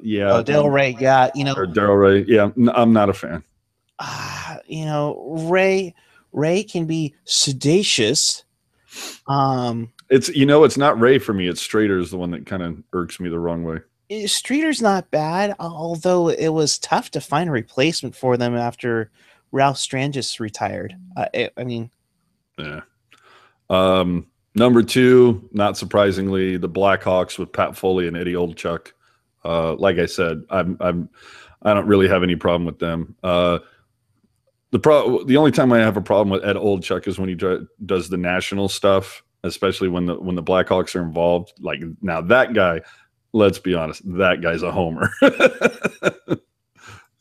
Yeah. Oh, Daryl Ray. Yeah, Or Daryl Ray. Yeah, I'm not a fan. Ray can be sedacious. It's not Ray for me. It's Strader is the one that kind of irks me the wrong way. Streeter's not bad, although it was tough to find a replacement for them after Ralph Strangis retired. Yeah. Number 2, not surprisingly, the Blackhawks with Pat Foley and Eddie Olczyk. Like I said, I don't really have any problem with them. The only time I have a problem with Ed Olczyk is when he does the national stuff, especially when the Blackhawks are involved. Like now, that guy. Let's be honest, that guy's a homer. That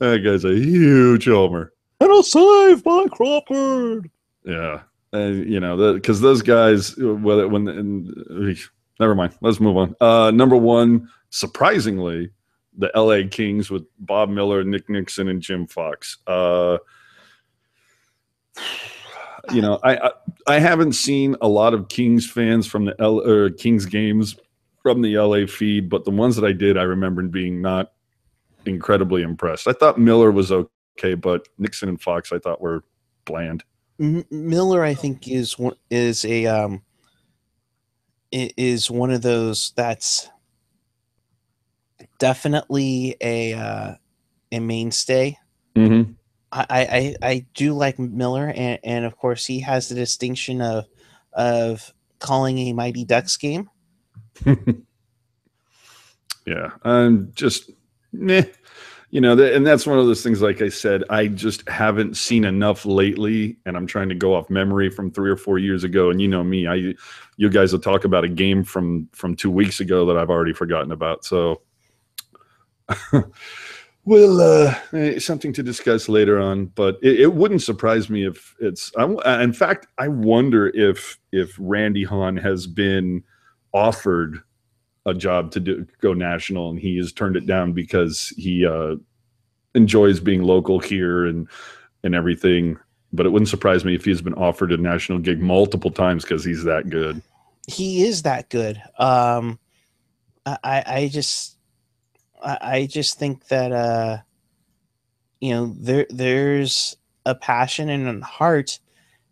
guy's a huge homer. And a save by Crawford. Yeah, and because those guys, never mind. Let's move on. Number 1, surprisingly, the LA Kings with Bob Miller, Nick Nixon, and Jim Fox. I haven't seen a lot of Kings fans from the Kings games from the LA feed, but the ones that I did, I remember being not incredibly impressed. I thought Miller was okay, but Nixon and Fox I thought were bland. Miller, I think, is one of those that's definitely a mainstay. Mm-hmm. I do like Miller, and of course he has the distinction of calling a Mighty Ducks game. Yeah, I'm just meh. And that's one of those things. Like I said, I just haven't seen enough lately, and I'm trying to go off memory from 3 or 4 years ago. And you know me, you guys will talk about a game from 2 weeks ago that I've already forgotten about. So, well, something to discuss later on. But it wouldn't surprise me if it's. In fact, I wonder if Randy Hahn has been offered a job to go national, and he has turned it down because he enjoys being local here and everything. But it wouldn't surprise me if he's been offered a national gig multiple times because he's that good. He is that good. I just think that there's a passion and a heart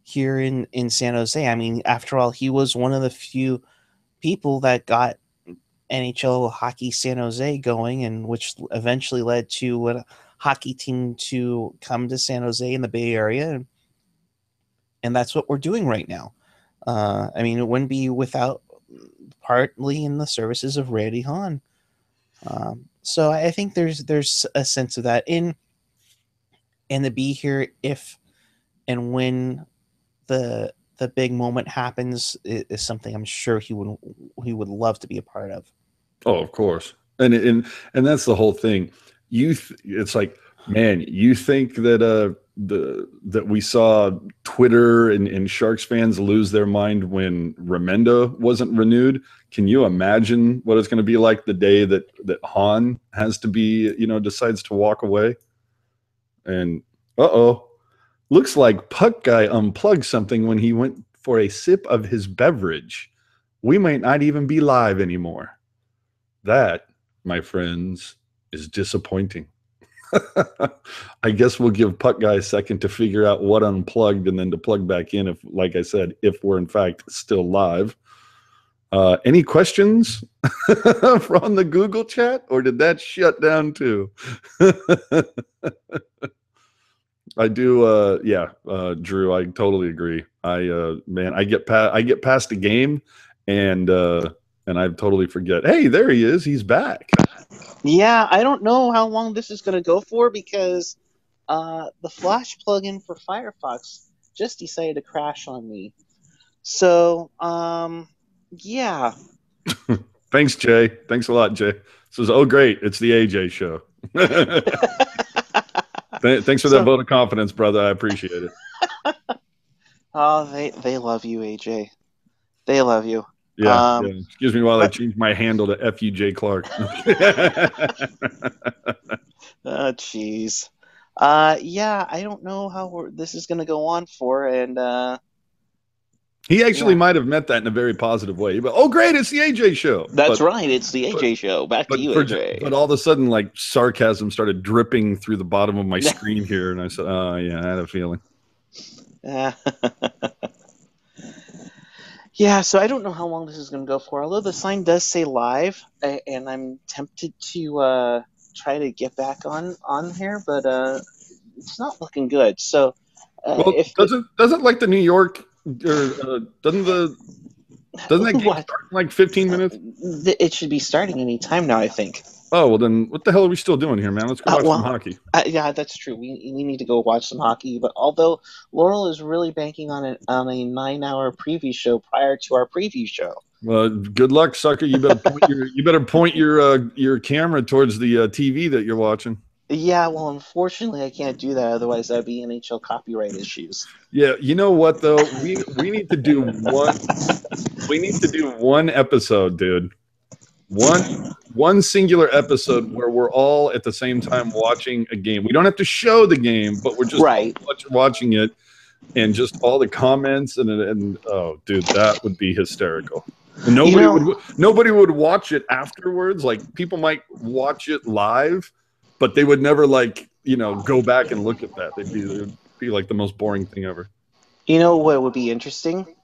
here in San Jose. I mean, after all, he was one of the few people that got NHL Hockey San Jose going, and which eventually led to a hockey team to come to San Jose in the Bay Area. and that's what we're doing right now. I mean, it wouldn't be without partly in the services of Randy Hahn. So I think there's a sense of that and to be here if and when the big moment happens is something I'm sure he would love to be a part of. Oh, of course. And that's the whole thing. It's like, man, you think that that we saw Twitter and Sharks fans lose their mind when Remenda wasn't renewed? Can you imagine what it's going to be like the day that Hahn has to be, decides to walk away? And looks like Puck Guy unplugged something when he went for a sip of his beverage. We might not even be live anymore. That, my friends, is disappointing. I guess we'll give Puck Guy a second to figure out what unplugged and then to plug back in if, like I said, if we're in fact still live. Any questions from the Google chat, or did that shut down too? I do, Drew, I totally agree. I get past the game and I totally forget. Hey, there he is. He's back. Yeah, I don't know how long this is going to go for because the Flash plugin for Firefox just decided to crash on me. So, yeah. Thanks, Jay. Thanks a lot, Jay. Says, oh, great. It's the AJ show. Thanks for that vote of confidence, brother. I appreciate it. Oh, they love you, AJ. They love you. Yeah. Excuse me while I change my handle to FUJ Clark. Oh, jeez. Yeah, I don't know how this is going to go on for, and he actually might have meant that in a very positive way. But oh, great, it's the AJ show. That's right, it's the AJ show. Back to you, AJ. But all of a sudden, like sarcasm started dripping through the bottom of my screen here, and I said, "Oh, yeah, I had a feeling." Yeah, so I don't know how long this is going to go for. Although the sign does say live, and I'm tempted to try to get back on here, but it's not looking good. So, doesn't like the New York or doesn't that game start in like 15 minutes? It should be starting any time now, I think. Oh, well then what the hell are we still doing here, man? Let's go watch some hockey. Yeah, that's true. We need to go watch some hockey. But although Laurel is really banking on a 9-hour preview show prior to our preview show. Well, good luck, sucker. You better point your camera towards the TV that you're watching. Yeah, well, unfortunately, I can't do that. Otherwise, that'd be NHL copyright issues. Yeah, you know what though? We need to do one. We need to do one episode, dude. One singular episode where we're all at the same time watching a game. We don't have to show the game, but we're just watching it, and just all the comments and oh, dude, that would be hysterical. And nobody would watch it afterwards. Like people might watch it live, but they would never go back and look at that. It'd be like the most boring thing ever. You know what would be interesting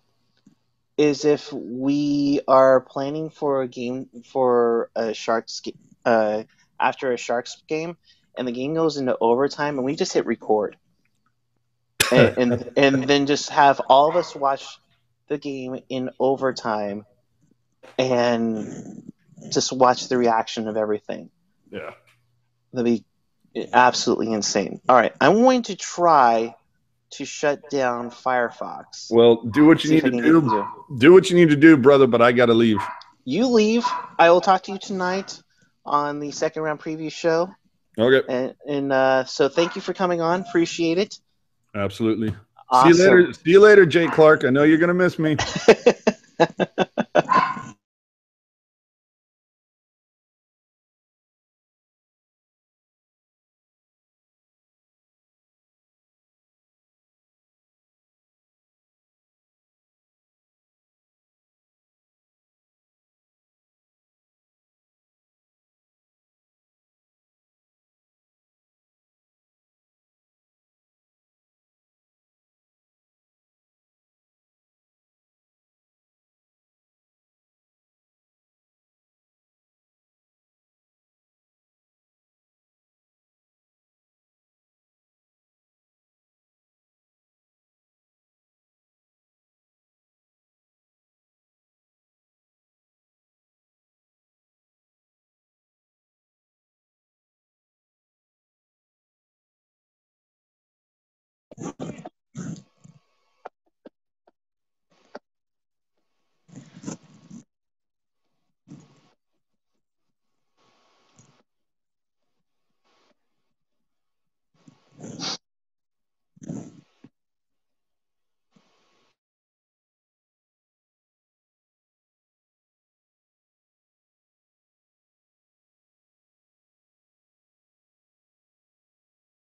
is if we are planning for a game for a Sharks after a Sharks game, and the game goes into overtime, and we just hit record, and then just have all of us watch the game in overtime, and just watch the reaction of everything. Yeah, that'd be absolutely insane. All right, I'm going to try to shut down Firefox. Well, do what you need to do. Do what you need to do, brother, but I got to leave. You leave. I will talk to you tonight on the second round preview show. Okay. And so thank you for coming on. Appreciate it. Absolutely. Awesome. See you later, Jay Clark. I know you're going to miss me.